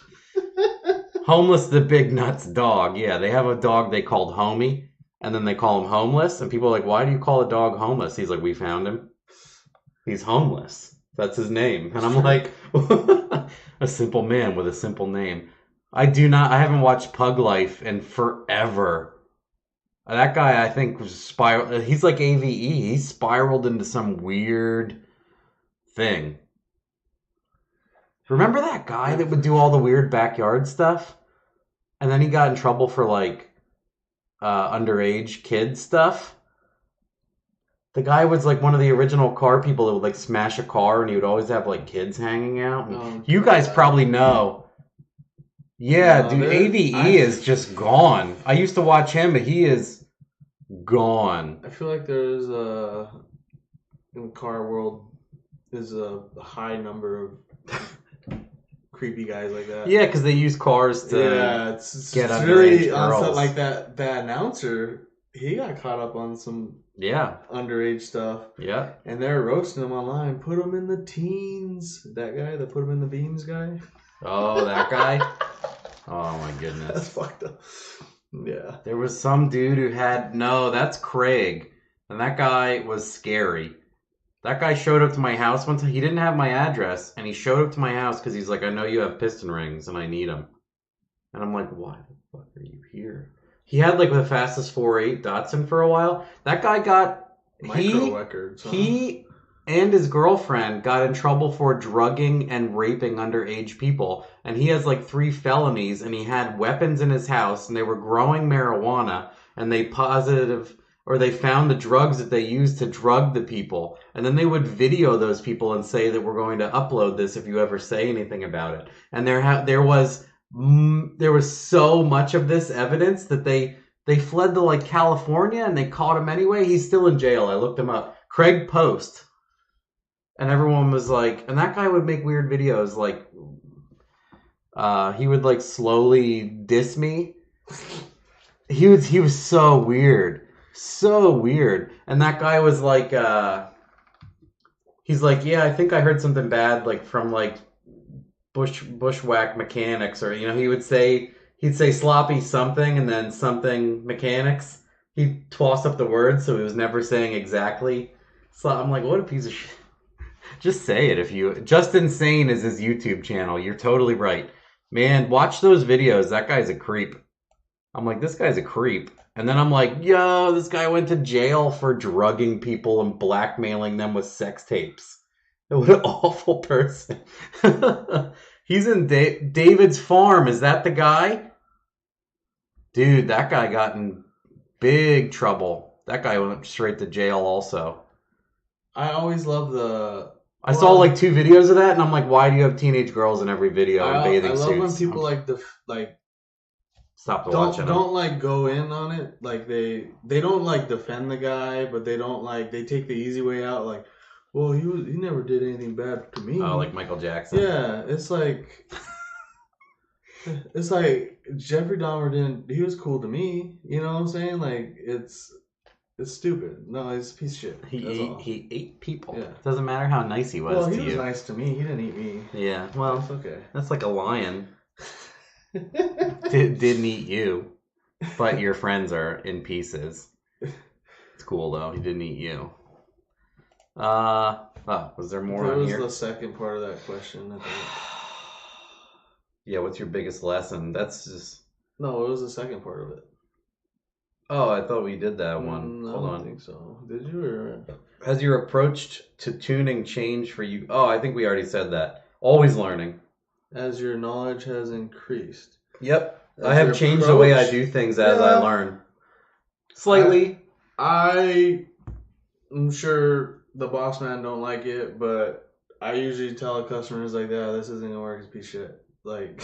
Speaker 2: Homeless, the big nuts dog. Yeah, they have a dog they called Homie, and then they call him Homeless, and people are like, why do you call a dog homeless? He's like, we found him. He's homeless. That's his name. And I'm like, a simple man with a simple name. I haven't watched Pug Life in forever. That guy, I think, was spiraled. He's like AVE. He spiraled into some weird thing. Remember that guy that would do all the weird backyard stuff? And then he got in trouble for like underage kid stuff. The guy was like one of the original car people that would like smash a car, and he would always have like kids hanging out. You guys probably know. Yeah, dude, AVE is just gone. I used to watch him, but he is gone.
Speaker 1: I feel like there's in the car world, there's a high number of creepy guys like that.
Speaker 2: Yeah, because they use cars to get underage
Speaker 1: really
Speaker 2: girls.
Speaker 1: Like that announcer, he got caught up on some underage stuff.
Speaker 2: Yeah.
Speaker 1: And they're roasting him online. Put him in the teens. That guy, the put him in the beans guy.
Speaker 2: Oh, that guy? Oh my goodness.
Speaker 1: That's fucked up. Yeah.
Speaker 2: There was some dude who that's Craig. And that guy was scary. That guy showed up to my house one time. He didn't have my address, and he showed up to my house because he's like, I know you have piston rings, and I need them. And I'm like, why the fuck are you here? He had like the fastest 4.8 Datsun for a while. That guy got
Speaker 1: Micro records. Huh?
Speaker 2: He and his girlfriend got in trouble for drugging and raping underage people. And he has like 3 felonies, and he had weapons in his house, and they were growing marijuana, and they found the drugs that they used to drug the people. And then they would video those people and say that we're going to upload this if you ever say anything about it. And there was so much of this evidence that they fled to like California, and they caught him anyway. He's still in jail. I looked him up. Craig Post. And everyone was like, and that guy would make weird videos like he would like slowly diss me. He was so weird. So weird. And that guy was like he's like, yeah, I think I heard something bad like from like bushwhack mechanics, or he'd say sloppy something and then something mechanics. He'd toss up the words, so he was never saying exactly. So I'm like, what a piece of shit. Just say it. Just Insane is his YouTube channel. You're totally right. Man, watch those videos. That guy's a creep. I'm like, this guy's a creep. And then I'm like, yo, this guy went to jail for drugging people and blackmailing them with sex tapes. What an awful person. He's in David's Farm. Is that the guy? Dude, that guy got in big trouble. That guy went straight to jail also.
Speaker 1: I always love
Speaker 2: I saw like 2 videos of that, and I'm like, why do you have teenage girls in every video in bathing suits?
Speaker 1: I love when people
Speaker 2: stop watching them.
Speaker 1: Don't like go in on it. Like they don't like defend the guy, but they don't like, they take the easy way out. Like, well, he never did anything bad to me.
Speaker 2: Oh, like Michael Jackson.
Speaker 1: Yeah, it's like Jeffrey Dahmer he was cool to me. You know what I'm saying? Like it's stupid. No, he's a piece of shit.
Speaker 2: He ate people.
Speaker 1: Yeah.
Speaker 2: Doesn't matter how nice he was to you.
Speaker 1: He was nice to me. He didn't eat me.
Speaker 2: Yeah, well,
Speaker 1: that's okay.
Speaker 2: That's like a lion. Didn't eat you, but your friends are in pieces. It's cool though. He didn't eat you. Was there more on here?
Speaker 1: That was the second part of that question, I think.
Speaker 2: Yeah, what's your biggest lesson? That's just...
Speaker 1: No, it was the second part of it.
Speaker 2: Oh, I thought we did that one.
Speaker 1: Hold on. I don't think so. Did you? Or...
Speaker 2: Has your approach to tuning changed for you? Oh, I think we already said that. Always learning.
Speaker 1: As your knowledge has increased.
Speaker 2: Yep. I have changed the way I do things as I learn. Slightly.
Speaker 1: I'm sure the boss man don't like it, but I usually tell customers like, yeah, this isn't gonna work, it's a piece of shit. Like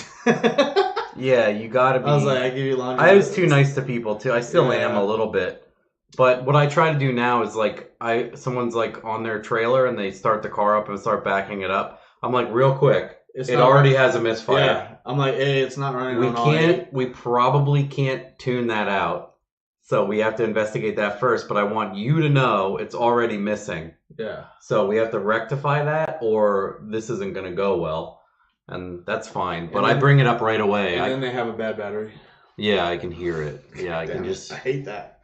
Speaker 2: yeah, you gotta be.
Speaker 1: I was like, I give you laundry.
Speaker 2: I was too nice to people too. I still am a little bit. But what I try to do now is like someone's like on their trailer and they start the car up and start backing it up. I'm like, real quick. It already has a misfire.
Speaker 1: Yeah. I'm like, hey, it's not running.
Speaker 2: We probably can't tune that out. So we have to investigate that first, but I want you to know it's already missing.
Speaker 1: Yeah. So
Speaker 2: we have to rectify that or this isn't going to go well. And that's fine. But I bring it up right away.
Speaker 1: And then they have a bad battery.
Speaker 2: Yeah, I can hear it. Yeah, I can just...
Speaker 1: I hate that.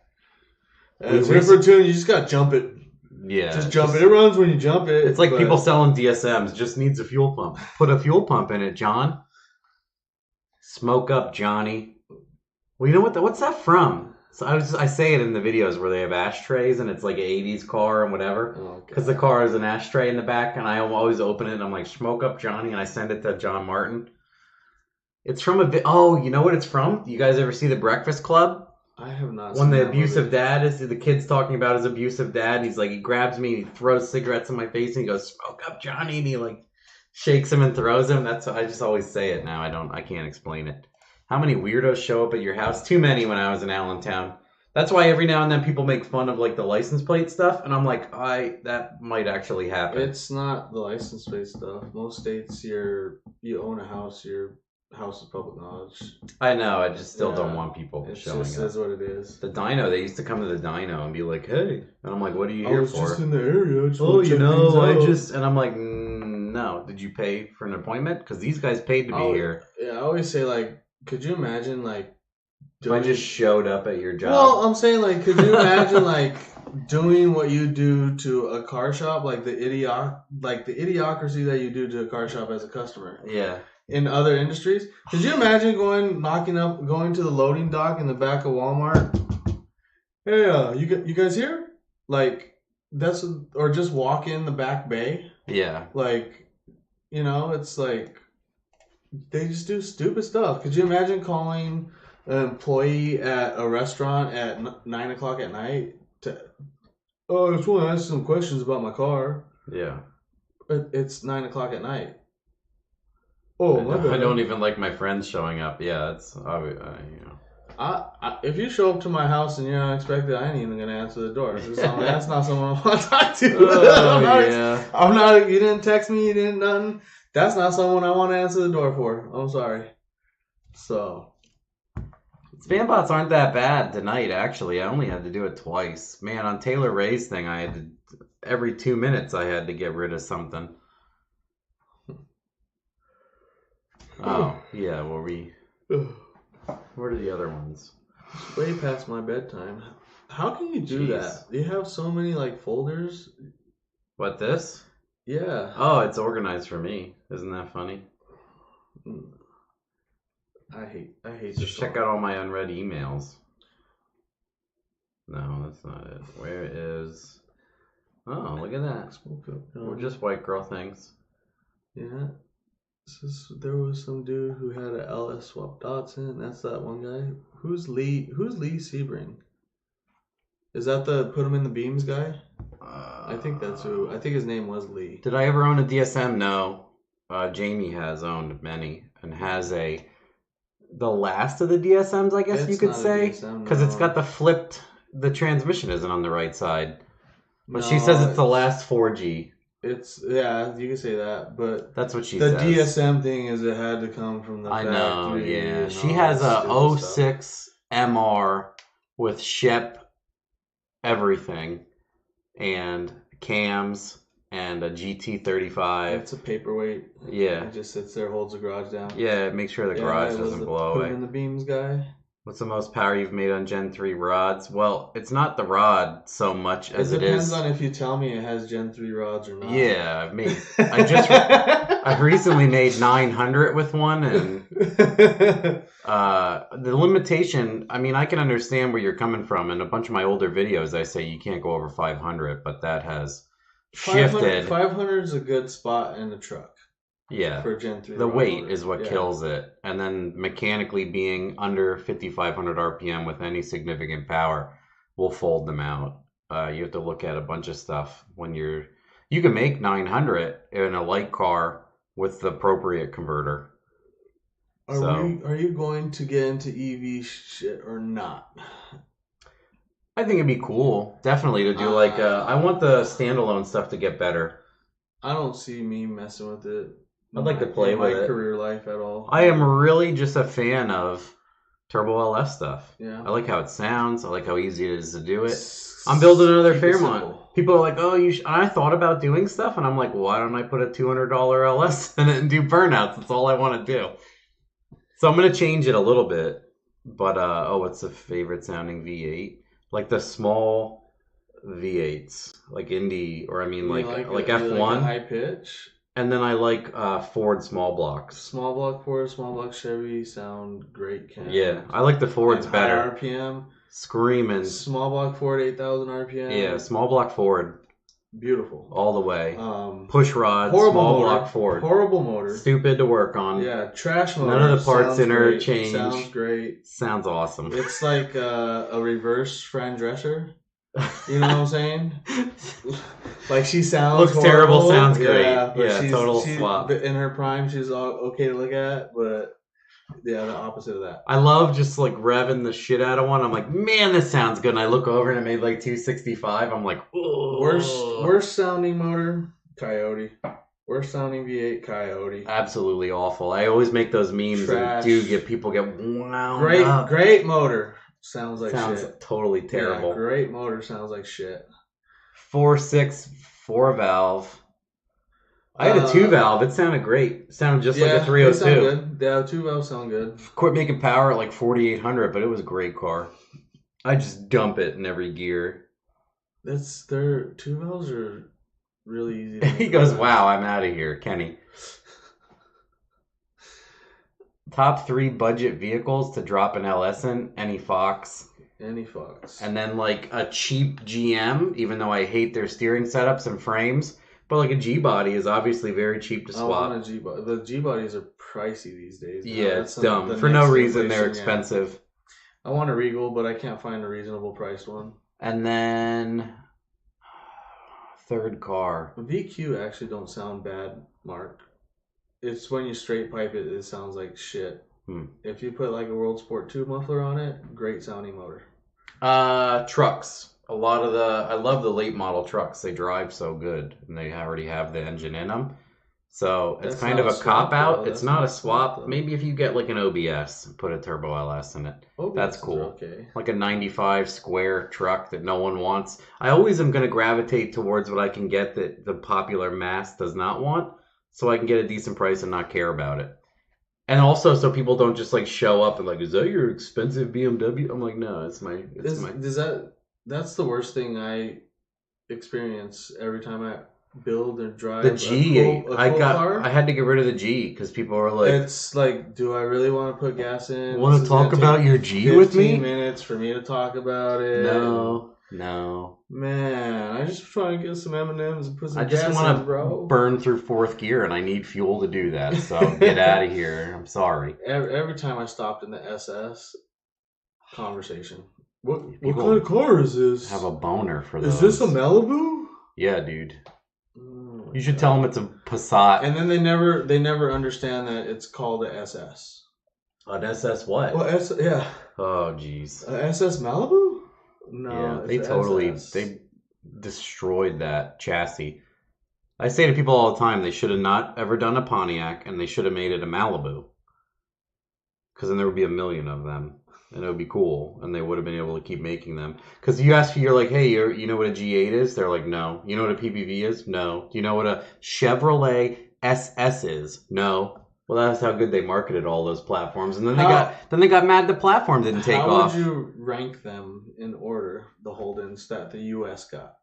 Speaker 1: It's here for tune, you just got to jump it.
Speaker 2: Yeah.
Speaker 1: Just jump it. It runs when you jump it.
Speaker 2: It's like people selling DSMs. Just needs a fuel pump. Put a fuel pump in it, John. Smoke up, Johnny. Well, you know what? What's that from? So I say it in the videos where they have ashtrays and it's like an 80s car and whatever. Because the car has an ashtray in the back and I always open it and I'm like, smoke up, Johnny. And I send it to John Martin. It's from you know what it's from? You guys ever see The Breakfast Club?
Speaker 1: I have not
Speaker 2: When the abusive dad is, the kid's talking about his abusive dad. He's like, he grabs me and he throws cigarettes in my face and he goes, smoke up, Johnny. And he like shakes him and throws him. I just always say it now. I can't explain it. How many weirdos show up at your house? Too many when I was in Allentown. That's why every now and then people make fun of like the license plate stuff. And I'm like, that might actually happen.
Speaker 1: It's not the license plate stuff. Most states, you own a house, your house is public knowledge.
Speaker 2: I know. I just still don't want people showing up.
Speaker 1: It just is what it is.
Speaker 2: The dyno, they used to come to the dyno and be like, hey. And I'm like, what are you here for?
Speaker 1: I was just in the area.
Speaker 2: And I'm like, no. Did you pay for an appointment? Because these guys paid to be here.
Speaker 1: Yeah, I always say like, could you imagine like
Speaker 2: If I just showed up at your job.
Speaker 1: Well, I'm saying, like, could you imagine, like, doing what you do to a car shop, like the idiocracy that you do to a car shop as a customer?
Speaker 2: Yeah.
Speaker 1: In other industries, could you imagine going to the loading dock in the back of Walmart? Hey, you guys here? Like, or just walk in the back bay.
Speaker 2: Yeah.
Speaker 1: Like, it's like they just do stupid stuff. Could you imagine calling an employee at a restaurant at 9 o'clock at night I just want to ask some questions about my car.
Speaker 2: Yeah.
Speaker 1: But it's 9 o'clock at night. Oh, my bad.
Speaker 2: I don't even like my friends showing up. Yeah, it's
Speaker 1: if you show up to my house and you're unexpected, I ain't even gonna answer the door. That's not someone I want to talk to. I'm not. You didn't text me. You didn't nothing. That's not someone I want to answer the door for. I'm sorry. So,
Speaker 2: spam bots aren't that bad tonight. Actually, I only had to do it twice. Man, on Taylor Ray's thing, I had to every 2 minutes I had to get rid of something. Oh yeah, What are the other ones?
Speaker 1: It's way past my bedtime. How can you do that? You have so many like folders.
Speaker 2: What, this?
Speaker 1: Yeah.
Speaker 2: Oh, it's organized for me. Isn't that funny?
Speaker 1: I hate.
Speaker 2: Just check out all my unread emails. No, that's not it. Where is? Oh, look at that. We're just white girl things.
Speaker 1: Yeah. There was some dude who had a LS swap Datsun. That's that one guy. Who's Lee Sebring? Is that the put him in the beams guy? I think that's who. I think his name was Lee.
Speaker 2: Did I ever own a DSM? No. Jamie has owned many and has the last of the DSMs, I guess you could say, because it's got the transmission isn't on the right side. But she says it's the last 4G.
Speaker 1: You can say that, but
Speaker 2: that's what she says.
Speaker 1: The DSM thing is it had to come from the factory.
Speaker 2: I know, yeah. She has a 06 MR with Shep everything and cams and a GT35.
Speaker 1: It's a paperweight.
Speaker 2: Yeah.
Speaker 1: It just sits there, holds the garage down.
Speaker 2: Yeah, make sure the garage doesn't blow away.
Speaker 1: Put in the beams guy.
Speaker 2: What's the most power you've made on Gen 3 rods? Well, it's not the rod so much as it is.
Speaker 1: It depends on if you tell me it has Gen 3 rods or not.
Speaker 2: Yeah, I recently made 900 with one, and the limitation, I mean, I can understand where you're coming from. In a bunch of my older videos, I say you can't go over 500, but that has shifted.
Speaker 1: 500 is a good spot in the truck.
Speaker 2: Yeah,
Speaker 1: for Gen 3
Speaker 2: the weight is what kills it. And then mechanically being under 5,500 RPM with any significant power will fold them out. You have to look at a bunch of stuff when you can make 900 in a light car with the appropriate converter.
Speaker 1: Are you going to get into EV shit or not?
Speaker 2: I think it'd be cool, definitely, to do I want the standalone stuff to get better.
Speaker 1: I don't see me messing with it.
Speaker 2: I'd like to play with it.
Speaker 1: My career life at all.
Speaker 2: I am really just a fan of Turbo LF stuff.
Speaker 1: Yeah.
Speaker 2: I like how it sounds. I like how easy it is to do it. I'm building another Fairmount. People are like, oh, I thought about doing stuff, and I'm like, well, why don't I put a $200 LS in it and do burnouts? That's all I want to do. So I'm going to change it a little bit. But, what's the favorite sounding V8? Like the small V8s, like Indy, or I mean, like F1.
Speaker 1: Like a high pitch?
Speaker 2: And then I like Ford small blocks.
Speaker 1: Small block Ford, small block Chevy sound great.
Speaker 2: Yeah, I like the Fords better.
Speaker 1: High RPM.
Speaker 2: Screaming.
Speaker 1: Small block Ford, 8,000 RPM.
Speaker 2: Yeah, small block Ford.
Speaker 1: Beautiful.
Speaker 2: All the way. Push rod, small block Ford.
Speaker 1: Horrible motor.
Speaker 2: Stupid to work on.
Speaker 1: Yeah, trash motor.
Speaker 2: None of the parts interchange.
Speaker 1: Sounds great.
Speaker 2: Sounds awesome.
Speaker 1: It's like a reverse Fran Drescher. You know what I'm saying? Like she sounds
Speaker 2: looks
Speaker 1: horrible.
Speaker 2: Terrible, sounds great.
Speaker 1: Yeah,
Speaker 2: total swap.
Speaker 1: In her prime, she's all okay to look at, but yeah, the opposite of that.
Speaker 2: I love just like revving the shit out of one. I'm like, man, this sounds good. And I look over and it made like 265. I'm like, oh.
Speaker 1: Worst sounding motor, Coyote. Worst sounding V8, Coyote.
Speaker 2: Absolutely awful. I always make those memes
Speaker 1: Trash.
Speaker 2: And people get wound up.
Speaker 1: Great motor. Sounds shit.
Speaker 2: Totally terrible.
Speaker 1: Yeah, great motor sounds like shit.
Speaker 2: 4.6, 4 valve. I had a 2-valve. It sounded great. It sounded just like a
Speaker 1: They
Speaker 2: 302.
Speaker 1: sound good. Yeah, 2-valve sound good.
Speaker 2: Quit making power at like 4,800, but it was a great car. I just dump it in every gear.
Speaker 1: Their 2-valves are really easy to
Speaker 2: He goes, wow, I'm out of here, Kenny. Top 3 budget vehicles to drop an LS in, any Fox.
Speaker 1: Any Fox.
Speaker 2: And then like a cheap GM, even though I hate their steering setups and frames. But like a G-body is obviously very cheap to swap.
Speaker 1: I want a G-body. The G-bodies are pricey these days.
Speaker 2: Yeah, it's dumb. For no reason, they're expensive.
Speaker 1: Yeah. I want a Regal, but I can't find a reasonable priced one.
Speaker 2: And then third car.
Speaker 1: VQ actually don't sound bad, Mark. It's when you straight pipe it, it sounds like shit. If you put like a World Sport 2 muffler on it, great sounding motor.
Speaker 2: Trucks. I love the late model trucks. They drive so good, and they already have the engine in them. So it's kind of a cop out. It's not a swap. Maybe if you get like an OBS, put a turbo LS in it. That's cool.
Speaker 1: Okay.
Speaker 2: Like a 95 square truck that no one wants. I always am going to gravitate towards what I can get that the popular mass does not want, so I can get a decent price and not care about it. And also, so people don't just like show up and like, is that your expensive BMW? I'm like, no,
Speaker 1: That's the worst thing I experience every time I build or drive
Speaker 2: the G8.
Speaker 1: a cool car.
Speaker 2: I had to get rid of the G because people were like,
Speaker 1: it's like, do I really want to put gas in?
Speaker 2: Want to talk about your G with me?
Speaker 1: 15 minutes for me to talk about it.
Speaker 2: No.
Speaker 1: Man, I just trying to get some M&Ms and put some
Speaker 2: I
Speaker 1: gas
Speaker 2: just want
Speaker 1: in, bro.
Speaker 2: to burn through fourth gear, and I need fuel to do that. So get out of here. I'm sorry.
Speaker 1: Every time I stopped in the SS conversation, what kind of car is this?
Speaker 2: Have a boner for those.
Speaker 1: Is this a Malibu?
Speaker 2: Yeah, dude. You should tell them it's a Passat.
Speaker 1: And then they never understand that it's called a SS.
Speaker 2: An SS what?
Speaker 1: Well, yeah.
Speaker 2: Oh, jeez.
Speaker 1: SS Malibu? No.
Speaker 2: Yeah, they destroyed that chassis. I say to people all the time, they should have not ever done a Pontiac, and they should have made it a Malibu. Because then there would be a million of them, and it would be cool, and they would have been able to keep making them. Because you're like, hey, you know what a G8 is? They're like, no. You know what a PPV is? No. Do you know what a Chevrolet SS is? No. Well, that's how good they marketed all those platforms, and then they got mad the platform didn't take off.
Speaker 1: How would you rank them in order, the Holdens that the U.S. got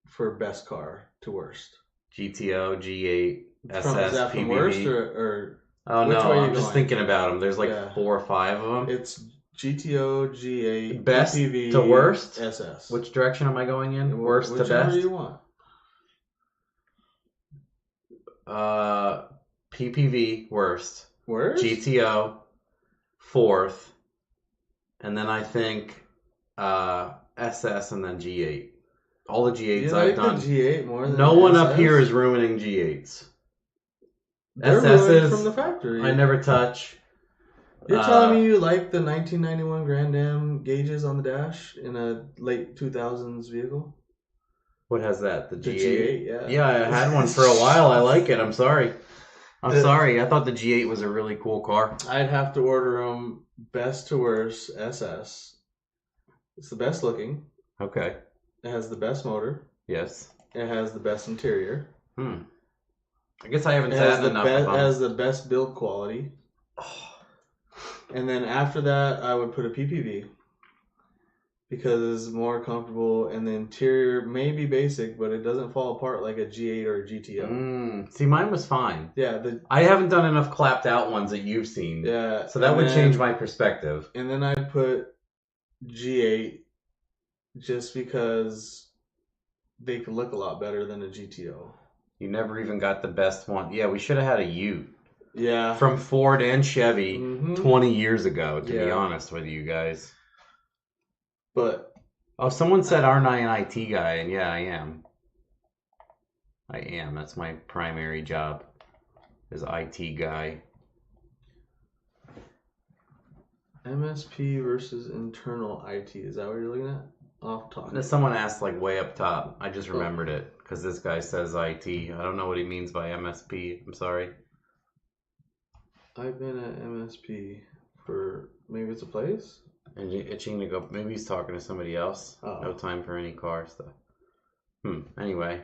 Speaker 1: for best car to worst?
Speaker 2: GTO, G8, SS,
Speaker 1: is that from
Speaker 2: PPV.
Speaker 1: Worst or
Speaker 2: oh no, I'm just thinking about them. There's like 4 or 5 of them.
Speaker 1: It's GTO, G8,
Speaker 2: best
Speaker 1: PPV,
Speaker 2: to worst.
Speaker 1: SS.
Speaker 2: Which direction am I going in? Worst to best.
Speaker 1: Whichever you want.
Speaker 2: PPV worst.
Speaker 1: Worst.
Speaker 2: GTO 4th, and then I think SS and then G8. All the G8s I've done.
Speaker 1: The G8 more than
Speaker 2: no one up here is ruining G8s.
Speaker 1: They're ruined from the factory.
Speaker 2: I never touch.
Speaker 1: You're telling me you like the 1991 Grand Am gauges on the dash in a late 2000s vehicle?
Speaker 2: What has that? The G8?
Speaker 1: The G8, yeah.
Speaker 2: Yeah, I had one for a while. I like it. I'm sorry. Sorry. I thought the G8 was a really cool car.
Speaker 1: I'd have to order them best to worst SS. It's the best looking.
Speaker 2: Okay.
Speaker 1: It has the best motor.
Speaker 2: Yes.
Speaker 1: It has the best interior.
Speaker 2: I guess I haven't sat enough of them.
Speaker 1: It has the best build quality. And then after that, I would put a PPV. Because it's more comfortable, and the interior may be basic, but it doesn't fall apart like a G8 or a GTO.
Speaker 2: See, mine was fine.
Speaker 1: Yeah,
Speaker 2: I haven't done enough clapped out ones that you've seen.
Speaker 1: Yeah,
Speaker 2: so that would change my perspective.
Speaker 1: And then I'd put G8 just because they could look a lot better than a GTO.
Speaker 2: You never even got the best one. Yeah, we should have had a Ute.
Speaker 1: Yeah.
Speaker 2: From Ford and Chevy 20 years ago, to be honest with you guys.
Speaker 1: But
Speaker 2: someone said, aren't I an IT guy? And yeah, I am. That's my primary job, is IT guy.
Speaker 1: MSP versus internal IT. Is that what you're looking at? Off topic.
Speaker 2: Someone asked like way up top. I just remembered it because this guy says IT. I don't know what he means by MSP. I'm sorry.
Speaker 1: I've been at MSP for maybe it's a place.
Speaker 2: And itching to go. Maybe he's talking to somebody else. No time for any car stuff. Anyway.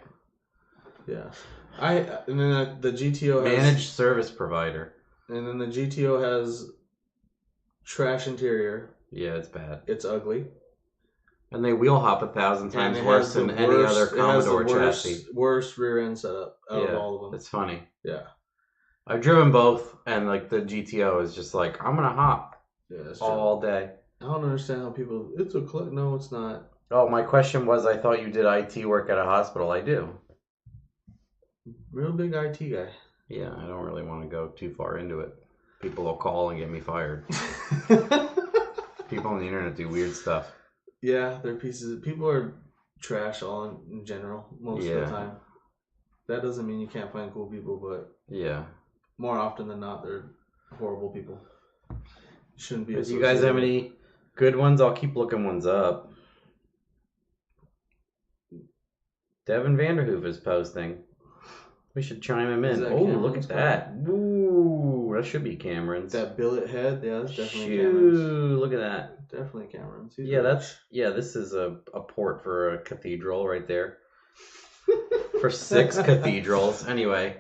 Speaker 1: Yeah. And then the GTO has
Speaker 2: Managed service provider.
Speaker 1: And then the GTO has trash interior.
Speaker 2: Yeah, it's bad.
Speaker 1: It's ugly.
Speaker 2: And they wheel hop 1,000 times worse than any other Commodore chassis.
Speaker 1: Worst rear end setup out of all of them.
Speaker 2: It's funny.
Speaker 1: Yeah.
Speaker 2: I've driven both, and like the GTO is just like, I'm gonna hop all day.
Speaker 1: I don't understand how people. It's a no, it's not.
Speaker 2: Oh, my question was, I thought you did IT work at a hospital. I do.
Speaker 1: Real big IT guy.
Speaker 2: Yeah, I don't really want to go too far into it. People will call and get me fired. People on the internet do weird stuff. Yeah, they're pieces. People are trash all in general most of the time. That doesn't mean you can't find cool people, but more often than not, they're horrible people. Shouldn't be. If you guys have any good ones, I'll keep looking ones up. Devin Vanderhoof is posting. We should chime him in. Oh, look at that. Ooh, that should be Cameron's. That billet head, yeah, that's definitely Cameron's. Look at that. Definitely Cameron's. This is a port for a cathedral right there. For 6 cathedrals. Anyway,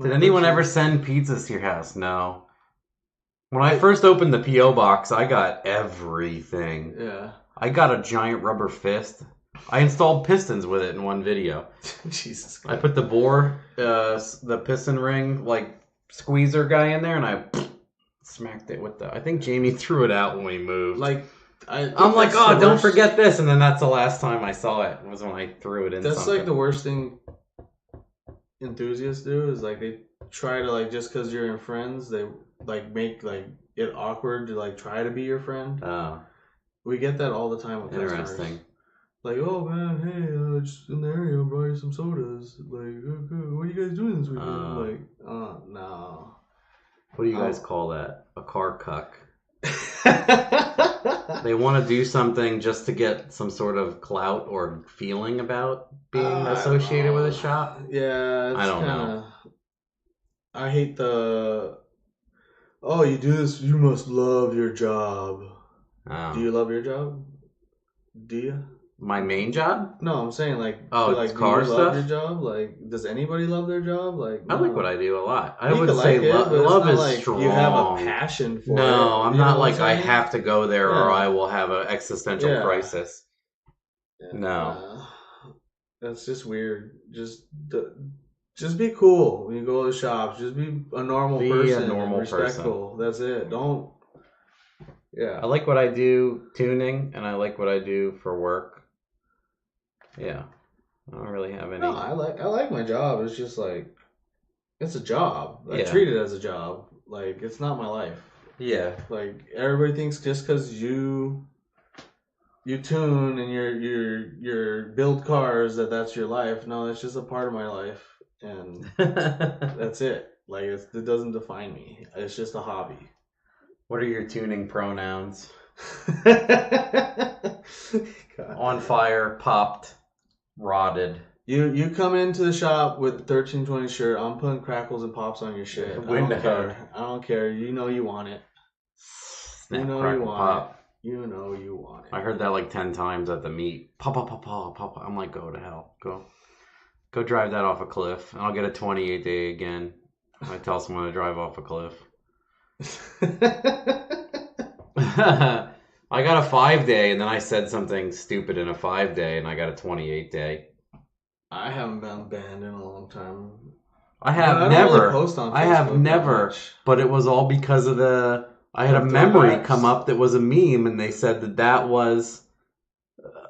Speaker 2: did anyone ever send pizzas to your house? No. When I first opened the P.O. box, I got everything. Yeah. I got a giant rubber fist. I installed pistons with it in one video. Jesus Christ. I put the bore, the piston ring, like, squeezer guy in there, and I smacked it with the... I think Jamie threw it out when we moved. I'm like, oh, don't forget this, and then that's the last time I saw it, was when I threw it in something. Like, the worst thing enthusiasts do is, like, they try to, like, just because you're in friends, they, like, make, like, it awkward to, like, try to be your friend. Oh. We get that all the time with customers. Interesting. Like, oh man, hey, just in the area, brought you some sodas. Like, what are you guys doing this weekend? Like, no. What do you guys call that? A car cuck. They want to do something just to get some sort of clout or feeling about being associated with a shop. Yeah, I don't know. I hate the. Oh, you do this. You must love your job. Do you love your job? Do you? My main job? No, I'm saying like car do you love your job? Like, does anybody love their job? Like, no. I like what I do a lot. I would say love is like strong. You have a passion for it. No, I'm not like I have to go there or I will have an existential crisis. Yeah. No, that's just weird. Just be cool when you go to the shops. Just be a normal person. A normal respectful. That's it. Don't. Yeah. I like what I do tuning, and I like what I do for work. Yeah, I don't really have any. No, I like my job. It's just like, it's a job. I treat it as a job. Like, it's not my life. Yeah. Like, everybody thinks just because you tune and you build cars that's your life. No, it's just a part of my life, and that's it. Like, it doesn't define me. It's just a hobby. What are your tuning pronouns? On fire, popped. Rotted. You come into the shop with a 1320 shirt. I'm putting crackles and pops on your shit. I don't care. You know you want it. You know you want it. You know you want it. I heard that like 10 times at the meet. Pop, pop, pop, pop, pop. I'm like, go to hell. Go drive that off a cliff. And I'll get a 28 day again. I tell someone to drive off a cliff. I got a 5-day, and then I said something stupid in a 5-day, and I got a 28-day. I haven't been banned in a long time. I have never. I have never. But it was all because of I had a memory come up that was a meme, and they said that was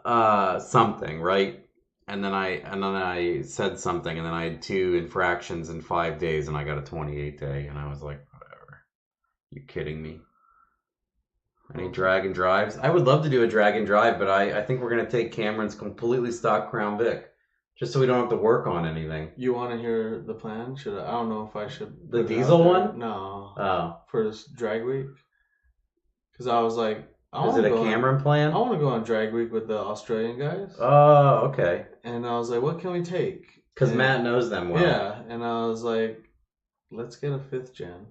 Speaker 2: something, right? And then I said something, and then I had 2 infractions in 5 days, and I got a 28-day, and I was like, whatever. You kidding me? Any drag and drives? I would love to do a drag and drive, but I think we're going to take Cameron's completely stock Crown Vic, just so we don't have to work on anything. You want to hear the plan? I don't know if I should. The diesel one? No. Oh. For this drag week? Because I was like, is it a Cameron plan? I want to go on drag week with the Australian guys. Oh, okay. And I was like, what can we take? Because Matt knows them well. Yeah. And I was like, let's get a 5th gen.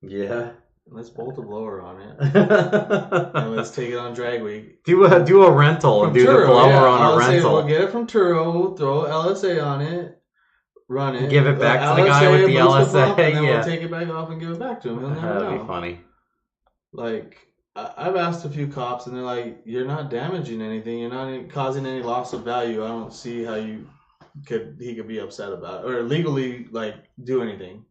Speaker 2: Yeah. Let's bolt a blower on it. And let's take it on drag week. Do a rental and do Turo, the blower on a rental. We'll get it from Turo, throw LSA on it,
Speaker 1: run it,
Speaker 2: give it back to the guy with the LSA,
Speaker 1: and then
Speaker 2: yeah,
Speaker 1: we'll take it back off and give it back to him. He'll never know.
Speaker 2: That'd be funny.
Speaker 1: Like, I've asked a few cops, and they're like, "You're not damaging anything. You're not causing any loss of value. I don't see how he could be upset about it or legally like do anything."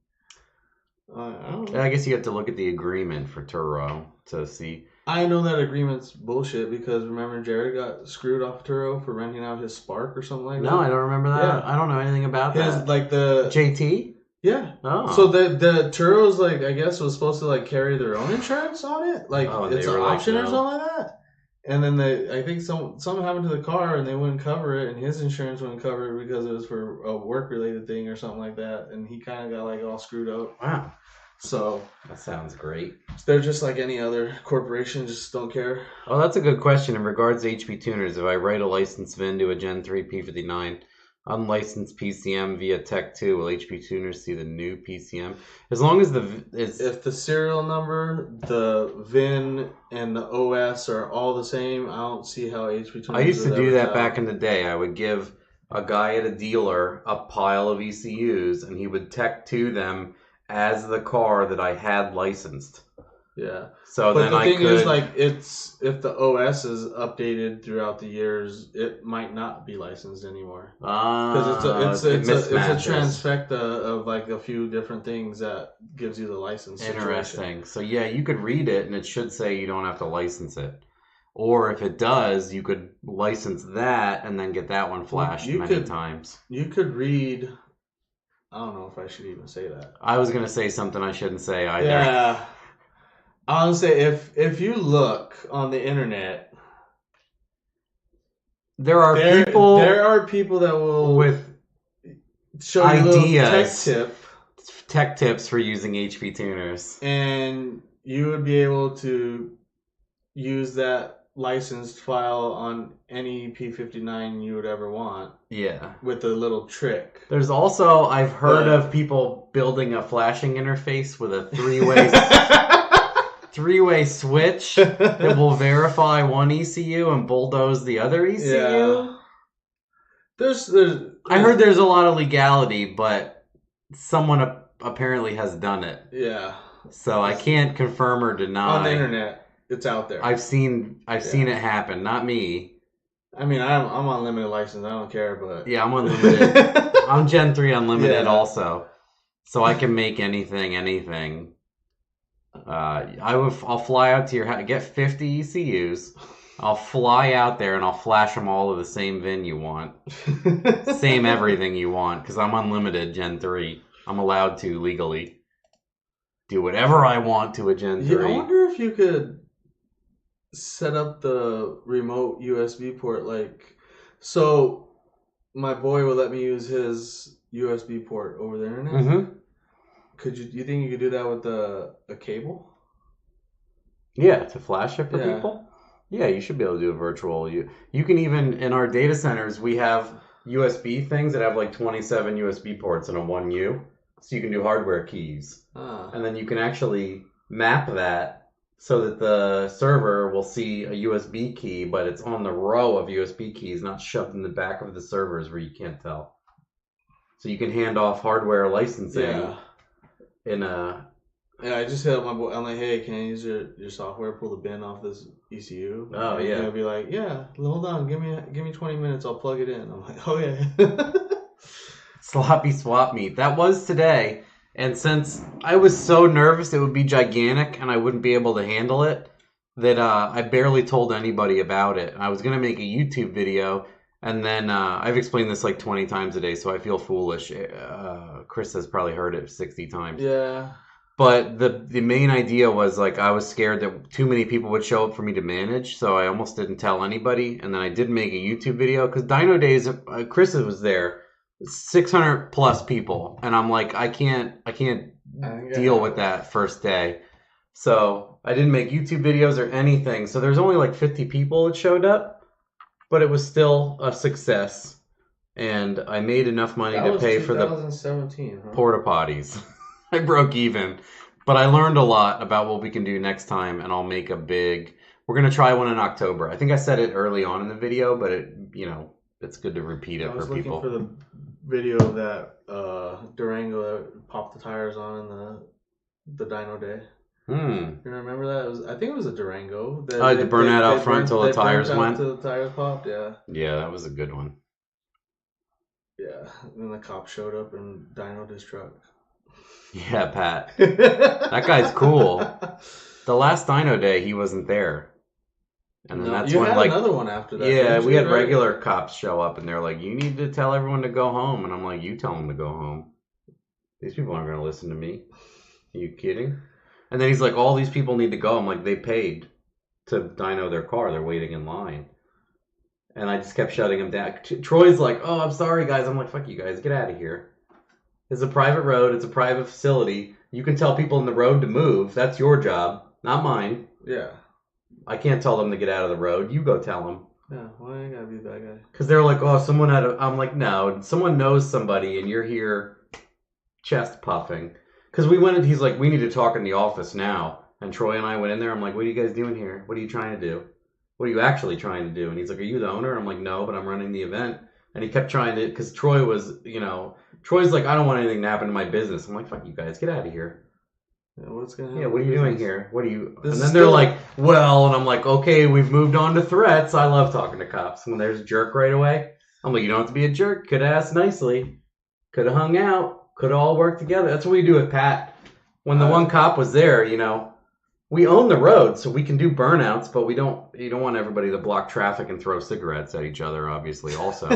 Speaker 2: I guess you have to look at the agreement for Turo to see.
Speaker 1: I know that agreement's bullshit because remember Jared got screwed off Turo for renting out his Spark or something like that?
Speaker 2: No, I don't remember that. Yeah. I don't know anything about that.
Speaker 1: Like the
Speaker 2: JT?
Speaker 1: Yeah.
Speaker 2: Oh.
Speaker 1: So the Turo's like I guess was supposed to like carry their own insurance on it, like it's an option or something like that. And then I think something happened to the car and they wouldn't cover it, and his insurance wouldn't cover it because it was for a work related thing or something like that, and he kind of got like all screwed up.
Speaker 2: Wow.
Speaker 1: So
Speaker 2: that sounds great.
Speaker 1: They're just like any other corporation, just don't care.
Speaker 2: Oh, that's a good question. In regards to HP tuners, if I write a license VIN to a Gen 3 P59, unlicensed PCM via Tech 2, will HP tuners see the new PCM? As long as if
Speaker 1: the serial number, the VIN, and the OS are all the same, I don't see how HP tuners.
Speaker 2: I used to do that back in the day. I would give a guy at a dealer a pile of ECUs, and he would Tech 2 them as the car that I had licensed.
Speaker 1: Yeah.
Speaker 2: So
Speaker 1: but
Speaker 2: then
Speaker 1: the thing is, like, if the OS is updated throughout the years, it might not be licensed anymore. Because it's a transfecta of like a few different things that gives you the license.
Speaker 2: Interesting.
Speaker 1: Situation.
Speaker 2: So yeah, you could read it and it should say you don't have to license it. Or if it does, you could license that and then get that one flashed many times.
Speaker 1: You could read. I don't know if I should even say that.
Speaker 2: I was going to say something I shouldn't say either.
Speaker 1: Yeah. I was going to say, if you look on the internet, there are people that will
Speaker 2: with
Speaker 1: show
Speaker 2: ideas,
Speaker 1: you
Speaker 2: tech tips for using HP tuners.
Speaker 1: And you would be able to use that licensed file on any P59 you would ever want.
Speaker 2: Yeah.
Speaker 1: With a little trick.
Speaker 2: There's also, I've heard of people building a flashing interface with a three-way switch that will verify one ECU and bulldoze the other ECU.
Speaker 1: Yeah.
Speaker 2: I heard there's a lot of legality, but someone apparently has done it.
Speaker 1: Yeah.
Speaker 2: So I can't confirm or deny.
Speaker 1: On the internet. It's out there.
Speaker 2: I've seen it happen. Not me.
Speaker 1: I mean, I'm on limited license. I don't care, but
Speaker 2: yeah, I'm unlimited. I'm Gen 3 unlimited also, so I can make anything. I'll fly out to your house, get 50 ECUs. I'll fly out there and I'll flash them all of the same VIN you want, same everything you want, because I'm unlimited Gen 3. I'm allowed to legally do whatever I want to a Gen 3.
Speaker 1: Yeah, I wonder if you could set up the remote USB port, like, so my boy will let me use his USB port over the internet.
Speaker 2: Mm-hmm.
Speaker 1: Do you think you could do that with a cable?
Speaker 2: Yeah, to flash it for people? Yeah, you should be able to do a virtual. You can even, in our data centers, we have USB things that have like 27 USB ports and a 1U. So you can do hardware keys. And then you can actually map that so that the server will see a USB key, but it's on the row of USB keys, not shoved in the back of the servers where you can't tell. So you can hand off hardware licensing in a...
Speaker 1: Yeah, I just hit up my boy. I'm like, hey, can I use your software, pull the bin off this ECU?
Speaker 2: Oh,
Speaker 1: and
Speaker 2: yeah.
Speaker 1: He'll be like, yeah, hold on, give me 20 minutes, I'll plug it in. I'm like, oh, yeah.
Speaker 2: Sloppy swap meet. That was today. And since I was so nervous it would be gigantic and I wouldn't be able to handle it, that I barely told anybody about it. I was going to make a YouTube video, and then I've explained this like 20 times a day, so I feel foolish. Chris has probably heard it 60 times.
Speaker 1: Yeah.
Speaker 2: But the main idea was, like, I was scared that too many people would show up for me to manage, so I almost didn't tell anybody. And then I did make a YouTube video, because Dino Days, Chris was there. 600 plus people, and I'm like, I can't deal with that first day, so I didn't make YouTube videos or anything. So there's only like 50 people that showed up, but it was still a success, and I made enough money to pay for the
Speaker 1: 2017
Speaker 2: porta potties. I broke even, but I learned a lot about what we can do next time, and I'll make we're gonna try one in October. I think I said it early on in the video, but it's good to repeat it for people.
Speaker 1: For the video of that Durango that popped the tires on in the dyno day. You remember that? I think it was a Durango.
Speaker 2: To burn that out front till the tires went.
Speaker 1: Till the tires popped. Yeah.
Speaker 2: Yeah, that was a good one.
Speaker 1: Yeah, and then the cop showed up and dynoed his truck.
Speaker 2: Yeah, Pat. That guy's cool. The last dyno day, he wasn't there. And then that's
Speaker 1: you
Speaker 2: when,
Speaker 1: had
Speaker 2: like,
Speaker 1: another one after that.
Speaker 2: yeah, we had regular cops show up, and they're like, "You need to tell everyone to go home." And I'm like, "You tell them to go home. These people aren't going to listen to me. Are you kidding?" And then he's like, "All these people need to go." I'm like, "They paid to dyno their car. They're waiting in line." And I just kept shutting him down. Troy's like, "Oh, I'm sorry, guys." I'm like, "Fuck you guys. Get out of here. It's a private road. It's a private facility. You can tell people in the road to move. That's your job, not mine."
Speaker 1: Yeah.
Speaker 2: I can't tell them to get out of the road. You go tell them.
Speaker 1: Yeah, why I gotta be that guy?
Speaker 2: Because they're like, "Oh, someone had a..." I'm like, "No, someone knows somebody and you're here chest puffing." Because we went in, he's like, "We need to talk in the office now." And Troy and I went in there. I'm like, "What are you guys doing here? What are you trying to do? What are you actually trying to do?" And he's like, "Are you the owner?" I'm like, "No, but I'm running the event." And he kept trying to, because Troy was, Troy's like, "I don't want anything to happen to my business." I'm like, "Fuck you guys, get out of here."
Speaker 1: Yeah, what's gonna happen?
Speaker 2: Yeah, what are you doing here? What are you...
Speaker 1: This
Speaker 2: and
Speaker 1: is
Speaker 2: then they're
Speaker 1: still...
Speaker 2: like, "Well," and I'm like, "Okay, we've moved on to threats." I love talking to cops. When there's a jerk right away, I'm like, "You don't have to be a jerk. Could have asked nicely. Could have hung out. Could have all worked together." That's what we do with Pat. When the one cop was there, we own the road, so we can do burnouts, but you don't want everybody to block traffic and throw cigarettes at each other, obviously, also.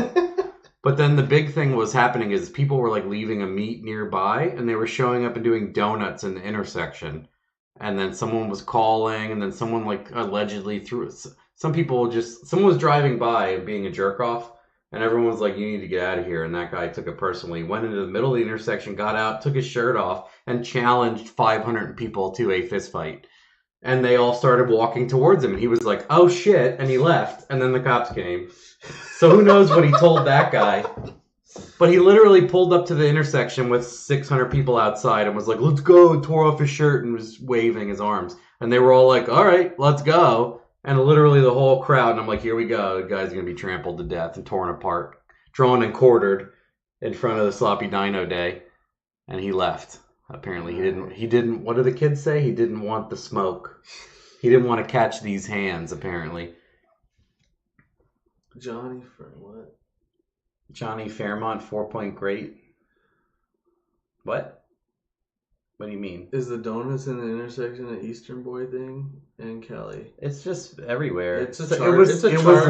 Speaker 2: But then the big thing was happening is people were like leaving a meet nearby, and they were showing up and doing donuts in the intersection. And then someone was calling, and then someone like allegedly threw... someone was driving by and being a jerk off, and everyone was like, "You need to get out of here." And that guy took it personally, went into the middle of the intersection, got out, took his shirt off, and challenged 500 people to a fist fight. And they all started walking towards him, and he was like, "Oh shit," and he left, and then the cops came. So who knows what he told that guy. But he literally pulled up to the intersection with 600 people outside and was like, "Let's go," and tore off his shirt and was waving his arms. And they were all like, "All right, let's go." And literally the whole crowd, and I'm like, "Here we go. The guy's going to be trampled to death and torn apart, drawn and quartered in front of the sloppy dyno day." And he left. Apparently he didn't, what do the kids say? He didn't want the smoke. He didn't want to catch these hands, apparently.
Speaker 1: Johnny for what?
Speaker 2: Johnny Fairmount 4-point great. What? What do you mean?
Speaker 1: Is the donuts in the intersection an Eastern Boy thing in Cali?
Speaker 2: It's just everywhere.
Speaker 1: It was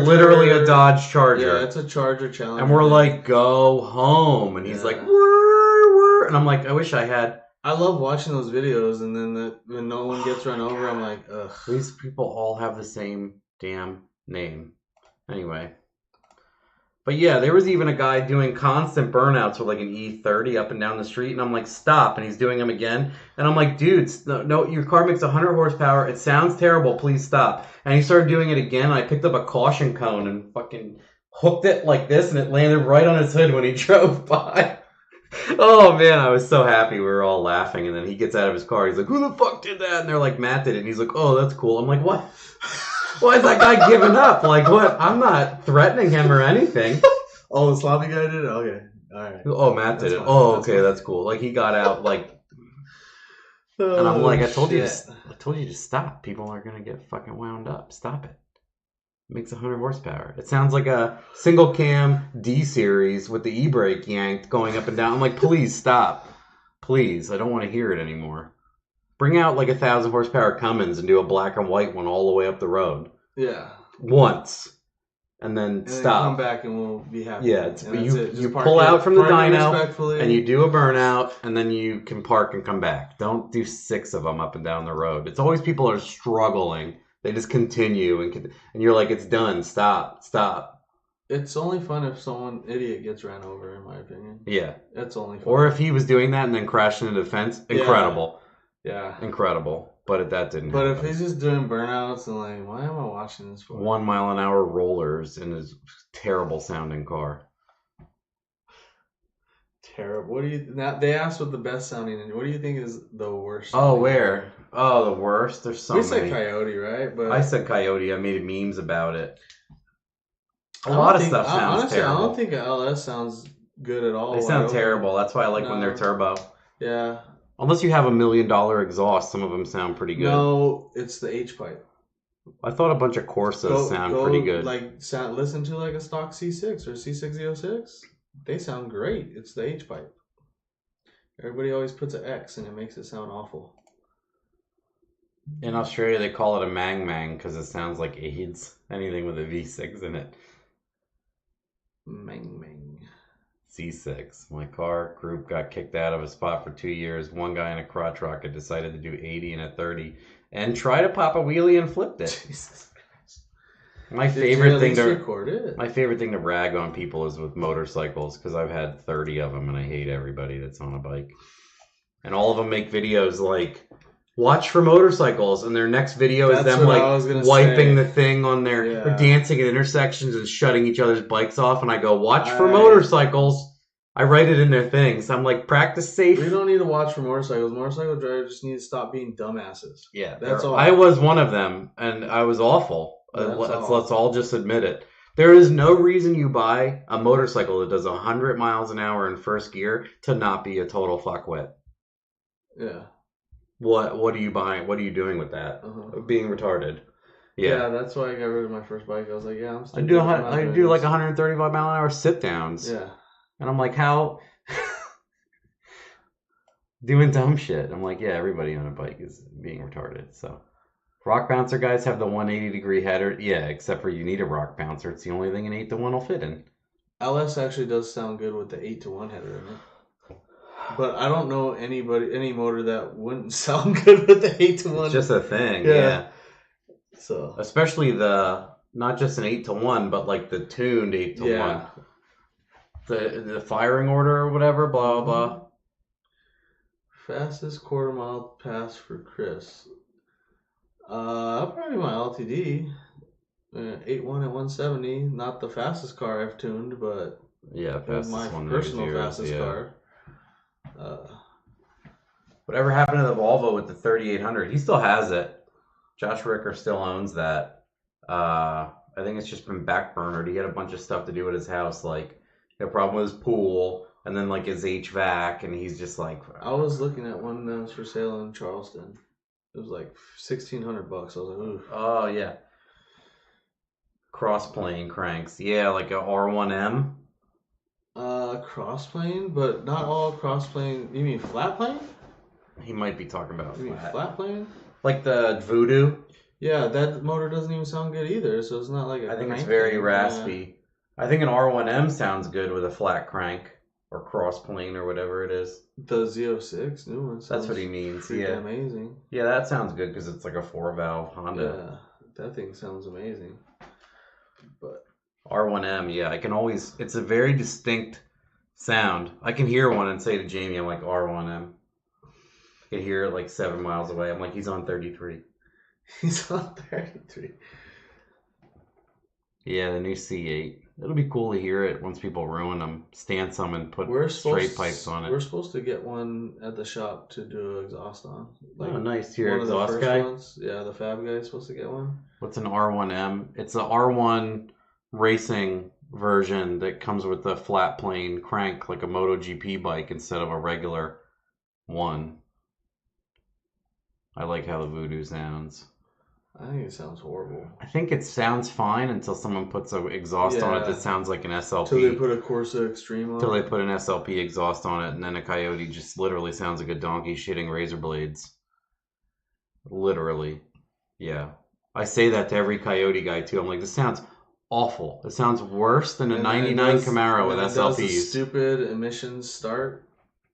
Speaker 2: literally a Dodge Charger.
Speaker 1: Yeah, it's a Charger challenge.
Speaker 2: And we're like, "Go home." And he's like, "Wur, wur." And I'm like, I wish I had.
Speaker 1: I love watching those videos, and then when no one gets run over, I'm like, ugh.
Speaker 2: These people all have the same damn name. Anyway. But yeah, there was even a guy doing constant burnouts with like an E30 up and down the street, and I'm like, "Stop!" And he's doing them again, and I'm like, "Dude, no, your car makes 100 horsepower. It sounds terrible. Please stop." And he started doing it again. And I picked up a caution cone and fucking hooked it like this, and it landed right on his hood when he drove by. Oh man, I was so happy. We were all laughing, and then he gets out of his car. He's like, "Who the fuck did that?" And they're like, "Matt did it." And he's like, "Oh, that's cool." I'm like, "What? Why is that guy giving up? Like, what? I'm not threatening him or anything."
Speaker 1: Oh, the sloppy guy did it? Okay. All right.
Speaker 2: Oh, Matt did it. Oh, okay, that's cool. Like, he got out, like... And I'm like, I told you to stop. People are going to get fucking wound up. Stop it. It makes 100 horsepower. It sounds like a single cam D-series with the e-brake yanked going up and down. I'm like, please stop. Please. I don't want to hear it anymore. Bring out like 1,000 horsepower Cummins and do a black and white one all the way up the road.
Speaker 1: Yeah.
Speaker 2: Once. And then stop.
Speaker 1: Come back and we'll be happy.
Speaker 2: Yeah, you pull out from the dyno and you do a burnout, and then you can park and come back. Don't do 6 of them up and down the road. It's always people are struggling. They just continue and you're like, "It's done. Stop.
Speaker 1: It's only fun if someone idiot gets ran over, in my opinion.
Speaker 2: Yeah,
Speaker 1: it's only fun.
Speaker 2: Or if he was doing that and then crashed into the fence, incredible.
Speaker 1: Yeah,
Speaker 2: incredible. But that didn't.
Speaker 1: But
Speaker 2: happen.
Speaker 1: if he's just doing burnouts and like, why am I watching this for?
Speaker 2: 1 mile an hour rollers in his terrible sounding car.
Speaker 1: Terrible. What do you? Now they asked what the best sounding. What do you think is the worst?
Speaker 2: Oh, where? Oh, the worst. There's so many.
Speaker 1: We said Coyote, right? But
Speaker 2: I said Coyote. I made memes about it. A lot of stuff sounds
Speaker 1: honestly,
Speaker 2: terrible.
Speaker 1: I don't think LS sounds good at all.
Speaker 2: They sound terrible. That's why I like when they're turbo.
Speaker 1: Yeah.
Speaker 2: Unless you have $1 million exhaust, some of them sound pretty good.
Speaker 1: No, it's the H pipe.
Speaker 2: I thought a bunch of Corsas sound pretty good.
Speaker 1: Listen to like a stock C6 or C606. They sound great. It's the H pipe. Everybody always puts an X and it makes it sound awful.
Speaker 2: In Australia, they call it a Mang Mang because it sounds like AIDS. Anything with a V6 in it.
Speaker 1: Mang Mang.
Speaker 2: C6. My car group got kicked out of a spot for 2 years. One guy in a crotch rocket decided to do 80 and a 30 and try to pop a wheelie and flipped it. Jesus Christ. My favorite thing to brag on people is with motorcycles because I've had 30 of them and I hate everybody that's on a bike. And all of them make videos like, watch for motorcycles, and their next video is them like wiping the thing on their, or dancing at intersections and shutting each other's bikes off. And I go, watch for motorcycles. I write it in their things. I'm like, practice safe.
Speaker 1: We don't need to watch for motorcycles. Motorcycle drivers just need to stop being dumbasses.
Speaker 2: Yeah, that's all. I was one of them, and I was awful. Let's all just admit it. There is no reason you buy a motorcycle that does 100 miles an hour in first gear to not be a total fuckwit.
Speaker 1: Yeah.
Speaker 2: What are you buying? What are you doing with that? Being retarded.
Speaker 1: Yeah, that's why I got rid of my first bike. I was like,
Speaker 2: I do like 135 mile an hour sit downs.
Speaker 1: Yeah.
Speaker 2: And I'm like, how? Doing dumb shit. I'm like, yeah, everybody on a bike is being retarded. So, rock bouncer guys have the 180-degree header. Yeah, except for you need a rock bouncer. It's the only thing an 8-to-1 will fit in.
Speaker 1: LS actually does sound good with the 8-to-1 header in it. But I don't know any motor that wouldn't sound good with the 8-to-1.
Speaker 2: It's just a thing, yeah.
Speaker 1: So,
Speaker 2: especially not just an 8-to-1, but like the tuned 8-to-1.
Speaker 1: Yeah.
Speaker 2: The firing order or whatever, blah, blah, blah.
Speaker 1: Fastest quarter mile pass for Chris. Probably my LTD. 8.1 at 170. Not the fastest car I've tuned, but
Speaker 2: yeah, fastest
Speaker 1: my
Speaker 2: one
Speaker 1: personal fastest car.
Speaker 2: Whatever happened to the Volvo with the 3800? He still has it. Josh Ricker still owns that. I think it's just been backburnered. He had a bunch of stuff to do at his house, like a problem with his pool, and then like his HVAC, and he's just like.
Speaker 1: I was looking at one that was for sale in Charleston. It was like $1,600. I was like, ooh.
Speaker 2: Oh yeah. Cross-plane cranks, yeah, like a R1M.
Speaker 1: Cross-plane, but not all cross-plane. You mean flat plane?
Speaker 2: He might be talking about
Speaker 1: flat plane?
Speaker 2: Like the Voodoo?
Speaker 1: Yeah, that motor doesn't even sound good either, so it's not like a
Speaker 2: I think it's very raspy. Yeah. I think an R1M sounds good with a flat crank or cross-plane or whatever it is.
Speaker 1: The Z06 new one.
Speaker 2: That's what he means, yeah.
Speaker 1: Amazing.
Speaker 2: Yeah, that sounds good because it's like a 4-valve Honda.
Speaker 1: Yeah, that thing sounds amazing. But
Speaker 2: R1M, yeah, I can always, it's a very distinct sound. I can hear one and say to Jamie, I'm like, R1M. I can hear it like 7 miles away. I'm like, he's on 33.
Speaker 1: He's on 33.
Speaker 2: Yeah, the new C8. It'll be cool to hear it once people ruin them, stamp some, and put straight pipes on it.
Speaker 1: We're supposed to get one at the shop to do exhaust on.
Speaker 2: Like, oh, nice. Your exhaust guy?
Speaker 1: Ones. Yeah, the Fab guy is supposed to get one.
Speaker 2: What's an R1M? It's the R1 racing version that comes with a flat plane crank, like a MotoGP bike, instead of a regular one. I like how the Voodoo sounds.
Speaker 1: I think it sounds horrible.
Speaker 2: I think it sounds fine until someone puts an exhaust on it that sounds like an SLP.
Speaker 1: Until they put a Corsa Extreme on it.
Speaker 2: Until they put an SLP exhaust on it, and then a Coyote just literally sounds like a donkey shitting razor blades. Literally. Yeah. I say that to every Coyote guy, too. I'm like, this sounds awful. It sounds worse than a 99 Camaro with SLPs. Does the
Speaker 1: stupid emissions start.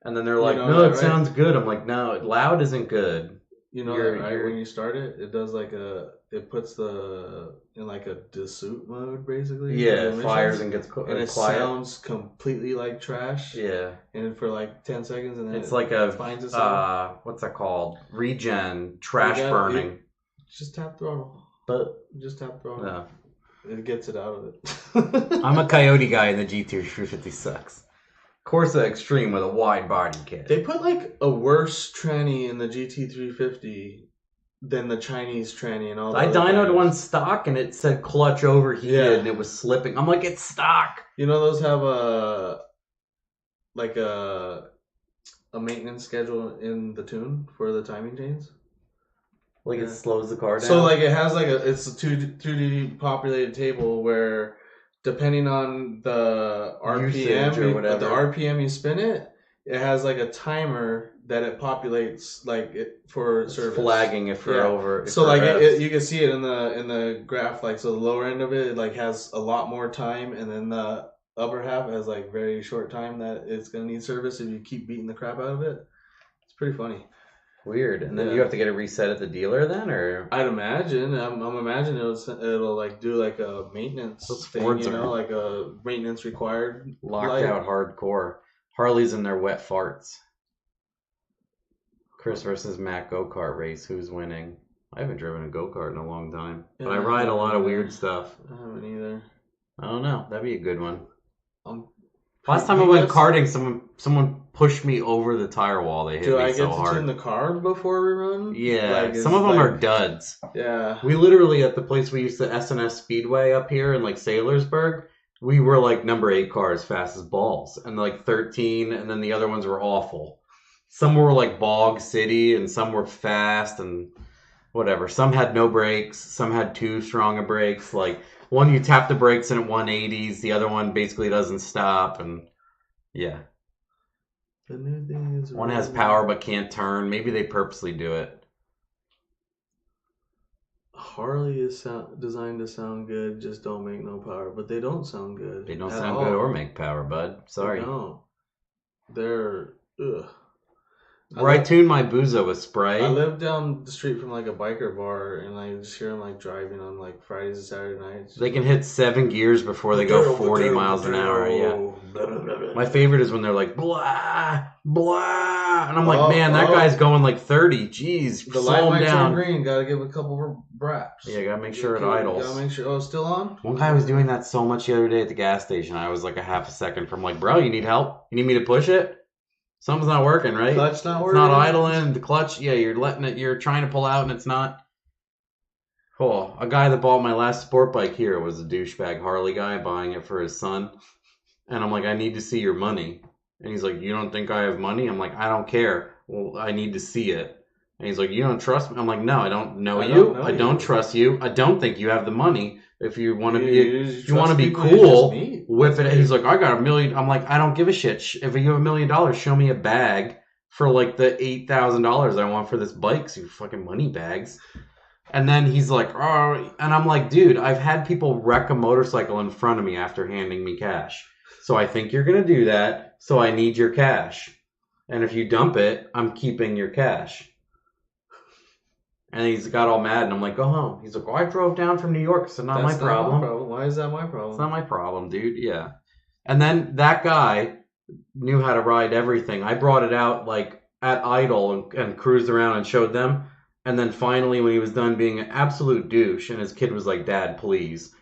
Speaker 2: And then they're like, no, it sounds good. I'm like, no, loud isn't good.
Speaker 1: You know that, right? When you start it, it does like it puts in like a desuit mode, basically.
Speaker 2: Yeah, it fires and gets quiet.
Speaker 1: And it sounds completely like trash.
Speaker 2: Yeah.
Speaker 1: And for like 10 seconds, and then
Speaker 2: it's like finds itself. What's that called? Regen, trash burning.
Speaker 1: Just tap throttle.
Speaker 2: But
Speaker 1: just tap throttle.
Speaker 2: No.
Speaker 1: It gets it out of it.
Speaker 2: I'm a Coyote guy, and the GT350 sucks. Corsa Extreme with a wide body kit.
Speaker 1: They put like a worse tranny in the GT350 than the Chinese tranny and all that. I
Speaker 2: dynoed one stock and it said clutch overheated and it was slipping. I'm like, it's stock.
Speaker 1: You know those have a like a maintenance schedule in the tune for the timing chains.
Speaker 2: Like it slows the car down.
Speaker 1: So like it has like it's a 2D populated table where depending on the RPM
Speaker 2: or whatever.
Speaker 1: the RPM you spin it, it has like a timer that it populates like it for service.
Speaker 2: Flagging if we're over.
Speaker 1: So like you can see it in the graph, like so the lower end of it like has a lot more time, and then the upper half has like very short time that it's gonna need service if you keep beating the crap out of it. It's pretty funny.
Speaker 2: Weird. And then you have to get it reset at the dealer then, or?
Speaker 1: I'd imagine. I'm imagining it'll like do like a maintenance thing, like a maintenance required.
Speaker 2: Locked out hardcore. Harley's in their wet farts. Chris versus Matt go-kart race. Who's winning? I haven't driven a go-kart in a long time. But I ride a lot of weird stuff.
Speaker 1: I haven't either.
Speaker 2: I don't know. That'd be a good one. Last time I went karting, someone pushed me over the tire wall. They hit me so hard. Do I get to tune
Speaker 1: the car before we run?
Speaker 2: Yeah, some of them are duds.
Speaker 1: Yeah.
Speaker 2: We literally, at the place we used to S&S Speedway up here in like Saylorsburg, we were like number 8 car as fast as balls. And like 13, and then the other ones were awful. Some were like Bog City, and some were fast and whatever. Some had no brakes. Some had too strong of brakes. Like one, you tap the brakes and at 180s. The other one basically doesn't stop. And yeah.
Speaker 1: The new thing is
Speaker 2: one has power but can't turn. Maybe they purposely do it.
Speaker 1: Harley is designed to sound good, just don't make no power. But they don't sound good.
Speaker 2: They don't sound good or make power, bud. Sorry.
Speaker 1: They don't. They're ugh.
Speaker 2: I tune my Buzo with spray.
Speaker 1: I live down the street from like a biker bar, and I just hear them like driving on like Fridays and Saturday nights.
Speaker 2: They can hit 7 gears before they go 40 miles an hour. Yeah. My favorite is when they're like blah blah, and I'm like, man, that guy's going like 30. Jeez,
Speaker 1: the light might turn green. Gotta give a couple braps.
Speaker 2: Yeah, gotta make sure it idles.
Speaker 1: Gotta make sure. Oh, it's still on.
Speaker 2: One guy was doing that so much the other day at the gas station. I was like a half a second from like, bro, you need help? You need me to push it? Something's not working, right?
Speaker 1: Clutch not working.
Speaker 2: It's not idling. The clutch, yeah, you're letting it. You're trying to pull out, and it's not. Oh, a guy that bought my last sport bike here was a douchebag Harley guy buying it for his son, and I'm like, I need to see your money, and he's like, you don't think I have money? I'm like, I don't care. Well, I need to see it, and he's like, you don't trust me? I'm like, no, I don't know you. I don't trust you. I don't think you have the money. If you want to be, if you want to be cool, whip it. He's like, I got $1 million. I'm like, I don't give a shit. If you have $1 million, show me a bag for like the $8,000 I want for this bike. So you fucking money bags. And then he's like, oh, and I'm like, dude, I've had people wreck a motorcycle in front of me after handing me cash. So I think you're gonna do that. So I need your cash. And if you dump it, I'm keeping your cash. And he's got all mad, and I'm like, go home. He's like, well, I drove down from New York. It's not my problem.
Speaker 1: Why is that my problem?
Speaker 2: It's not my problem, dude. Yeah. And then that guy knew how to ride everything. I brought it out like at idle and cruised around and showed them. And then finally, when he was done being an absolute douche, and his kid was like, Dad, please,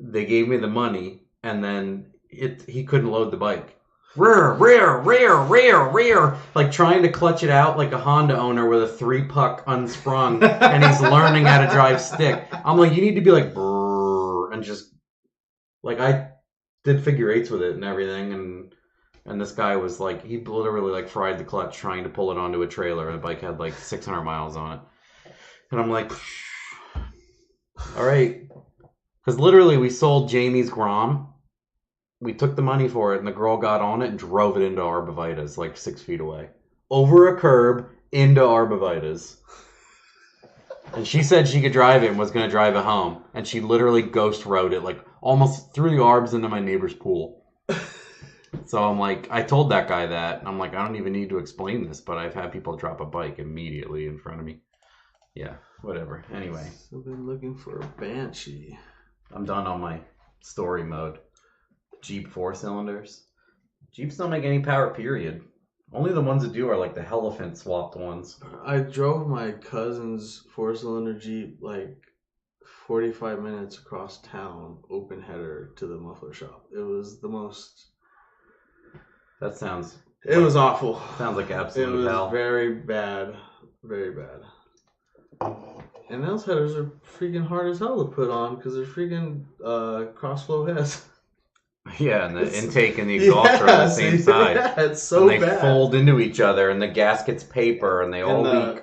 Speaker 2: they gave me the money, and then he couldn't load the bike. Rear, like trying to clutch it out like a Honda owner with a 3-puck unsprung, and he's learning how to drive stick. I'm like, you need to be like, brrr, and just like I did figure eights with it and everything, and this guy was like, he literally like fried the clutch trying to pull it onto a trailer, and the bike had like 600 miles on it, and I'm like, all right, because literally we sold Jamie's Grom. We took the money for it, and the girl got on it and drove it into Arbovitas, like 6 feet away. Over a curb, into Arbovitas. And she said she could drive it and was going to drive it home. And she literally ghost rode it, like almost through the arbs into my neighbor's pool. So I'm like, I told that guy that. And I'm like, I don't even need to explain this, but I've had people drop a bike immediately in front of me. Yeah, whatever. Anyway.
Speaker 1: I've been looking for a Banshee.
Speaker 2: I'm done on my story mode. Jeep 4-cylinders. Jeeps don't make any power, period. Only the ones that do are like the Elephant swapped ones.
Speaker 1: I drove my cousin's 4-cylinder Jeep like 45 minutes across town, open header, to the muffler shop. It was the most...
Speaker 2: That sounds...
Speaker 1: It was awful.
Speaker 2: Sounds like absolute hell.
Speaker 1: It was very bad. Very bad. And those headers are freaking hard as hell to put on because they're freaking cross-flow heads.
Speaker 2: I Yeah, and the intake and the exhaust are on the same side.
Speaker 1: Yeah, it's so
Speaker 2: and they
Speaker 1: bad.
Speaker 2: fold into each other, and the gasket's paper, and they all leak.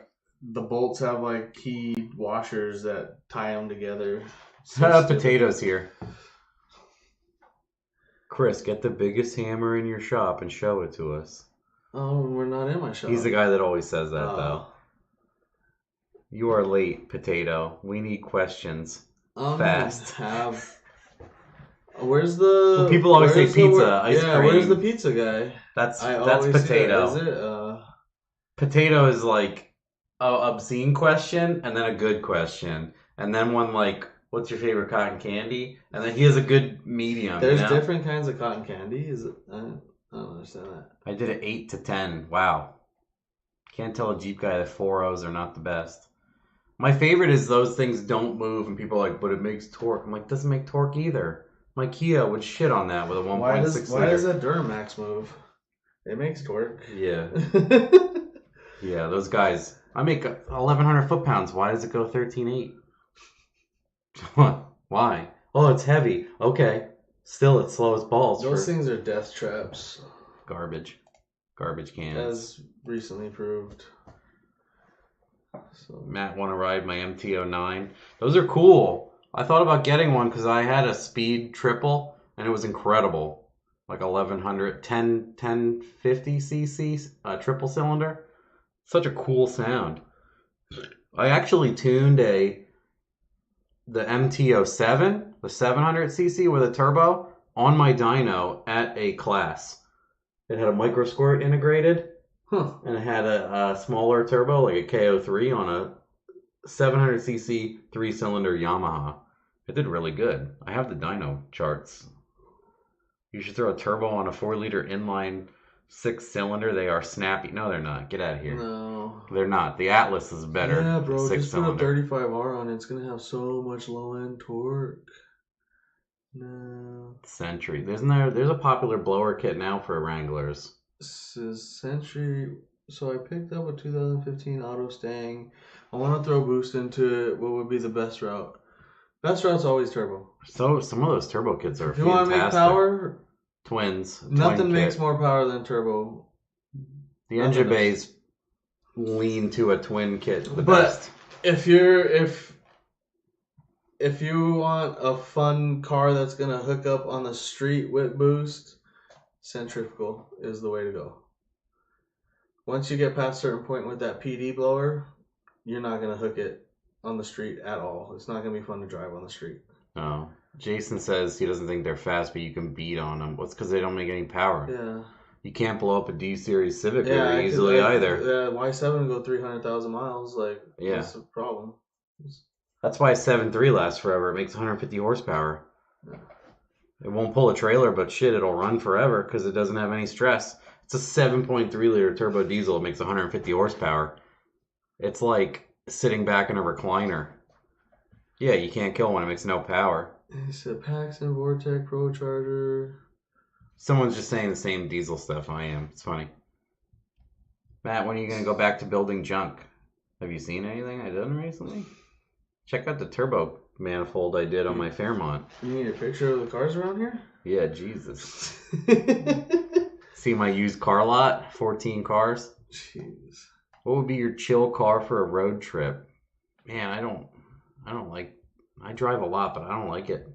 Speaker 1: The bolts have like key washers that tie them together. So
Speaker 2: Potatoes here. Chris, get the biggest hammer in your shop and show it to us.
Speaker 1: Oh, we're not in my shop.
Speaker 2: He's the guy that always says that, though. You are late, Potato. We need questions. Fast.
Speaker 1: Where's the...
Speaker 2: Well, people always say pizza, ice cream.
Speaker 1: Yeah, where's the pizza guy?
Speaker 2: That's Potato.
Speaker 1: Is it?
Speaker 2: Potato is like an obscene question, and then a good question. And then one like, what's your favorite cotton candy? And then he has a good medium.
Speaker 1: There's different kinds of cotton candy. Is it? I don't understand that.
Speaker 2: I did it 8 to 10. Wow. Can't tell a Jeep guy that 4.0s are not the best. My favorite is those things don't move, and people are like, but it makes torque. I'm like, doesn't make torque either. My Kia would shit on that with a 1.6 liter.
Speaker 1: Why does that Duramax move? It makes torque.
Speaker 2: Yeah. Yeah, those guys. I make 1,100 foot-pounds. Why does it go 13.8? Why? Oh, it's heavy. Okay. Still, it's slow as balls.
Speaker 1: Those things are death traps.
Speaker 2: Garbage cans.
Speaker 1: As recently proved. So.
Speaker 2: Matt want to ride my MT-09. Those are cool. I thought about getting one because I had a speed triple and it was incredible. Like 1050 cc triple cylinder. Such a cool sound. I actually tuned the MT-07, the 700 cc with a turbo on my dyno at a class. It had a micro squirt integrated. And it had a smaller turbo, like a KO3 on a 700cc 3-cylinder Yamaha. It did really good. I have the dyno charts. You should throw a turbo on a 4-liter inline 6-cylinder. They are snappy. No, they're not. Get out of here.
Speaker 1: No.
Speaker 2: They're not. The Atlas is better.
Speaker 1: Yeah, bro. Just put a
Speaker 2: 6-cylinder.
Speaker 1: 35R on it. It's going to have so much low-end torque. No.
Speaker 2: Century. There's a popular blower kit now for Wranglers.
Speaker 1: This is Century. So I picked up a 2015 Auto Stang. I want to throw boost into it. What would be the best route? Best route's always turbo.
Speaker 2: So some of those turbo kits are
Speaker 1: if you
Speaker 2: fantastic.
Speaker 1: want to make power,
Speaker 2: twins.
Speaker 1: Nothing makes more power than turbo.
Speaker 2: The engine bays lean to a twin kit the
Speaker 1: but
Speaker 2: best.
Speaker 1: If you want a fun car that's gonna hook up on the street with boost, centrifugal is the way to go. Once you get past a certain point with that PD blower, you're not gonna hook it on the street at all. It's not gonna be fun to drive on the street.
Speaker 2: Oh, Jason says he doesn't think they're fast, but you can beat on them. Well, it's because they don't make any power.
Speaker 1: Yeah.
Speaker 2: You can't blow up a D-Series Civic very easily either.
Speaker 1: Yeah, Y7 go 300,000 miles. That's the problem.
Speaker 2: That's why 7.3 lasts forever. It makes 150 horsepower. Yeah. It won't pull a trailer, but shit, it'll run forever because it doesn't have any stress. It's a 7.3-liter turbo diesel. It makes 150 horsepower. It's like sitting back in a recliner. Yeah, you can't kill one. It makes no power.
Speaker 1: He said Paxton, Vortec, Pro Charger.
Speaker 2: Someone's just saying the same diesel stuff I am. It's funny. Matt, when are you going to go back to building junk? Have you seen anything I've done recently? Check out the turbo manifold I did on my Fairmount.
Speaker 1: You need a picture of the cars around here?
Speaker 2: Yeah, Jesus. See my used car lot? 14 cars.
Speaker 1: Jeez.
Speaker 2: What would be your chill car for a road trip? Man, I don't like... I drive a lot, but I don't like it.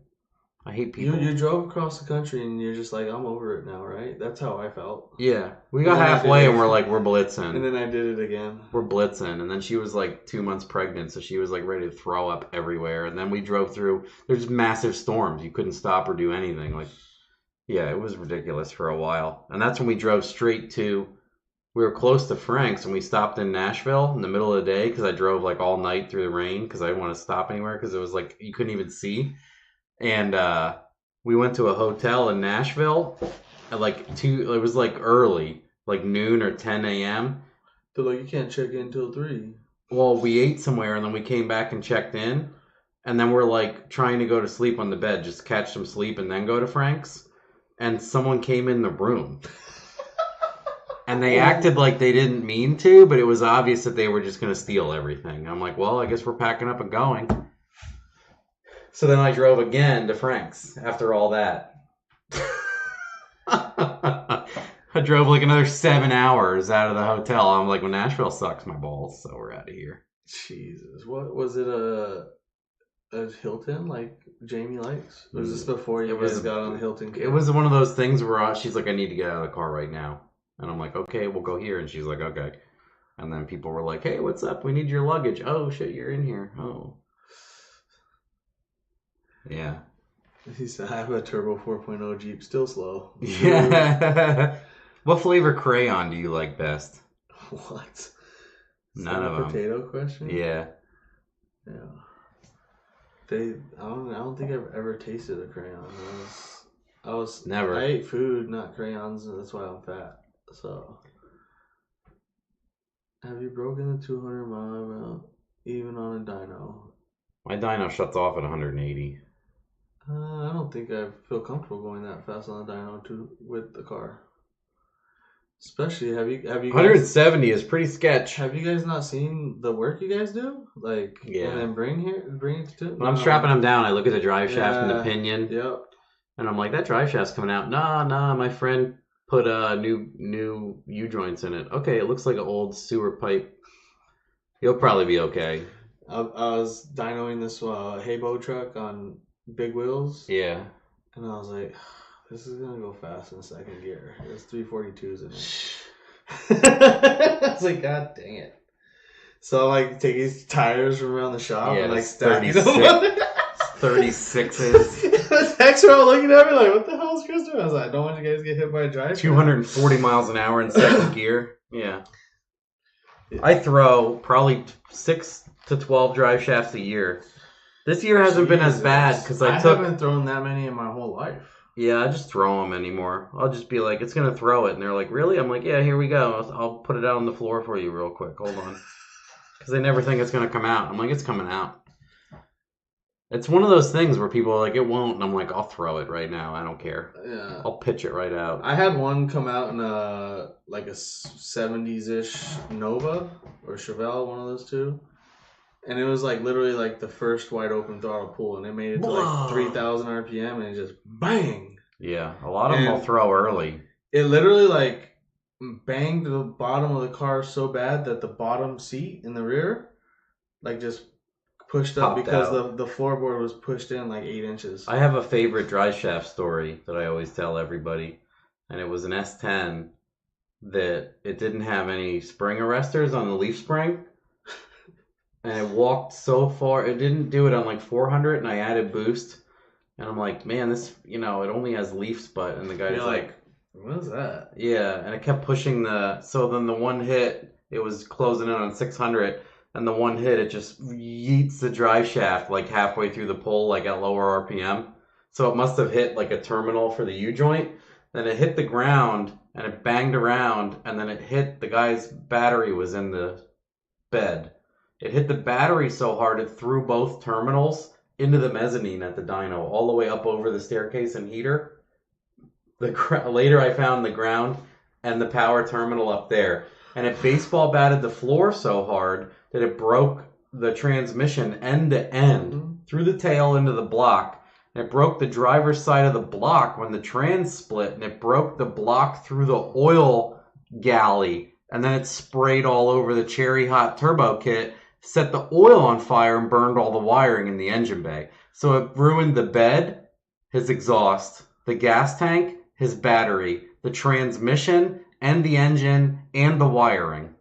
Speaker 2: I hate people.
Speaker 1: You drove across the country and you're just like, I'm over it now, right? That's how I felt.
Speaker 2: Yeah. We got halfway and we're like, we're blitzing.
Speaker 1: And then I did it again.
Speaker 2: We're blitzing. And then she was like 2 months pregnant, so she was like ready to throw up everywhere. And then we drove through, there's massive storms. You couldn't stop or do anything. Like, yeah, it was ridiculous for a while. And that's when we drove straight to, we were close to Frank's and we stopped in Nashville in the middle of the day because I drove like all night through the rain because I didn't want to stop anywhere because it was like, you couldn't even see. And we went to a hotel in Nashville at like it was like early, like noon or 10 a.m.
Speaker 1: They're like, you can't check in until 3.
Speaker 2: Well, we ate somewhere and then we came back and checked in. And then we're like trying to go to sleep on the bed, just catch some sleep and then go to Frank's. And someone came in the room. And they acted like they didn't mean to, but it was obvious that they were just going to steal everything. I'm like, well, I guess we're packing up and going. So then I drove again to Frank's after all that. I drove like another 7 hours out of the hotel. I'm like, well, Nashville sucks my balls, so we're out of here.
Speaker 1: Jesus, what was it? A Hilton like Jamie likes? Was this before you guys got on the Hilton?
Speaker 2: It was one of those things where she's like, I need to get out of the car right now, and I'm like, okay, we'll go here, and she's like, okay, and then people were like, hey, what's up? We need your luggage. Oh shit, you're in here. Oh, yeah.
Speaker 1: He said, I have a turbo 4.0 Jeep, still slow.
Speaker 2: Yeah. What flavor crayon do you like best?
Speaker 1: What?
Speaker 2: None of them.
Speaker 1: Potato question?
Speaker 2: Yeah.
Speaker 1: Yeah. I don't think I've ever tasted a crayon.
Speaker 2: Never.
Speaker 1: I ate food, not crayons, and that's why I'm fat. So, have you broken the 200 mile even on a dyno?
Speaker 2: My dyno shuts off at 180.
Speaker 1: I don't think I feel comfortable going that fast on a dyno with the car. Especially, have you
Speaker 2: 170 is pretty sketch.
Speaker 1: Have you guys not seen the work you guys do? Like,
Speaker 2: yeah.
Speaker 1: And then bring it to.
Speaker 2: When I'm strapping them down, I look at the drive shaft and the pinion.
Speaker 1: Yep.
Speaker 2: And I'm like, that drive shaft's coming out. Nah, my friend put new U-joints in it. Okay, it looks like an old sewer pipe. You'll probably be okay.
Speaker 1: I was dynoing this Happel truck on big wheels.
Speaker 2: Yeah.
Speaker 1: And I was like, this is going to go fast in second gear. There's 342s in it. I was like, God dang it. So I like take these tires from around the shop and like stack them.
Speaker 2: 36s.
Speaker 1: Hex are all looking at me like, what the hell is Chris doing? I was like, I don't want you guys to get hit by a drive.
Speaker 2: 240 miles an hour in second gear. Yeah. I throw probably 6 to 12 drive shafts a year. This year hasn't been as bad because I
Speaker 1: haven't thrown that many in my whole life.
Speaker 2: Yeah, I just throw them anymore. I'll just be like, it's going to throw it. And they're like, really? I'm like, yeah, here we go. I'll put it out on the floor for you real quick. Hold on. Because they never think it's going to come out. I'm like, it's coming out. It's one of those things where people are like, it won't. And I'm like, I'll throw it right now. I don't care.
Speaker 1: Yeah.
Speaker 2: I'll pitch it right out.
Speaker 1: I had one come out in like a 70s-ish Nova or Chevelle, one of those two. And it was like literally like the first wide open throttle pull. And it made it to like 3,000 RPM and it just bang.
Speaker 2: Yeah, a lot of them will throw early.
Speaker 1: It literally like banged the bottom of the car so bad that the bottom seat in the rear like just pushed up because the floorboard was pushed in like 8 inches.
Speaker 2: I have a favorite drive shaft story that I always tell everybody. And it was an S10 that it didn't have any spring arresters on the leaf spring. And it walked so far. It didn't do it on like 400 and I added boost. And I'm like, man, this, it only has leaf sput. And the guy's like,
Speaker 1: what is that?
Speaker 2: Yeah, and it kept pushing so then the one hit, it was closing in on 600. And the one hit, it just yeets the drive shaft like halfway through the pull, like at lower RPM. So it must have hit like a terminal for the U-joint. Then it hit the ground and it banged around. And then it hit, the guy's battery was in the bed. It hit the battery so hard it threw both terminals into the mezzanine at the dyno, all the way up over the staircase and heater. Later I found the ground and the power terminal up there. And it baseball batted the floor so hard that it broke the transmission end to end through the tail into the block. And it broke the driver's side of the block when the trans split. And it broke the block through the oil galley. And then it sprayed all over the cherry hot turbo kit, set the oil on fire, and burned all the wiring in the engine bay. So it ruined the bed, his exhaust, the gas tank, his battery, the transmission, and the engine, and the wiring.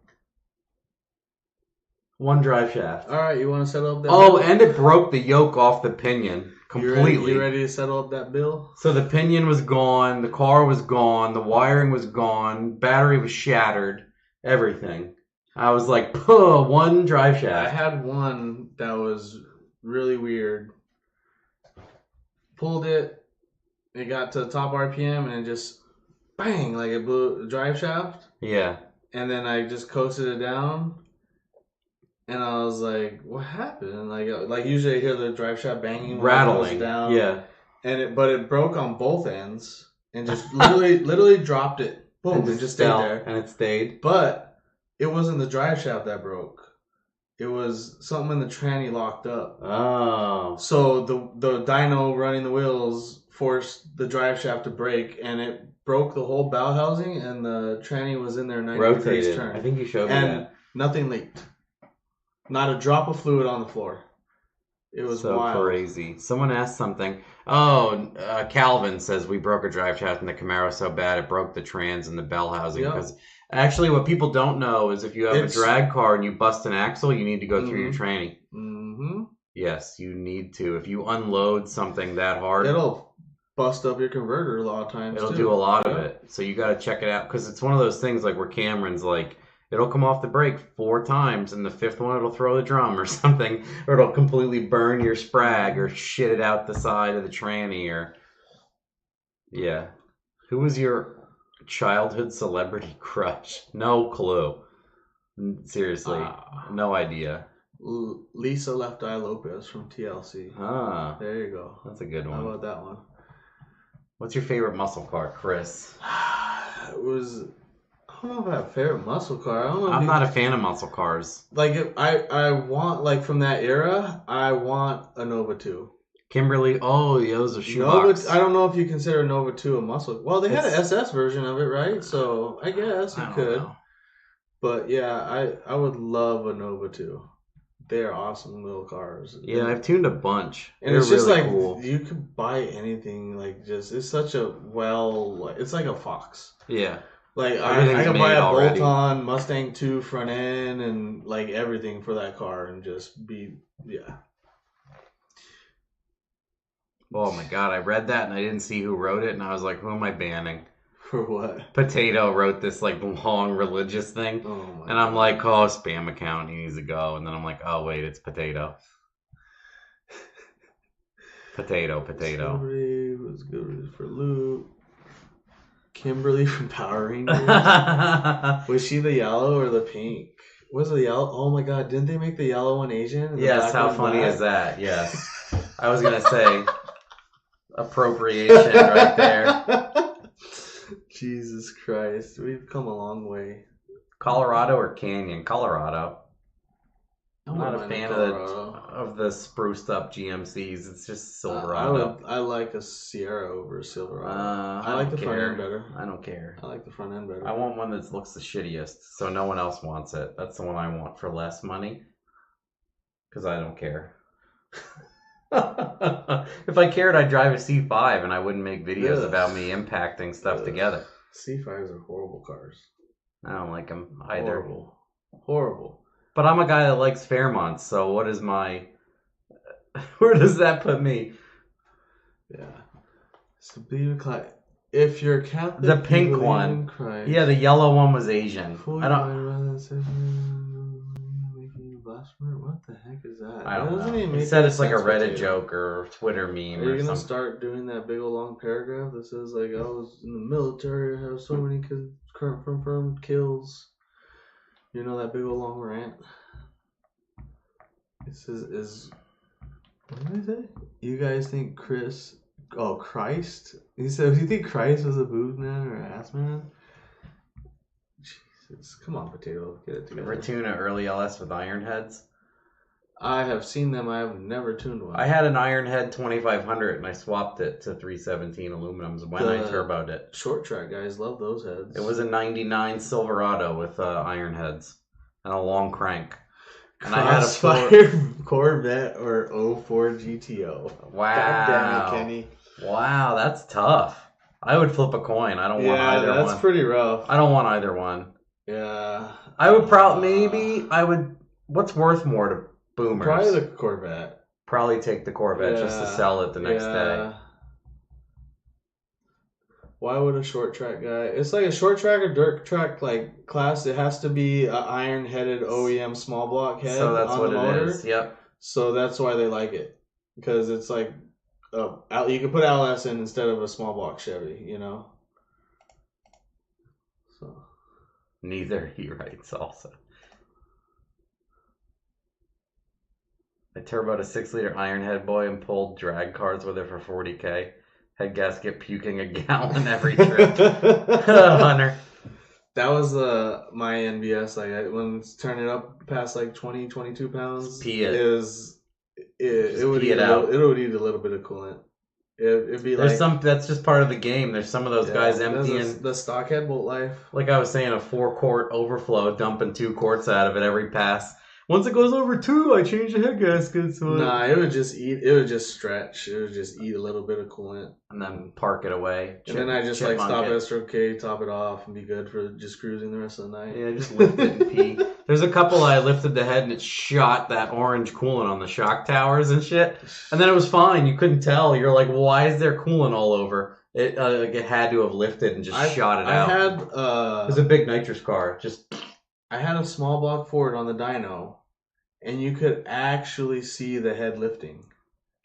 Speaker 2: One drive shaft.
Speaker 1: All right, you want to settle up that
Speaker 2: bill?
Speaker 1: And
Speaker 2: And it broke the yoke off the pinion completely.
Speaker 1: You ready to settle up that bill?
Speaker 2: So the pinion was gone, the car was gone, the wiring was gone, battery was shattered, everything. I was like, one drive shaft.
Speaker 1: I had one that was really weird. Pulled it got to the top RPM, and it just bang, like it blew the drive shaft.
Speaker 2: Yeah. And
Speaker 1: then I just coasted it down, and I was like, what happened? And like usually I hear the drive shaft banging,
Speaker 2: rattling
Speaker 1: down.
Speaker 2: Yeah.
Speaker 1: But it broke on both ends, and just literally dropped it. Boom, and just stayed there.
Speaker 2: And it stayed.
Speaker 1: But it wasn't the drive shaft that broke. It was something in the tranny locked up.
Speaker 2: Oh.
Speaker 1: So the dyno running the wheels forced the drive shaft to break, and it broke the whole bow housing, and the tranny was in there 90 degrees
Speaker 2: Rotated.
Speaker 1: turn.
Speaker 2: I think you showed me
Speaker 1: and
Speaker 2: that.
Speaker 1: nothing leaked. Not a drop of fluid on the floor. It was
Speaker 2: so
Speaker 1: wild.
Speaker 2: crazy. Someone asked something. Oh, Calvin says we broke a drive shaft in the Camaro so bad it broke the trans and the bell housing. Because actually, what people don't know is if you have a drag car and you bust an axle, you need to go through your tranny.
Speaker 1: Mm-hmm.
Speaker 2: Yes, you need to. If you unload something that hard,
Speaker 1: it'll bust up your converter a lot of times.
Speaker 2: It'll do a lot of it. So you got to check it out because it's one of those things like where Cameron's like, it'll come off the brake 4 times and the 5th one it'll throw the drum or something, or it'll completely burn your sprag or shit it out the side of the tranny or yeah. Who was your childhood celebrity crush? No clue. Seriously, no idea.
Speaker 1: Lisa Left Eye Lopez from TLC.
Speaker 2: Ah,
Speaker 1: there you go.
Speaker 2: That's a good one.
Speaker 1: How about that one?
Speaker 2: What's your favorite muscle car, Chris?
Speaker 1: It was. I don't know if I have a favorite muscle car. I don't know.
Speaker 2: I'm not a fan of muscle cars.
Speaker 1: Like if I want like from that era, I want a Nova 2.
Speaker 2: Kimberly, those are shoebox.
Speaker 1: Nova, I don't know if you consider Nova 2 a muscle. Well, they had an SS version of it, right? So I guess you could. Know. But yeah, I would love a Nova 2. They're awesome little cars.
Speaker 2: Yeah, I've tuned a bunch.
Speaker 1: And it's just really like cool. You could buy anything. Like it's such a it's like a Fox.
Speaker 2: Yeah.
Speaker 1: Like I can buy a bolt-on Mustang 2 front end and like everything for that car and just be
Speaker 2: Oh my god, I read that and I didn't see who wrote it and I was like, who am I banning?
Speaker 1: For what?
Speaker 2: Potato wrote this like long religious thing.
Speaker 1: Oh my
Speaker 2: and I'm like, spam account, he needs to go. And then I'm like, oh wait, it's Potato. Potato.
Speaker 1: Somebody was good for loot. Kimberly from Power Rangers. Was she the yellow or the pink? Was it the yellow? Oh my god, didn't they make the yellow one Asian?
Speaker 2: Yes, how funny is that? Yes. I was going to say appropriation right there.
Speaker 1: Jesus Christ, we've come a long way.
Speaker 2: Colorado or Canyon? Colorado. I'm not a fan of the spruced up GMCs. It's just Silverado.
Speaker 1: I like a Sierra over a Silverado. I like the front end better.
Speaker 2: I don't care.
Speaker 1: I like the front end better.
Speaker 2: I want one that looks the shittiest, so no one else wants it. That's the one I want for less money, because I don't care. If I cared, I'd drive a C5 and I wouldn't make videos about me impacting stuff together.
Speaker 1: C5s are horrible cars.
Speaker 2: I don't like them either.
Speaker 1: Horrible.
Speaker 2: But I'm a guy that likes Fairmont, so what is my... Where does that put me?
Speaker 1: Yeah. So if you're Catholic...
Speaker 2: The pink one. Yeah, the yellow one was Asian.
Speaker 1: I don't... What the heck is that?
Speaker 2: I don't know. It said it's like a Reddit joke or Twitter meme or something.
Speaker 1: Are you going to start doing that big old long paragraph that says, like, I was in the military, I have so many confirmed kills? You know that big old long rant? It says, what did I say? You guys think Christ? He said, do you think Christ was a boob man or an ass man? Jesus, come on, Potato, get it together.
Speaker 2: Ever tune an early LS with iron heads?
Speaker 1: I have seen them. I have never tuned one.
Speaker 2: I had an iron head 2500 and I swapped it to 317 aluminums when I turboed it.
Speaker 1: Short track guys love those heads.
Speaker 2: It was a 99 Silverado with iron heads and a long crank. And
Speaker 1: Crossfire, I had a Corvette or 04 GTO.
Speaker 2: Wow.
Speaker 1: God damn it, Kenny.
Speaker 2: Wow, that's tough. I would flip a coin. I don't want either one.
Speaker 1: Yeah, that's pretty rough.
Speaker 2: I don't want either one.
Speaker 1: Yeah.
Speaker 2: I would what's worth more to boomers?
Speaker 1: Probably the Corvette.
Speaker 2: Probably take the Corvette just to sell it the next day.
Speaker 1: Why would a short track guy? It's like a short track or dirt track like class. It has to be an iron headed OEM small block head.
Speaker 2: So that's
Speaker 1: on
Speaker 2: what
Speaker 1: the motor.
Speaker 2: It is. Yep.
Speaker 1: So that's why they like it, because it's like you can put LS in instead of a small block Chevy. You know. So.
Speaker 2: Neither, he writes also. I turboed a 6-liter iron head boy and pulled drag cars with it for $40K. Head gasket puking a gallon every trip. Hunter.
Speaker 1: That was my NBS. Like when it's turning up past like 20, 22 pounds,
Speaker 2: pee it.
Speaker 1: It would eat a little bit of coolant. It'd be
Speaker 2: There's that's just part of the game. There's some of those guys emptying
Speaker 1: the stock head bolt life.
Speaker 2: Like I was saying, a 4-quart overflow, dumping 2 quarts out of it every pass. Once it goes over 2, I change the head gasket. So
Speaker 1: nah, it would just eat. It would just stretch. It would just eat a little bit of coolant
Speaker 2: and then park it away.
Speaker 1: And then I just like stop at S2EP04, top it off, and be good for just cruising the rest of the night.
Speaker 2: Yeah, just lift it and pee. There's a couple I lifted the head and it shot that orange coolant on the shock towers and shit. And then it was fine. You couldn't tell. You're like, well, why is there coolant all over? It it had to have lifted and just shot it out. It was a big nitrous car.
Speaker 1: I had a small block Ford on the dyno, and you could actually see the head lifting.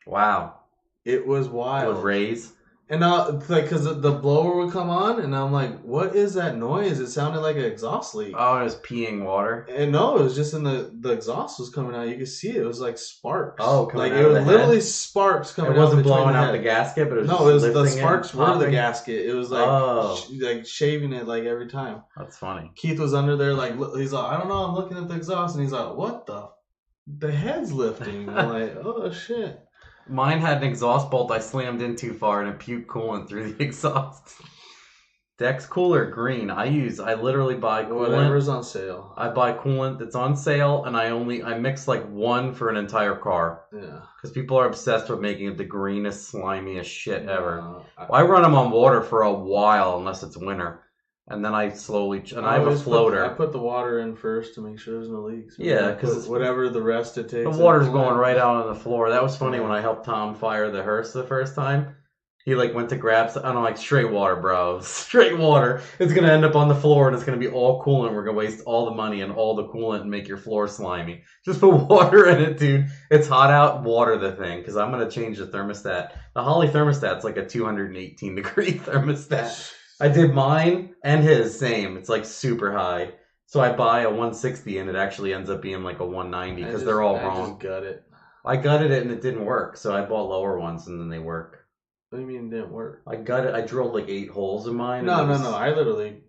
Speaker 2: Wow,
Speaker 1: it was wild.
Speaker 2: It would raise.
Speaker 1: And now, like, because the blower would come on, and I'm like, what is that noise? It sounded like an exhaust leak.
Speaker 2: Oh, it was peeing water?
Speaker 1: And no, it was just in the exhaust was coming out. You could see it. It was like sparks.
Speaker 2: Oh, coming
Speaker 1: like,
Speaker 2: out
Speaker 1: it was literally sparks coming out.
Speaker 2: It wasn't blowing out the gasket, but it was
Speaker 1: no,
Speaker 2: just
Speaker 1: it was the sparks were the gasket. It was like, like shaving it like every time.
Speaker 2: That's funny.
Speaker 1: Keith was under there, like, he's like, I don't know, I'm looking at the exhaust, and he's like, what the head's lifting. I'm like, oh, shit.
Speaker 2: Mine had an exhaust bolt I slammed in too far and it puked coolant through the exhaust. Dex Cooler green. I literally buy coolant.
Speaker 1: Whatever's on sale.
Speaker 2: I buy coolant that's on sale, and I mix like one for an entire car.
Speaker 1: Yeah.
Speaker 2: Because people are obsessed with making it the greenest, slimiest shit ever. I run them on water for a while unless it's winter. And then I slowly... And I have a floater.
Speaker 1: I put the water in first to make sure there's no leaks.
Speaker 2: Yeah, because...
Speaker 1: Whatever the rest it takes.
Speaker 2: The water's going right out on the floor. That was funny when I helped Tom fire the hearse the first time. He like went to grab... I'm like, straight water, bro. Straight water. It's going to end up on the floor and it's going to be all coolant. We're going to waste all the money and all the coolant and make your floor slimy. Just put water in it, dude. It's hot out. Water the thing. Because I'm going to change the thermostat. The Holley thermostat's like a 218 degree thermostat. I did mine and his, same. It's like super high. So I buy a 160 and it actually ends up being like a 190 because they're all wrong.
Speaker 1: I just gut it.
Speaker 2: I gutted it and it didn't work. So I bought lower ones and then they work.
Speaker 1: What do you mean it didn't work?
Speaker 2: I gutted. I drilled like 8 holes in mine.
Speaker 1: No. I literally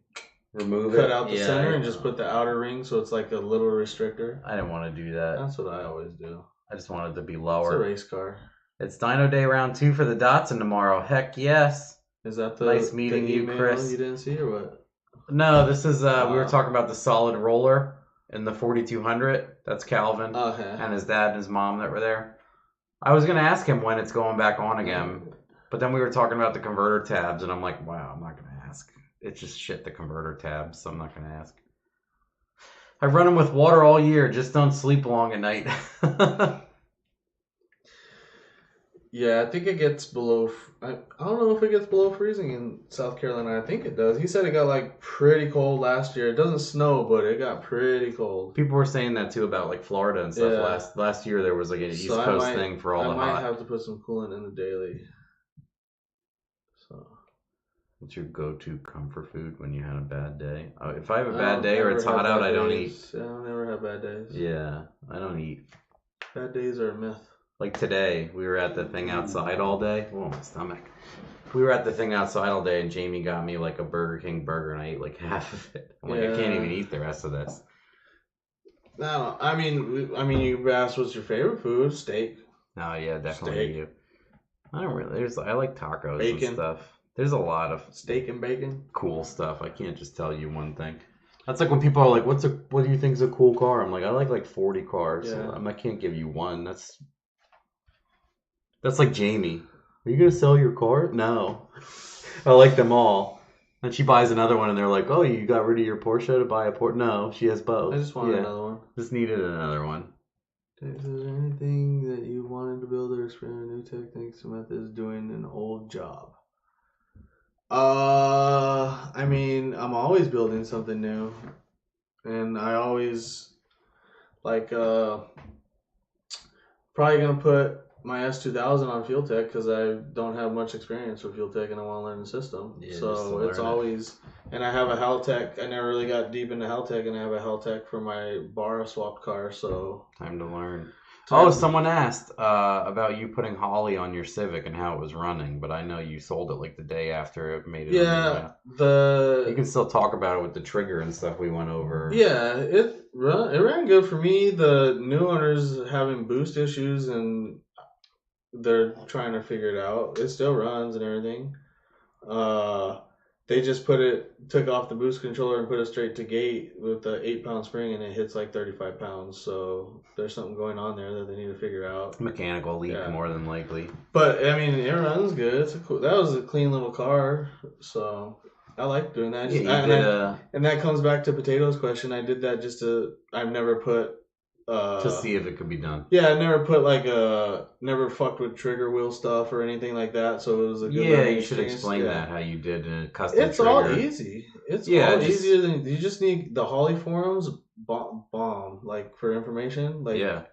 Speaker 1: cut out the center and just
Speaker 2: know.
Speaker 1: Put the outer ring so it's like a little restrictor.
Speaker 2: I didn't want to do that.
Speaker 1: That's what I always do.
Speaker 2: I just wanted to be lower.
Speaker 1: It's a race car.
Speaker 2: It's Dyno Day round 2 for the Datsun tomorrow. Heck yes.
Speaker 1: Is that the
Speaker 2: nice meeting you, Chris?
Speaker 1: You didn't see or what?
Speaker 2: No, this is we were talking about the solid roller in the 4200. That's Calvin and his dad and his mom that were there. I was gonna ask him when it's going back on again, but then we were talking about the converter tabs, and I'm like, wow, I'm not gonna ask. It's just shit, the converter tabs, so I'm not gonna ask. I run them with water all year, just don't sleep long at night.
Speaker 1: Yeah, I think it gets below... I don't know if it gets below freezing in South Carolina. I think it does. He said it got like pretty cold last year. It doesn't snow, but it got pretty cold.
Speaker 2: People were saying that too about like Florida and stuff. Yeah. Last year there was like an East Coast thing for all the hot.
Speaker 1: I might have to put some coolant in the daily. So,
Speaker 2: what's your go-to comfort food when you had a bad day? If I have a bad day or it's hot out, I don't eat.
Speaker 1: Yeah, I never have bad days.
Speaker 2: Yeah, I don't eat.
Speaker 1: Bad days are a myth.
Speaker 2: Like today, we were at the thing outside all day. Oh, my stomach. We were at the thing outside all day, and Jamie got me like a Burger King burger, and I ate like half of it. I'm like, I can't even eat the rest of this.
Speaker 1: No, I mean, you asked what's your favorite food? Steak.
Speaker 2: Oh yeah, definitely you. I don't really. I like tacos
Speaker 1: bacon.
Speaker 2: And stuff. There's a lot of
Speaker 1: steak and bacon.
Speaker 2: Cool stuff. I can't just tell you one thing. That's like when people are like, what do you think is a cool car? I'm like, I like 40 cars. Yeah. I can't give you one. That's like Jamie. Are you going to sell your car? No. I like them all. And she buys another one and they're like, oh, you got rid of your Porsche to buy a Porsche? No, she has both.
Speaker 1: I just wanted another one.
Speaker 2: Just needed another one.
Speaker 1: Is there anything that you wanted to build or experiment new techniques or methods doing an old job? I mean, I'm always building something new. And I always, like, probably going to put my S2000 on Fuel Tech because I don't have much experience with Fuel Tech and I want to learn the system. Yeah, so it's always, and I have a Haltech. I never really got deep into Haltech, and I have a Haltech for my bar swapped car. So
Speaker 2: time to learn. Someone asked about you putting Holley on your Civic and how it was running, but I know you sold it like the day after it made it.
Speaker 1: Yeah,
Speaker 2: you can still talk about it with the trigger and stuff we went over.
Speaker 1: Yeah, it ran good for me. The new owners having boost issues, and they're trying to figure it out. It still runs and everything. They just took off the boost controller and put it straight to gate with the 8-pound spring, and it hits like 35 pounds. So there's something going on there that they need to figure out.
Speaker 2: Mechanical leak, more than likely.
Speaker 1: But I mean, it runs good. That was a clean little car, so I like doing that. And that comes back to Potato's question. I did that I've never put.
Speaker 2: To see if it could be done.
Speaker 1: Yeah, I never put never fucked with trigger wheel stuff or anything like that. So it was a good.
Speaker 2: Yeah, you should explain that how you did a custom.
Speaker 1: It's trigger. All easy. It's all easier than you just need the Holly forums bomb like for information. Like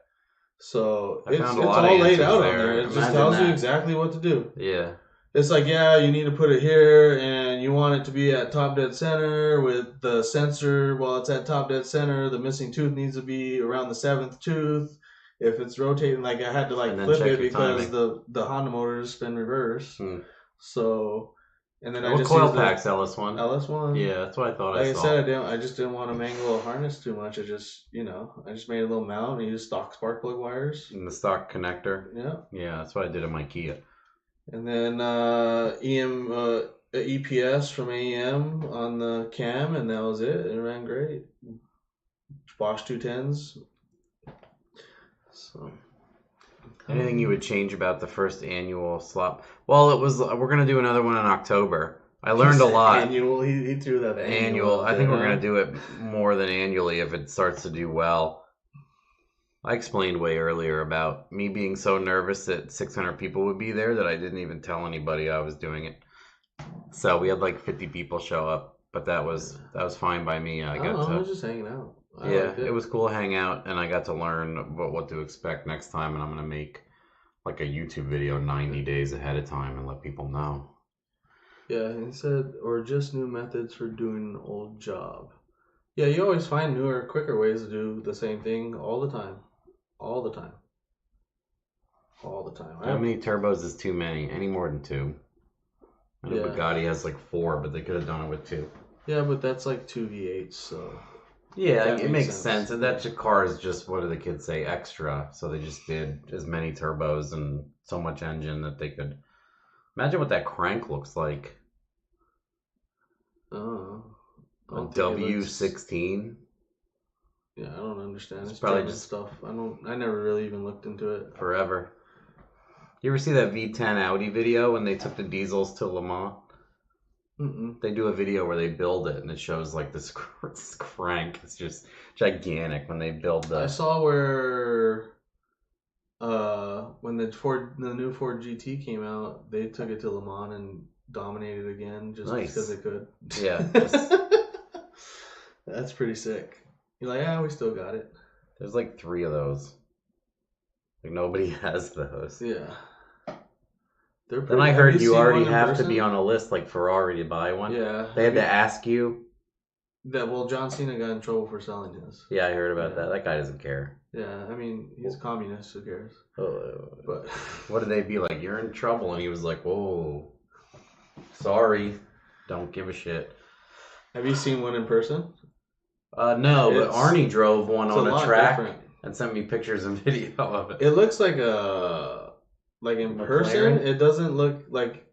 Speaker 1: so it's all laid out on there. It just tells you exactly what to do.
Speaker 2: Yeah.
Speaker 1: It's like, you need to put it here, and you want it to be at top dead center with the sensor. While it's at top dead center, the missing tooth needs to be around the 7th tooth. If it's rotating, like I had to flip it because the Honda motors spin reverse. So, and then
Speaker 2: what coil packs? LS1.
Speaker 1: LS1.
Speaker 2: Yeah, that's what I thought.
Speaker 1: Like I said, I just didn't want to mangle a harness too much. I just made a little mount and used stock spark plug wires
Speaker 2: and the stock connector.
Speaker 1: Yeah.
Speaker 2: Yeah, that's what I did in my Kia.
Speaker 1: And then EPS from AEM on the cam, and that was it. It ran great. Bosch 210s.
Speaker 2: So, anything you would change about the first annual slop? Well, we're gonna do another one in October. I learned a lot.
Speaker 1: Annual. He threw that
Speaker 2: annual. I think we're gonna do it more than annually if it starts to do well. I explained way earlier about me being so nervous that 600 people would be there that I didn't even tell anybody I was doing it. So we had like 50 people show up, but that was fine by me. I was
Speaker 1: just hanging out.
Speaker 2: It was cool to hang out, and I got to learn about what to expect next time, and I'm gonna make like a YouTube video 90 days ahead of time and let people know.
Speaker 1: Yeah, he said, or just new methods for doing an old job. Yeah, you always find newer, quicker ways to do the same thing all the time. All the time.
Speaker 2: How many turbos is too many? Any more than 2. I know Bugatti has like 4, but they could have done it with 2.
Speaker 1: Yeah, but that's like 2 V8s, so...
Speaker 2: Yeah, it makes sense. And that car is just, what do the kids say, extra. So they just did as many turbos and so much engine that they could... Imagine what that crank looks like.
Speaker 1: Oh.
Speaker 2: A W16.
Speaker 1: Yeah, I don't understand.
Speaker 2: It's probably just
Speaker 1: stuff. I never really even looked into it.
Speaker 2: Forever. You ever see that V10 Audi video when they took the diesels to Le Mans?
Speaker 1: Mm-mm.
Speaker 2: They do a video where they build it, and it shows like this crank. It's just gigantic when they build the...
Speaker 1: I saw where when the new Ford GT came out, they took it to Le Mans and dominated again just because they could.
Speaker 2: Yeah.
Speaker 1: That's pretty sick. You're like, we still got it.
Speaker 2: There's like 3 of those. Like nobody has those.
Speaker 1: Yeah.
Speaker 2: Then I heard you already have to be on a list like Ferrari to buy one.
Speaker 1: Yeah.
Speaker 2: They had to ask you.
Speaker 1: John Cena got in trouble for selling his.
Speaker 2: Yeah, I heard about that. That guy doesn't care.
Speaker 1: Yeah, I mean, he's a communist. Who cares?
Speaker 2: But what did they be like? You're in trouble. And he was like, whoa. Sorry. Don't give a shit.
Speaker 1: Have you seen one in person?
Speaker 2: No, but Arnie drove one on a track and sent me pictures and video of it.
Speaker 1: It looks like in person, it doesn't look like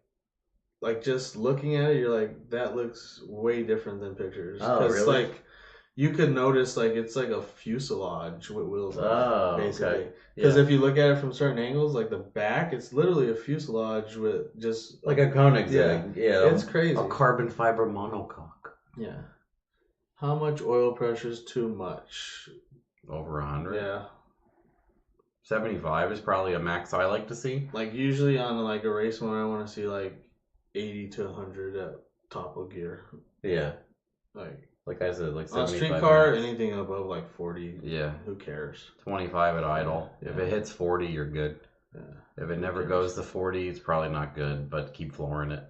Speaker 1: just looking at it, you're like, that looks way different than pictures.
Speaker 2: Oh, really?
Speaker 1: Like, you could notice it's like a fuselage with wheels on it, basically.
Speaker 2: Okay.
Speaker 1: Because if you look at it from certain angles, like the back, it's literally a fuselage with just...
Speaker 2: Like a Koenigsegg. Yeah.
Speaker 1: It's crazy.
Speaker 2: A carbon fiber monocoque.
Speaker 1: Yeah. How much oil pressure is too much?
Speaker 2: Over 100?
Speaker 1: Yeah.
Speaker 2: 75 is probably a max I like to see.
Speaker 1: Like usually on like a race one, I want to see like 80 to 100 at top of gear.
Speaker 2: Yeah.
Speaker 1: Like
Speaker 2: I said, like 75.
Speaker 1: on a street car, anything above like 40.
Speaker 2: Yeah.
Speaker 1: Who cares?
Speaker 2: 25 at idle. Yeah. If it hits 40, you're good.
Speaker 1: Yeah.
Speaker 2: If it never goes to 40, it's probably not good, but keep flooring it.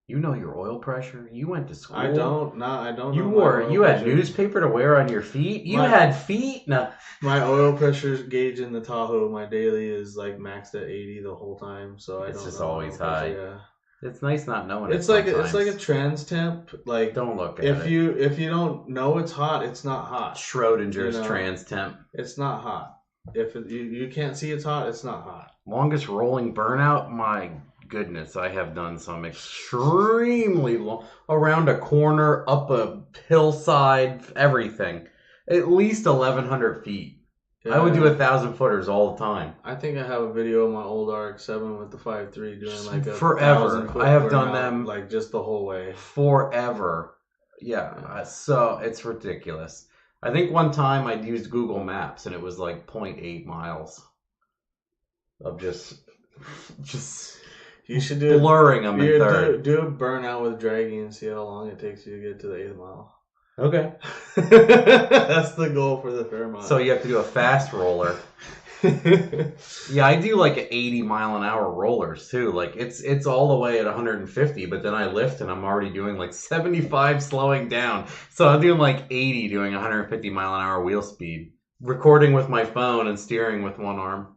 Speaker 2: You know your oil pressure. You went to school.
Speaker 1: I don't. I don't.
Speaker 2: You had newspaper to wear on your feet. You had feet. No.
Speaker 1: My oil pressure gauge in the Tahoe, my daily is like maxed at 80 the whole time. So
Speaker 2: it's just always high. Yeah. It's nice not knowing.
Speaker 1: It's like a trans temp. Like
Speaker 2: don't look at
Speaker 1: it. If you don't know it's hot, it's not hot.
Speaker 2: Schrodinger's trans temp.
Speaker 1: It's not hot. If you can't see it's hot, it's not hot.
Speaker 2: Longest rolling burnout? My goodness, I have done some extremely long, around a corner, up a hillside, everything. At least 1,100 feet.
Speaker 1: Yeah.
Speaker 2: I would do 1,000 footers all the time.
Speaker 1: I think I have a video of my old RX-7 with the 5.3 doing like a
Speaker 2: forever.
Speaker 1: 1,000-foot
Speaker 2: I have
Speaker 1: burnout,
Speaker 2: done them
Speaker 1: like just the whole way.
Speaker 2: Forever. Yeah. So it's ridiculous. I think one time I used Google Maps and it was like 0.8 miles of just
Speaker 1: you should do
Speaker 2: blurring them in third.
Speaker 1: Do a burnout with dragging and see how long it takes you to get to the 8th mile.
Speaker 2: Okay.
Speaker 1: That's the goal for the Fairmount.
Speaker 2: So you have to do a fast roller. Yeah, I do like 80 mile an hour rollers too. Like it's all the way at 150, but then I lift and I'm already doing like 75 slowing down. So I'm doing like 80 doing 150 mile an hour wheel speed, recording with my phone and steering with one arm.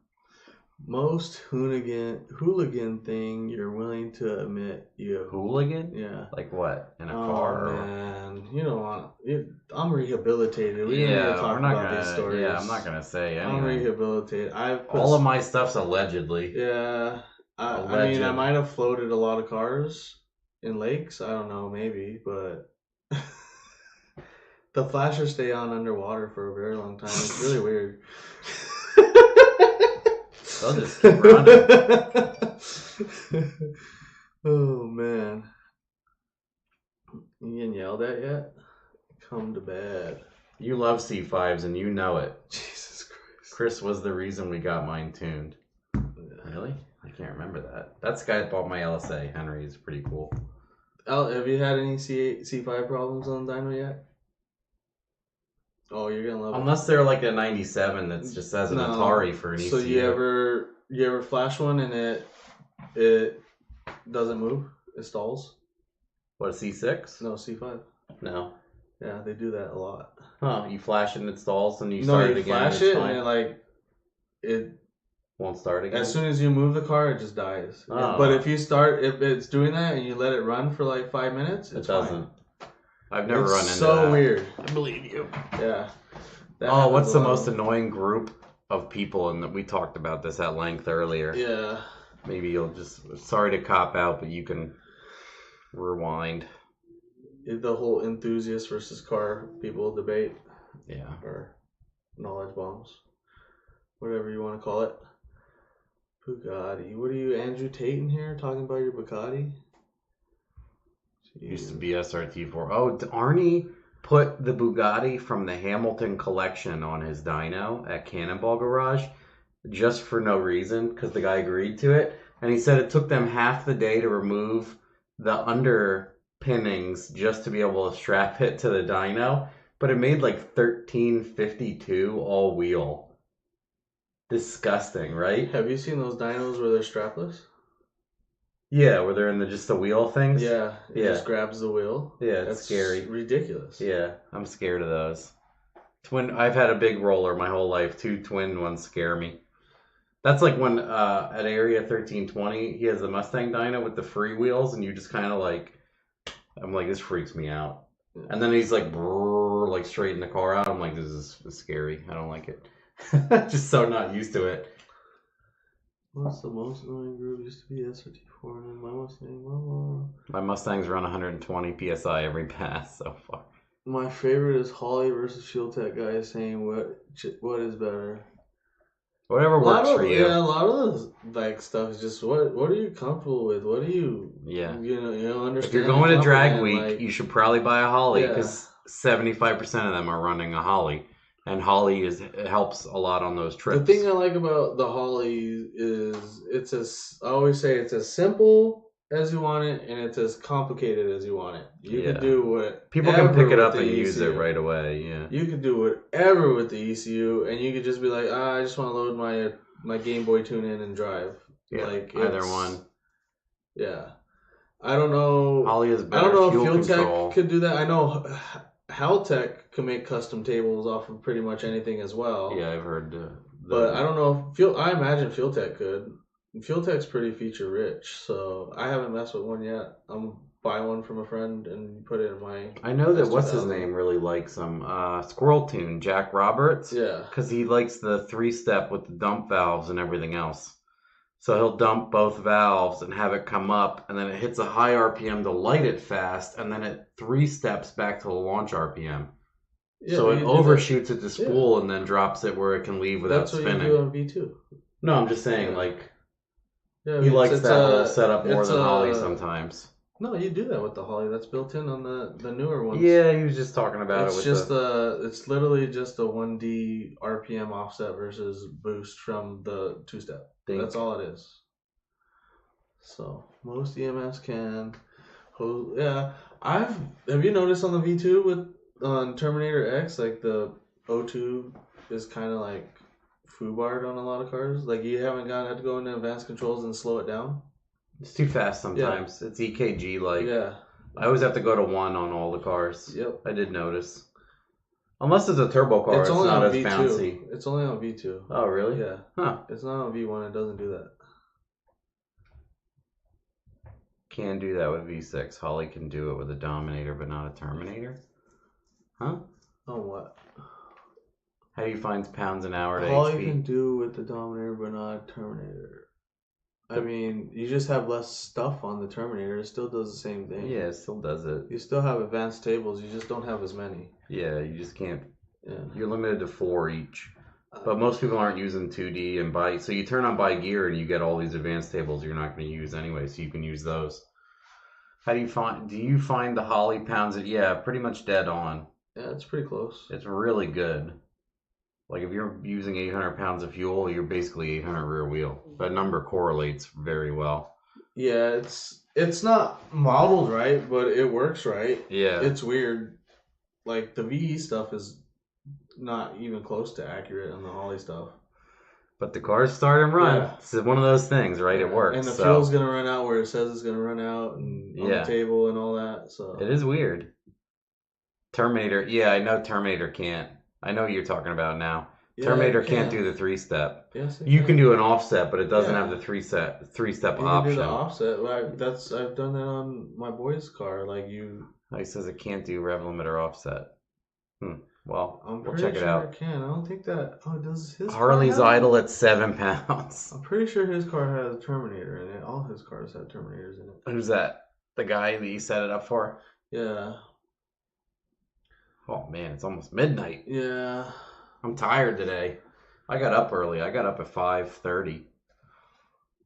Speaker 1: Most hooligan thing you're willing to admit you
Speaker 2: hooligan?
Speaker 1: Yeah.
Speaker 2: Like what? In a car?
Speaker 1: Oh man, you don't want. I'm rehabilitated. We don't need to talk about these stories.
Speaker 2: Yeah, I'm not gonna say anything.
Speaker 1: I'm rehabilitated.
Speaker 2: All of my stuff's allegedly.
Speaker 1: Yeah, I mean, I might have floated a lot of cars in lakes. I don't know, maybe, but the flashers stay on underwater for a very long time. It's really weird.
Speaker 2: They'll just keep running.
Speaker 1: Oh man. You getting yelled at yet? Come to bed.
Speaker 2: You love C5s and you know it.
Speaker 1: Jesus Christ.
Speaker 2: Chris was the reason we got mine tuned. Really? I can't remember that. That's the guy that bought my LSA. Henry is pretty cool.
Speaker 1: Have you had any C5 problems on dyno yet? Oh, you're gonna love it.
Speaker 2: Unless they're like a 97 that's just as an Atari for an ECU.
Speaker 1: So you ever flash one and it doesn't move? It stalls?
Speaker 2: What, a C6?
Speaker 1: No, C5.
Speaker 2: No.
Speaker 1: Yeah, they do that a lot.
Speaker 2: Huh, you flash it and it stalls and you start it again.
Speaker 1: No, you flash it and it
Speaker 2: won't start again?
Speaker 1: As soon as you move the car, it just dies.
Speaker 2: Oh.
Speaker 1: But if it's doing that and you let it run for like 5 minutes, it doesn't.
Speaker 2: Fine. I've never run into that.
Speaker 1: So weird.
Speaker 2: I believe you.
Speaker 1: Yeah.
Speaker 2: What's the most annoying group of people? And we talked about this at length earlier.
Speaker 1: Yeah.
Speaker 2: Maybe you'll just, sorry to cop out, but you can rewind.
Speaker 1: The whole enthusiast versus car people debate.
Speaker 2: Yeah.
Speaker 1: Or knowledge bombs. Whatever you want to call it. Bugatti. What are you, Andrew Tate in here talking about your Bugatti?
Speaker 2: Used to be SRT4. Oh, Arnie put the Bugatti from the Hamilton collection on his dyno at Cannonball Garage just for no reason because the guy agreed to it. And he said it took them half the day to remove the underpinnings just to be able to strap it to the dyno. But it made like 1352 all wheel. Disgusting, right?
Speaker 1: Have you seen those dynos where they're strapless?
Speaker 2: Yeah, where they're in just the wheel things.
Speaker 1: Yeah, it just grabs the wheel.
Speaker 2: Yeah, it's scary.
Speaker 1: Ridiculous.
Speaker 2: Yeah, I'm scared of those. I've had a big roller my whole life. 2 twin ones scare me. That's like when at Area 1320, he has the Mustang dyno with the free wheels, and you just kind of like, I'm like, this freaks me out. And then he's like, brrr, like straighten the car out. I'm like, this is scary. I don't like it. Just so not used to it.
Speaker 1: What's the most annoying group? Used to be SRT4 and then my Mustang.
Speaker 2: My Mustang's run 120 PSI every pass so far.
Speaker 1: My favorite is Holly versus Fuel Tech guys saying what is better.
Speaker 2: Whatever works for you.
Speaker 1: Yeah, a lot of this stuff is just what are you comfortable with? What do you understand?
Speaker 2: If you're going to drag week, you should probably buy a Holly because 75% of them are running a Holly. And Holly helps a lot on those trips.
Speaker 1: The thing I like about the Holly is I always say it's as simple as you want it and it's as complicated as you want it. You can do what
Speaker 2: people can pick it up and use it right away. Yeah,
Speaker 1: you can do whatever with the ECU, and you could just be like, I just want to load my Game Boy tune in and drive.
Speaker 2: Yeah, either one.
Speaker 1: Yeah, I don't know.
Speaker 2: Holly is better.
Speaker 1: I don't know if Fuel Tech could do that. I know Haltech can make custom tables off of pretty much anything as well.
Speaker 2: Yeah, I've heard.
Speaker 1: But I don't know if I imagine Fuel Tech could. Fuel Tech's pretty feature rich, so I haven't messed with one yet. I'm buy one from a friend and put it in my.
Speaker 2: I know that what's his
Speaker 1: S2000.
Speaker 2: name really likes them. Squirrel Tune, Jack Roberts.
Speaker 1: Yeah.
Speaker 2: Because he likes the 3-step with the dump valves and everything else. So he'll dump both valves and have it come up, and then it hits a high RPM to light it fast, and then it 3 steps back to the launch RPM.
Speaker 1: Yeah,
Speaker 2: so it overshoots it to spool and then drops it where it can leave without spinning.
Speaker 1: That's what you do on V2.
Speaker 2: No, I'm just saying, he likes that whole setup more than Holly sometimes.
Speaker 1: No, you do that with the Holly. That's built in on the newer ones.
Speaker 2: Yeah, he was just talking about
Speaker 1: it. It's literally just a 1D RPM offset versus boost from the 2-step. That's all it is. So most EMS can. Yeah, have you noticed on the V2 with Terminator X, like the O2 is kind of like foobarred on a lot of cars. Like you haven't had to go into advanced controls and slow it down.
Speaker 2: It's too fast sometimes. Yeah. It's EKG like.
Speaker 1: Yeah.
Speaker 2: I always have to go to 1 on all the cars.
Speaker 1: Yep.
Speaker 2: I did notice. Unless it's a turbo car, it's not as bouncy.
Speaker 1: It's only on V2.
Speaker 2: Oh, really?
Speaker 1: Yeah.
Speaker 2: Huh.
Speaker 1: It's not on V1. It doesn't do that.
Speaker 2: Can do that with V6. Holly can do it with a Dominator, but not a Terminator. Huh?
Speaker 1: Oh, what?
Speaker 2: How do you find pounds an hour to
Speaker 1: Holly
Speaker 2: HP?
Speaker 1: can do with the Dominator, but not a Terminator. I mean, you just have less stuff on the Terminator. It still does the same thing.
Speaker 2: Yeah, it still does it.
Speaker 1: You still have advanced tables. You just don't have as many.
Speaker 2: Yeah, you just can't.
Speaker 1: Yeah.
Speaker 2: You're limited to 4 each. But most people aren't using 2D and buy. So you turn on buy gear and you get all these advanced tables you're not going to use anyway. So you can use those. How do you find? Do you find the Holly pounds it? Yeah, pretty much dead on.
Speaker 1: Yeah, it's pretty close.
Speaker 2: It's really good. Like if you're using 800 pounds of fuel, you're basically 800 rear wheel. That number correlates very well.
Speaker 1: Yeah, it's not modeled right, but it works right.
Speaker 2: Yeah.
Speaker 1: It's weird. Like the VE stuff is not even close to accurate on the Holly stuff.
Speaker 2: But the cars start and run.
Speaker 1: Yeah.
Speaker 2: It's one of those things, right? It works.
Speaker 1: And the fuel's going to run out where it says it's going to run out and on the table and all that. So
Speaker 2: it is weird. Terminator. Yeah, I know Terminator can't. I know what you're talking about now. Yeah, Terminator can't do the 3-step.
Speaker 1: Yes,
Speaker 2: you can do an offset, but it doesn't have the 3-step option.
Speaker 1: You can do the offset. I've done that on my boy's car.
Speaker 2: He says it can't do rev limiter offset. Well, we'll check it
Speaker 1: out.
Speaker 2: out.
Speaker 1: It can. I don't think that. Oh, does his
Speaker 2: Harley's
Speaker 1: car
Speaker 2: idle at 7 pounds.
Speaker 1: I'm pretty sure his car has a Terminator in it. All his cars have Terminators in it.
Speaker 2: Who's that? The guy that you set it up for?
Speaker 1: Yeah.
Speaker 2: Oh man, it's almost midnight.
Speaker 1: Yeah.
Speaker 2: I'm tired today. I got up early. I got up at 5:30.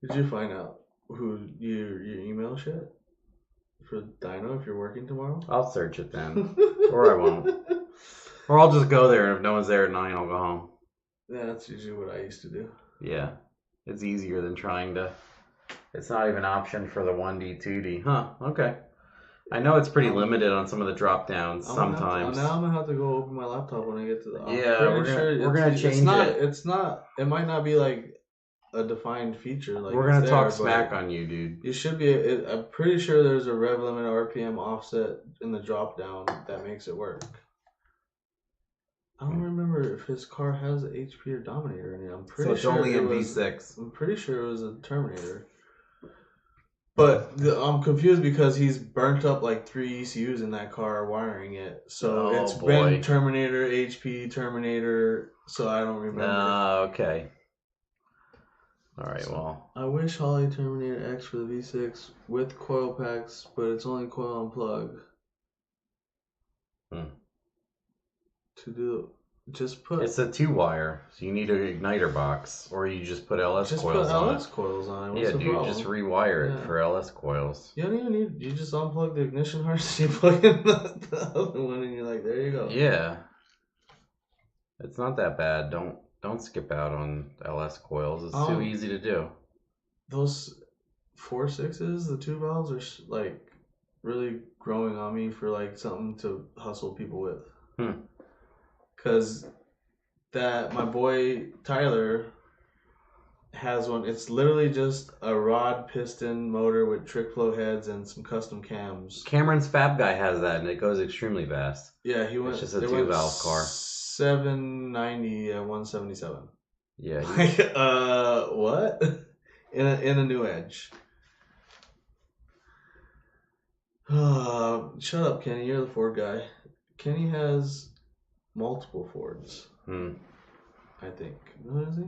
Speaker 1: Did you find out who your email shit for Dino if you're working tomorrow?
Speaker 2: I'll search it then, or I won't. Or I'll just go there, and if no one's there at 9, I'll go home.
Speaker 1: Yeah, that's usually what I used to do.
Speaker 2: Yeah, it's easier than trying to. It's not even an option for the 1D, 2D. Huh? Okay. I know it's pretty limited on some of the drop downs sometimes.
Speaker 1: Now I'm gonna have to go open my laptop when I get to the.
Speaker 2: Yeah, we're gonna change it.
Speaker 1: It's not. It might not be like a defined feature. Like
Speaker 2: we're gonna talk smack on you, dude.
Speaker 1: You should be. I'm pretty sure there's a rev limit RPM offset in the drop down that makes it work. I don't remember if his car has an HP or Dominator in it. I'm pretty sure
Speaker 2: only in V6.
Speaker 1: I'm pretty sure it was a Terminator. But I'm confused because he's burnt up like 3 ECUs in that car wiring it. So it's been Terminator, HP, Terminator. So I don't remember.
Speaker 2: Okay. All right, well.
Speaker 1: I wish Holly Terminator X for the V6 with coil packs, but it's only coil and plug. To do just put.
Speaker 2: It's a 2-wire, so you need an igniter box, or you just put LS coils on it.
Speaker 1: LS coils on it. What's
Speaker 2: yeah,
Speaker 1: the
Speaker 2: dude,
Speaker 1: problem?
Speaker 2: just rewire it for LS coils.
Speaker 1: You don't even need. You just unplug the ignition harness, you plug in the other one, and you're like, there you go.
Speaker 2: Yeah, it's not that bad. Don't skip out on LS coils. It's too easy to do. Those
Speaker 1: 4.6s, the 2 valves are like really growing on me for like something to hustle people with. Because my boy Tyler has one. It's literally just a rod piston motor with trick flow heads and some custom cams.
Speaker 2: Cameron's Fab Guy has that, and it goes extremely fast.
Speaker 1: Yeah, he went.
Speaker 2: It's just a 2-valve car.
Speaker 1: 790 at 177.
Speaker 2: Yeah.
Speaker 1: What? In a new Edge. Shut up, Kenny. You're the Ford guy. Kenny has multiple Fords. I think. What is he?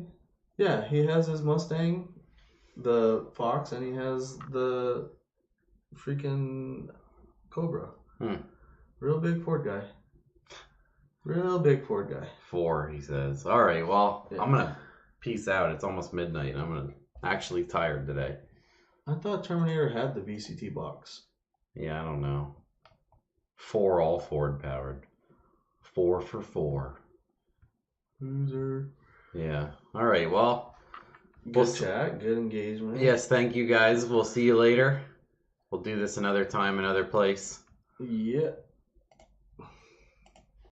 Speaker 1: Yeah, he has his Mustang, the Fox, and he has the freaking Cobra. Real big Ford guy. Real big Ford guy.
Speaker 2: 4, he says. All right, well, yeah. I'm going to peace out. It's almost midnight. I'm actually tired today.
Speaker 1: I thought Terminator had the VCT box.
Speaker 2: Yeah, I don't know. 4 all Ford powered. 4 for 4.
Speaker 1: Loser.
Speaker 2: Yeah. All right, well.
Speaker 1: Good chat. Good engagement.
Speaker 2: Yes, thank you guys. We'll see you later. We'll do this another time, another place.
Speaker 1: Yeah.